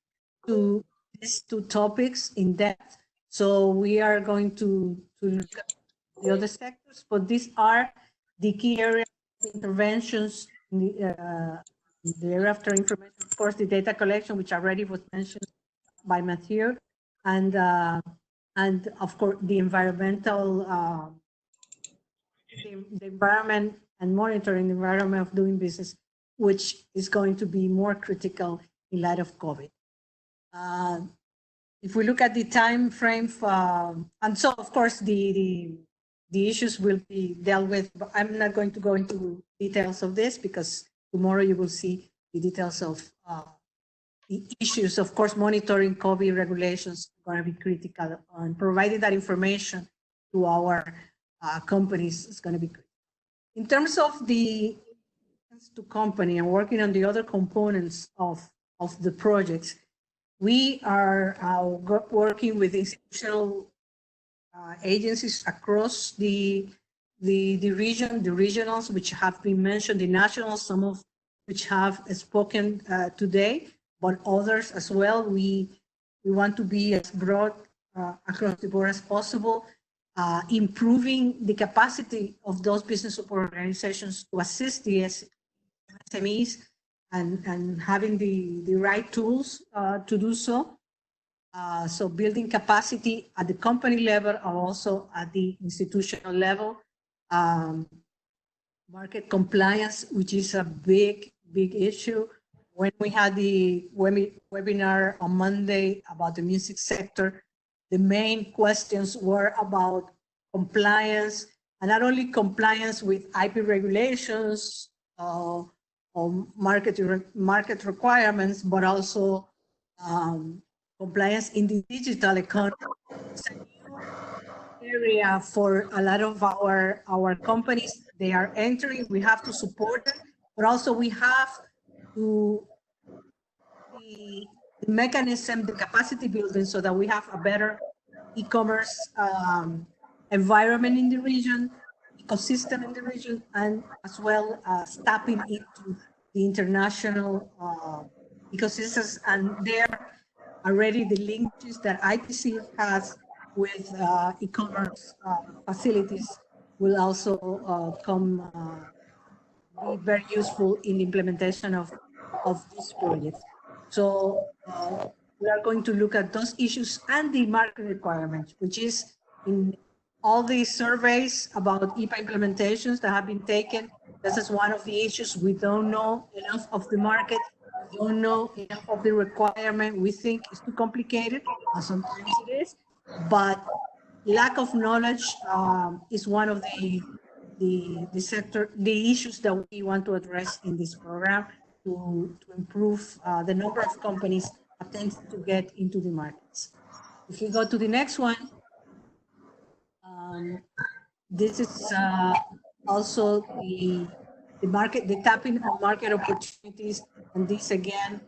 to these two topics in depth. So we are going to look at the other sectors, but these are the key areas of interventions in the area of trade information. Of course, the data collection, which already was mentioned by Mathieu, and of course the environmental, the environment and monitoring the environment of doing business, which is going to be more critical in light of COVID. If we look at the time frame, and so of course the issues will be dealt with, but I'm not going to go into details of this because tomorrow you will see the details of issues, of course, monitoring COVID regulations are going to be critical, and providing that information to our companies is going to be critical. In terms of the to company and working on the other components of the projects, we are working with institutional agencies across the region, the regionals which have been mentioned, the nationals, some of which have spoken today, but others as well. We want to be as broad across the board as possible, improving the capacity of those business organizations to assist the SMEs and having the right tools to do so. So building capacity at the company level and also at the institutional level. Market compliance, which is a big issue. When we had the webinar on Monday about the music sector, the main questions were about compliance, and not only compliance with IP regulations or market requirements, but also compliance in the digital economy. It's a new area for a lot of our companies. They are entering, we have to support them, but also we have to the mechanism, the capacity building, so that we have a better e-commerce environment in the region, ecosystem in the region, and as well as tapping into the international ecosystems. And there already the linkages that IPC has with e-commerce facilities will also be very useful in the implementation of this project. So we are going to look at those issues and the market requirements, which is in all these surveys about IPA implementations that have been taken. This is one of the issues. We don't know enough of the market. We don't know enough of the requirement. We think it's too complicated, and sometimes it is, but lack of knowledge is one of the issues that we want to address in this program to improve the number of companies attempting to get into the markets. If you go to the next one, this is also the market, the tapping of market opportunities, and this again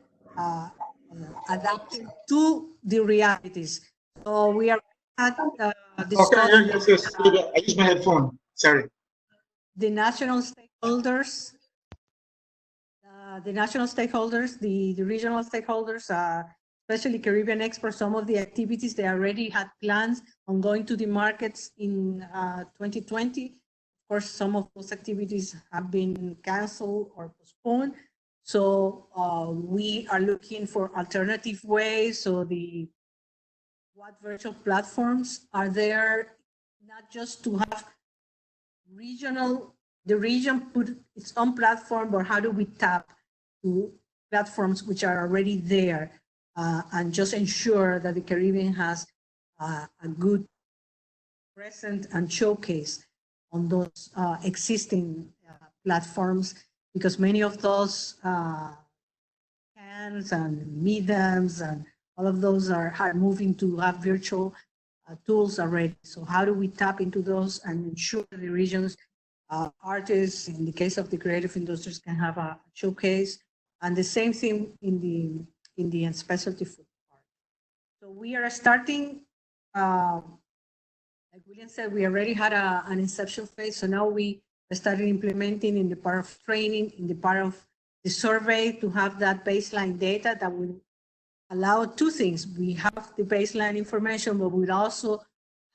adapting to the realities. So we are at discussing. Okay, yes. I use my headphone. Sorry. The national stakeholders, the regional stakeholders, especially Caribbean experts, some of the activities they already had plans on going to the markets in 2020. Of course, some of those activities have been canceled or postponed. So we are looking for alternative ways. So what virtual platforms are there, not just to have the region put its own platform, but how do we tap to platforms which are already there and just ensure that the Caribbean has a good present and showcase on those existing platforms, because many of those cans and mediums and all of those are moving to have virtual tools already. So how do we tap into those and ensure that the region's artists, in the case of the creative industries, can have a showcase, and the same thing in the specialty food part. So we are starting, like William said, we already had an inception phase. So now we started implementing in the part of training, in the part of the survey, to have that baseline data that will allow two things. We have the baseline information, but we'll also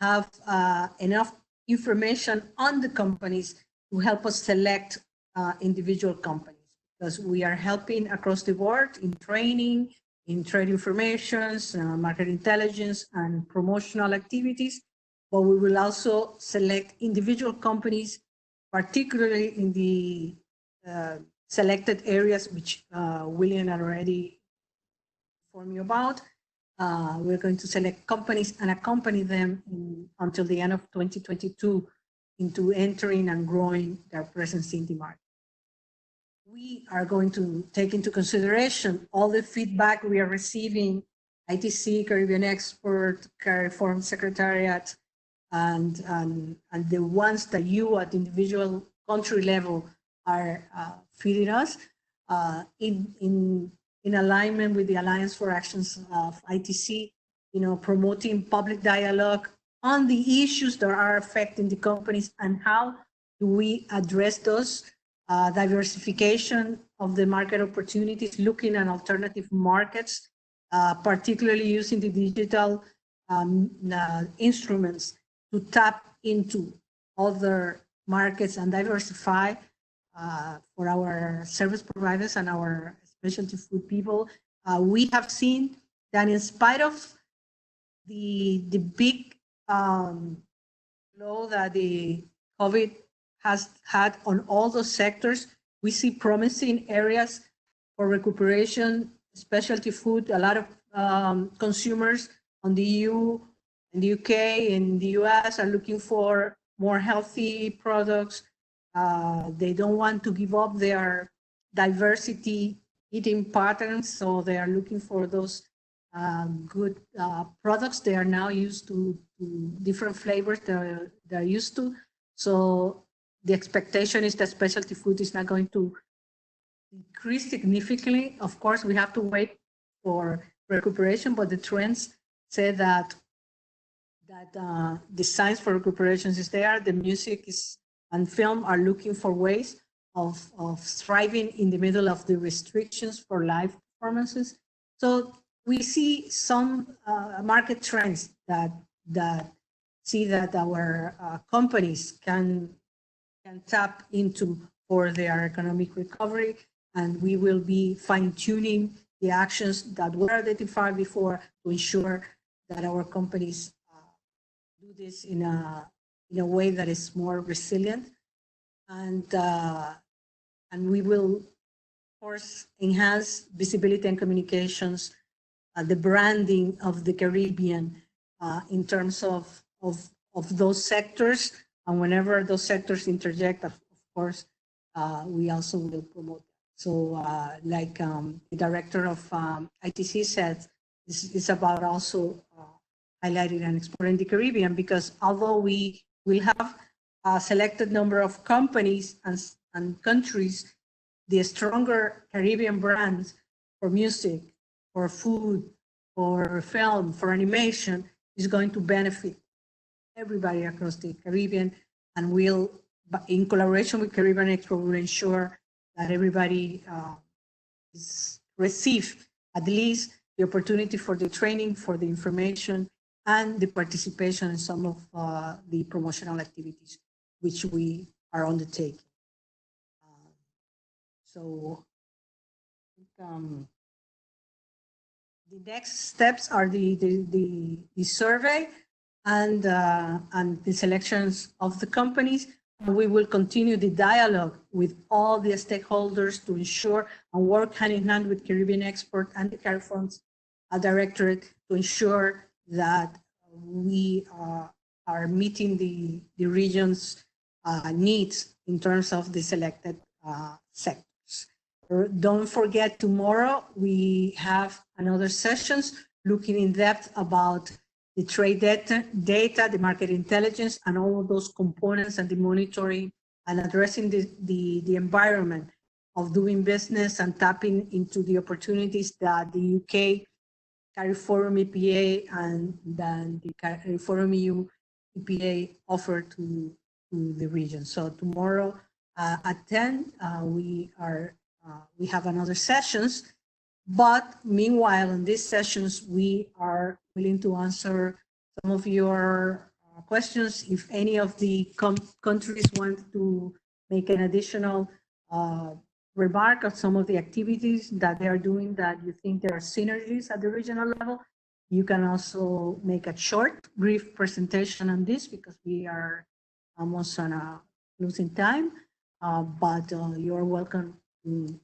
have enough information on the companies to help us select individual companies, because we are helping across the board in training, in trade informations, market intelligence, and promotional activities. But we will also select individual companies, particularly in the selected areas which William already informed you about. We're going to select companies and accompany them until the end of 2022 into entering and growing their presence in the market. we are going to take into consideration all the feedback we are receiving, ITC, Caribbean Export, CARIFORUM Secretariat, and the ones that you at individual country level are feeding us in alignment with the Alliance for Actions of ITC, promoting public dialogue on the issues that are affecting the companies and how do we address those, diversification of the market opportunities, looking at alternative markets, particularly using the digital instruments to tap into other markets and diversify for our service providers and our specialty food people. We have seen that in spite of the big blow that the COVID has had on all those sectors, we see promising areas for recuperation, specialty food. A lot of consumers on the EU, in the UK, in the US are looking for more healthy products. They don't want to give up their diversity eating patterns, so they are looking for those good products. They are now used to different flavors they're used to. So the expectation is that specialty food is not going to increase significantly. Of course, we have to wait for recuperation, but the trends say that the signs for recuperation is there. The music and film are looking for ways of thriving in the middle of the restrictions for live performances. So we see some market trends that see that our companies can tap into for their economic recovery, and we will be fine-tuning the actions that were identified before to ensure that our companies do this in a way that is more resilient, and we will, of course, enhance visibility and communications, the branding of the Caribbean in terms of those sectors, and whenever those sectors interject, of course, we also will promote that. So like the director of ITC said, it's about also highlighting and exploring the Caribbean, because although we will have a selected number of companies and countries, the stronger Caribbean brands for music, for food, for film, for animation is going to benefit everybody across the Caribbean, and will, in collaboration with Caribbean Expo, will ensure that everybody receive at least the opportunity for the training, for the information, and the participation in some of the promotional activities which we are undertaking. So the next steps are the survey and the selections of the companies. We will continue the dialogue with all the stakeholders to ensure and work hand in hand with Caribbean Export and the CARIFORUM Directorate to ensure that we are meeting the region's needs in terms of the selected sectors. Don't forget, tomorrow we have another sessions looking in depth about the trade data, the market intelligence, and all of those components, and the monitoring, and addressing the environment of doing business and tapping into the opportunities that the UK CARIFORUM EPA and then the CARIFORUM EU EPA offer to the region. So tomorrow at 10, we have another sessions. But meanwhile, in these sessions, we are willing to answer some of your questions. If any of the countries want to make an additional remark on some of the activities that they are doing that you think there are synergies at the regional level, you can also make a short, brief presentation on this, because we are almost on a losing time. But you're welcome to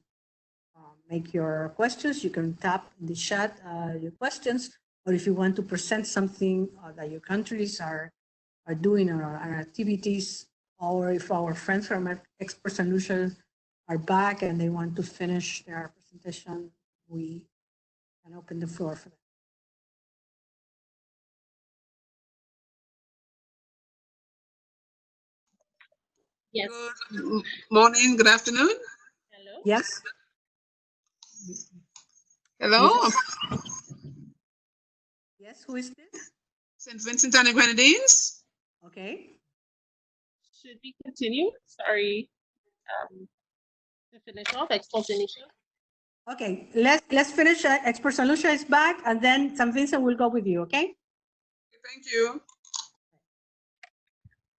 make your questions. You can tap in the chat your questions, or if you want to present something that your countries are doing or are activities, or if our friends from Export Solutions are back and they want to finish their presentation, we can open the floor for them. Yes. Good morning, good afternoon. Hello. Yes. Hello. Yes, who is this? St. Vincent and the Grenadines. Okay. Should we continue? Sorry. To finish off, Export Initial. Okay, let's finish. Expert St. Lucia is back, and then St. Vincent will go with you, okay? Thank you.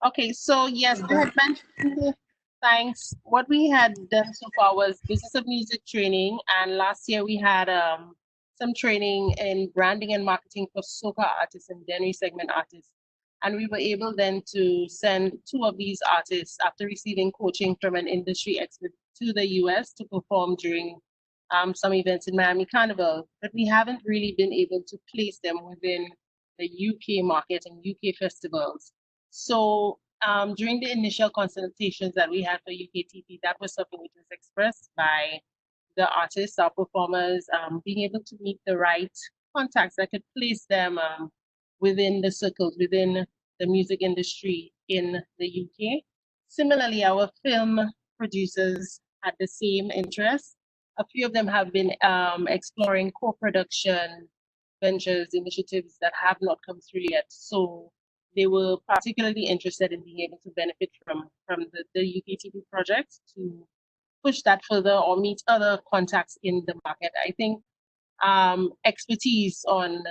Okay, so yes, I had mentioned, thanks. What we had done so far was business of music training, and last year we had some training in branding and marketing for soca artists and Dennery segment artists. And we were able then to send 2 of these artists after receiving coaching from an industry expert to the US to perform during some events in Miami Carnival. But we haven't really been able to place them within the UK market and UK festivals. So during the initial consultations that we had for UKTP, that was something which was expressed by the artists, our performers, being able to meet the right contacts that could place them within the circles, within the music industry in the UK. Similarly, our film producers had the same interest. A few of them have been exploring co-production ventures, initiatives that have not come through yet. So they were particularly interested in being able to benefit from the UKTP project to push that further or meet other contacts in the market. I think expertise on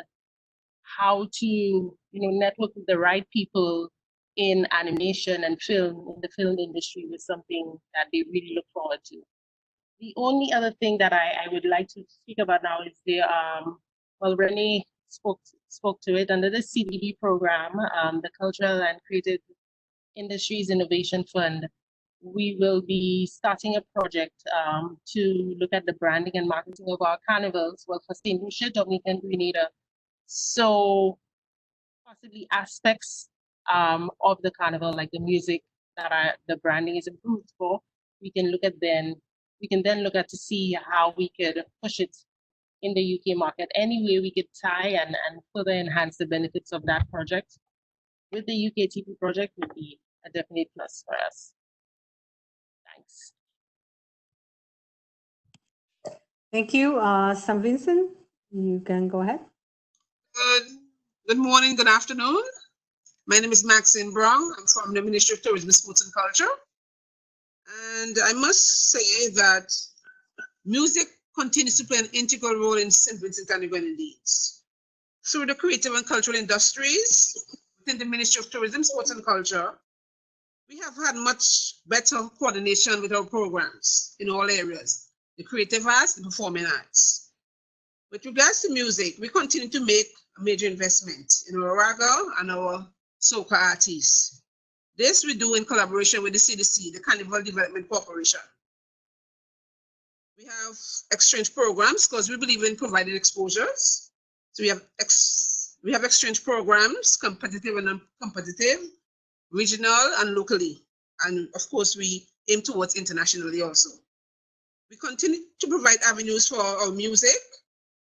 how to network with the right people in animation and film, in the film industry, was something that they really look forward to. The only other thing that I would like to speak about now is the well, Renee spoke to it under the CDB program, the Cultural and Creative Industries Innovation Fund. We will be starting a project to look at the branding and marketing of our carnivals, well, for St. Lucia, Dominica, and Grenada. So possibly aspects of the carnival, like the music that the branding is improved for, we can then look at to see how we could push it in the UK market. Any way we could tie and further enhance the benefits of that project with the UKTP project would be a definite plus for us. Thanks. Thank you. St. Vincent, you can go ahead. Good morning, good afternoon. My name is Maxine Brown. I'm from the Ministry of Tourism, Sports and Culture. And I must say that music continues to play an integral role in St. Vincent and the Grenadines. Through the creative and cultural industries within the Ministry of Tourism, Sports and Culture, we have had much better coordination with our programs in all areas, the creative arts, the performing arts. With regards to music, we continue to make a major investment in our raga and our soca artists. This we do in collaboration with the CDC, the Carnival Development Corporation. We have exchange programs because we believe in providing exposures. So we have exchange programs, competitive and non-competitive, regional and locally. And of course, we aim towards internationally also. We continue to provide avenues for our music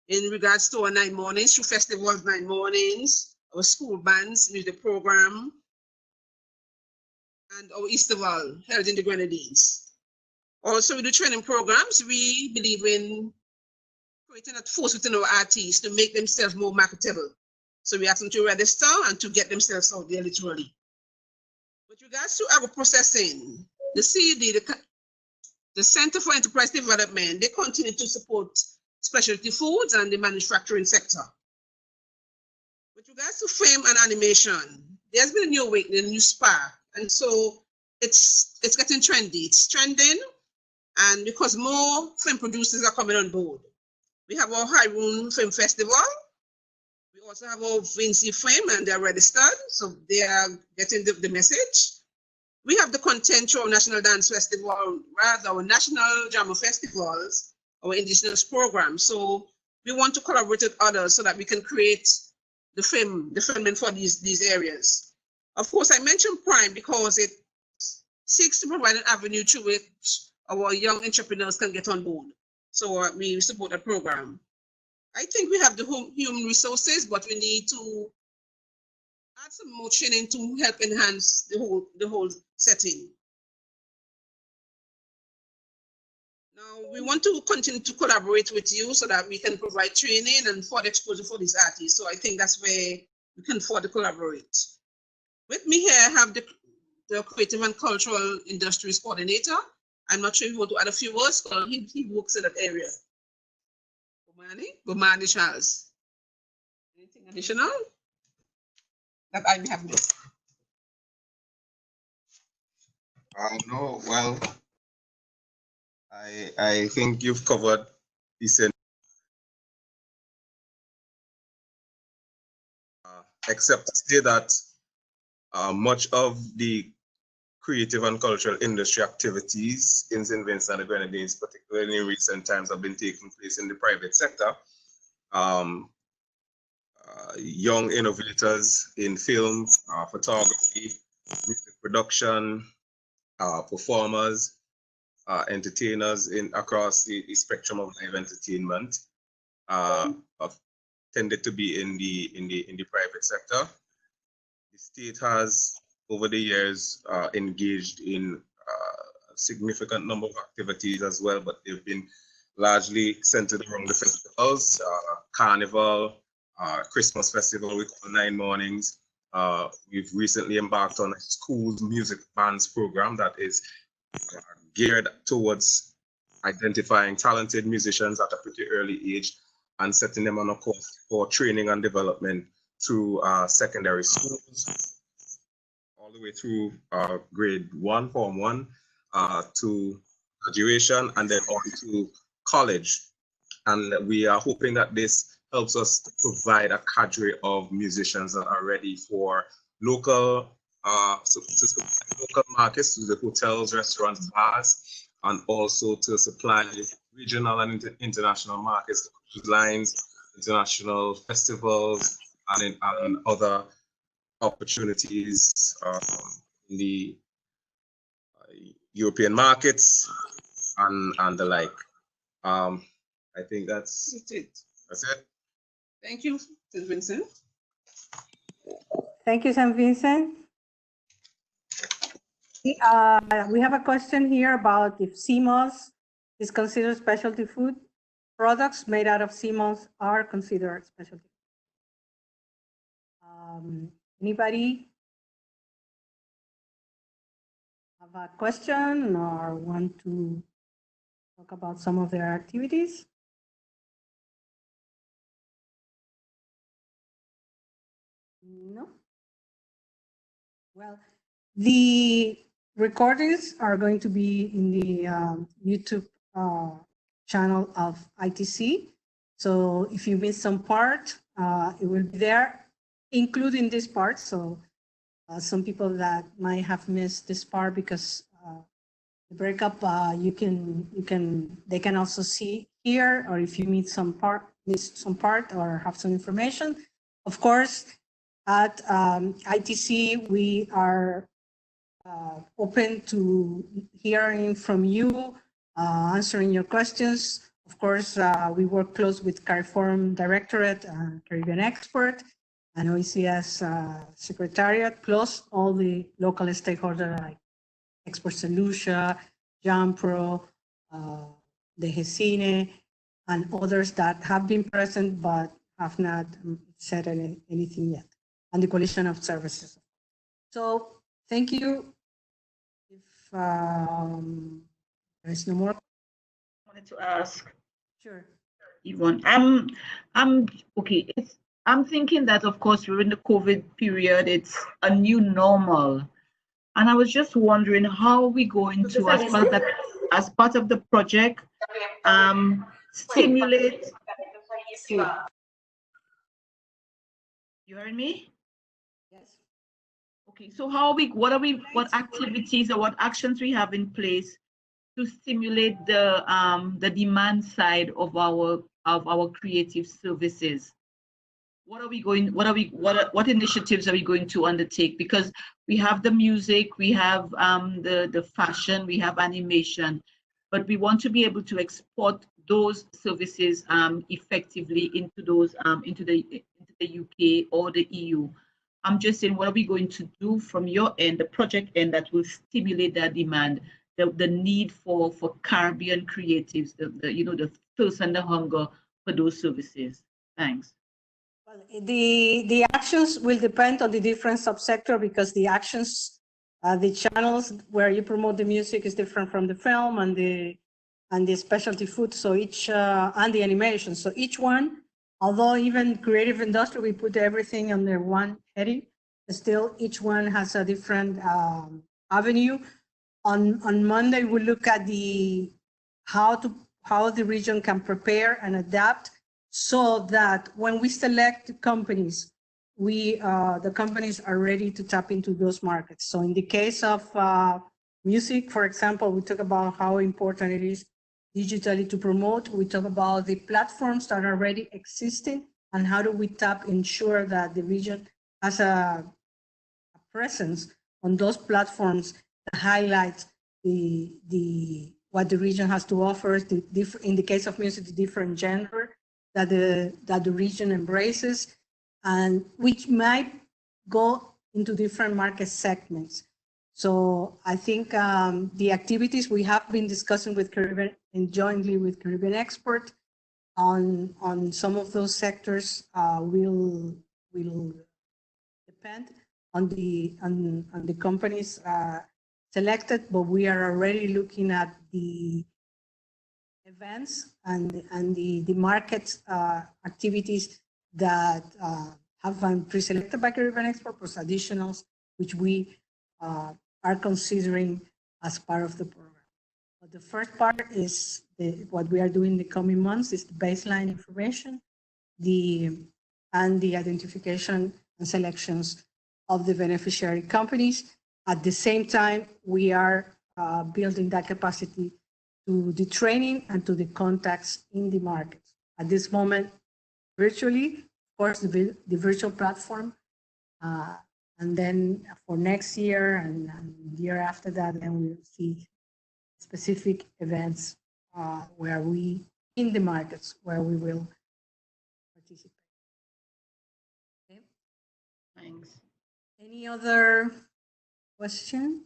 in regards to our 9 mornings, through festivals, 9 mornings, our school bands, music program, and our Easterval held in the Grenadines. Also, we do training programs. We believe in creating a force within our artists to make themselves more marketable. So we ask them to register and to get themselves out there literally. With regards to agro-processing, the CD, the Center for Enterprise Development, they continue to support specialty foods and the manufacturing sector. With regards to film and animation, there's been a new awakening, a new spark, and so it's getting trendy. It's trending, and because more film producers are coming on board. We have our Hyrule Film Festival. We also have our Vinci Film, and they're registered, so they are getting the message. We have the Contento National Dance Festival, rather our National Drama Festivals, our Indigenous program. So we want to collaborate with others so that we can create the filming for these areas. Of course, I mentioned Prime because it seeks to provide an avenue through which our young entrepreneurs can get on board. So we support a program. I think we have the human resources, but we need to add some more training to help enhance the whole setting. Now, we want to continue to collaborate with you so that we can provide training and further exposure for these artists. So I think that's where we can further collaborate. With me here, I have the Creative and Cultural Industries Coordinator. I'm not sure if you want to add a few words, because he works in that area. Bomani Charles. Anything additional that I may have missed? No, well, I think you've covered decent, except to say that much of the creative and cultural industry activities in St. Vincent and the Grenadines, particularly in recent times, have been taking place in the private sector. Young innovators in film, photography, music production, performers, entertainers across the spectrum of live entertainment have tended to be in the private sector. The state has, over the years, engaged in a significant number of activities as well, but they've been largely centered around the festivals, Carnival, Christmas Festival, we call 9 Mornings. We've recently embarked on a schools music bands program that is geared towards identifying talented musicians at a pretty early age and setting them on a course for training and development through secondary schools, all the way through grade 1, Form 1, to graduation, and then on to college. And we are hoping that this helps us to provide a cadre of musicians that are ready for local local markets, to the hotels, restaurants, bars, and also to supply regional and international markets, cruise lines, international festivals, and other opportunities in the European markets and the like. I think that's it. That's it. Thank you, St. Vincent. Thank you, St. Vincent. We have a question here about if CMOS is considered specialty food. Products made out of CMOS are considered specialty. Anybody have a question or want to talk about some of their activities? No? Well, the recordings are going to be in the YouTube channel of ITC. So if you miss some part, it will be there, including this part. So some people that might have missed this part because the breakup, they can also see here, or if you miss some part or have some information. Of course, at ITC, we are open to hearing from you, answering your questions. Of course, we work close with CARIFORUM Directorate and Caribbean Expert and OECS Secretariat, plus all the local stakeholders like Export Solution, JAMPRO, the HECINE, and others that have been present but have not said anything yet, and the Coalition of Services. So thank you. If there's no more. I wanted to ask. Sure. Yvonne, okay. I'm thinking that, of course, we're in the COVID period. It's a new normal. And I was just wondering how we going to, as part of the project, stimulate. You heard me? Yes. Okay, so what activities or what actions we have in place to stimulate the demand side of our creative services? What initiatives are we going to undertake? Because we have the music, we have the fashion, we have animation. but we want to be able to export those services effectively into those into the UK or the EU. I'm just saying, what are we going to do from your end, the project end, that will stimulate that demand, the need for Caribbean creatives, the thirst and the hunger for those services? Thanks. Well, the actions will depend on the different subsector, because the actions, the channels where you promote the music is different from the film and the specialty food. So each and the animation. So each one, although even creative industry, we put everything under one heading, still each one has a different avenue. On Monday, we look at how the region can prepare and adapt, so that when we select companies, the companies are ready to tap into those markets. So in the case of music, for example, we talk about how important it is digitally to promote. We talk about the platforms that are already existing and how do we ensure that the region has a presence on those platforms that highlight what the region has to offer. In the case of music, the different genre that the region embraces, and which might go into different market segments. So I think the activities we have been discussing with Caribbean and jointly with Caribbean Export on some of those sectors will depend on the companies selected, but we are already looking at the events and the market activities that have been pre-selected by Caribbean Export plus additionals, which we are considering as part of the program. But the first part is what we are doing in the coming months is the baseline information, and the identification and selections of the beneficiary companies. At the same time, we are building that capacity to the training and to the contacts in the market. At this moment, virtually, of course, the virtual platform, and then for next year and the year after that, then we'll see specific events where we, in the markets, where we will participate. Okay. Thanks. Any other question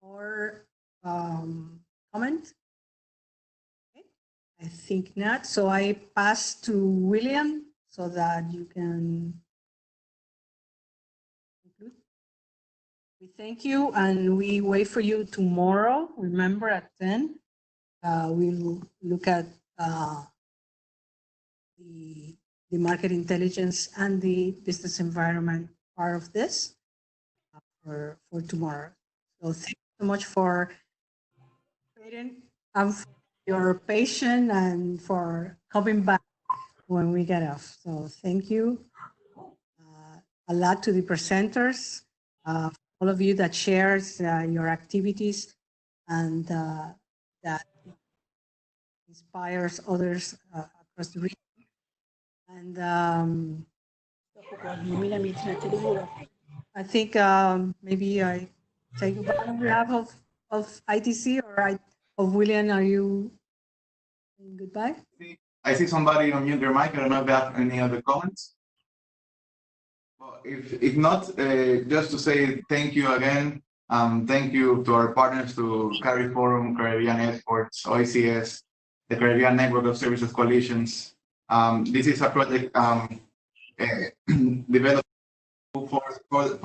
or comment? Okay. I think not. So I pass to William so that you can conclude. We thank you and we wait for you tomorrow. Remember at 10, we'll look at the market intelligence and the business environment part of this for tomorrow. So thank you so much for waiting and for your patience and for coming back when we get off. So thank you a lot to the presenters, all of you that shares your activities and that inspires others across the region. And I think maybe I take on behalf of ITC or of William. Are you saying goodbye? I see somebody unmute their mic. I don't know if they have any other comments. Well, if not, just to say thank you again. Thank you to our partners, to CARIFORUM, Caribbean Exports, OECS, the Caribbean Network of Services Coalitions. This is a project developed for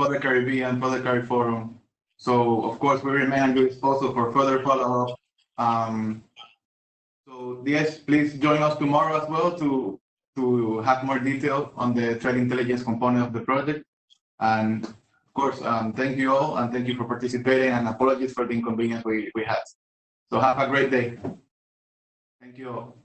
the Caribbean, for the CARIFORUM. So, of course, we remain at your disposal for further follow-up. So, yes, please join us tomorrow as well to have more detail on the trade intelligence component of the project. And, of course, thank you all, and thank you for participating, and apologies for the inconvenience we had. So, have a great day. Thank you all.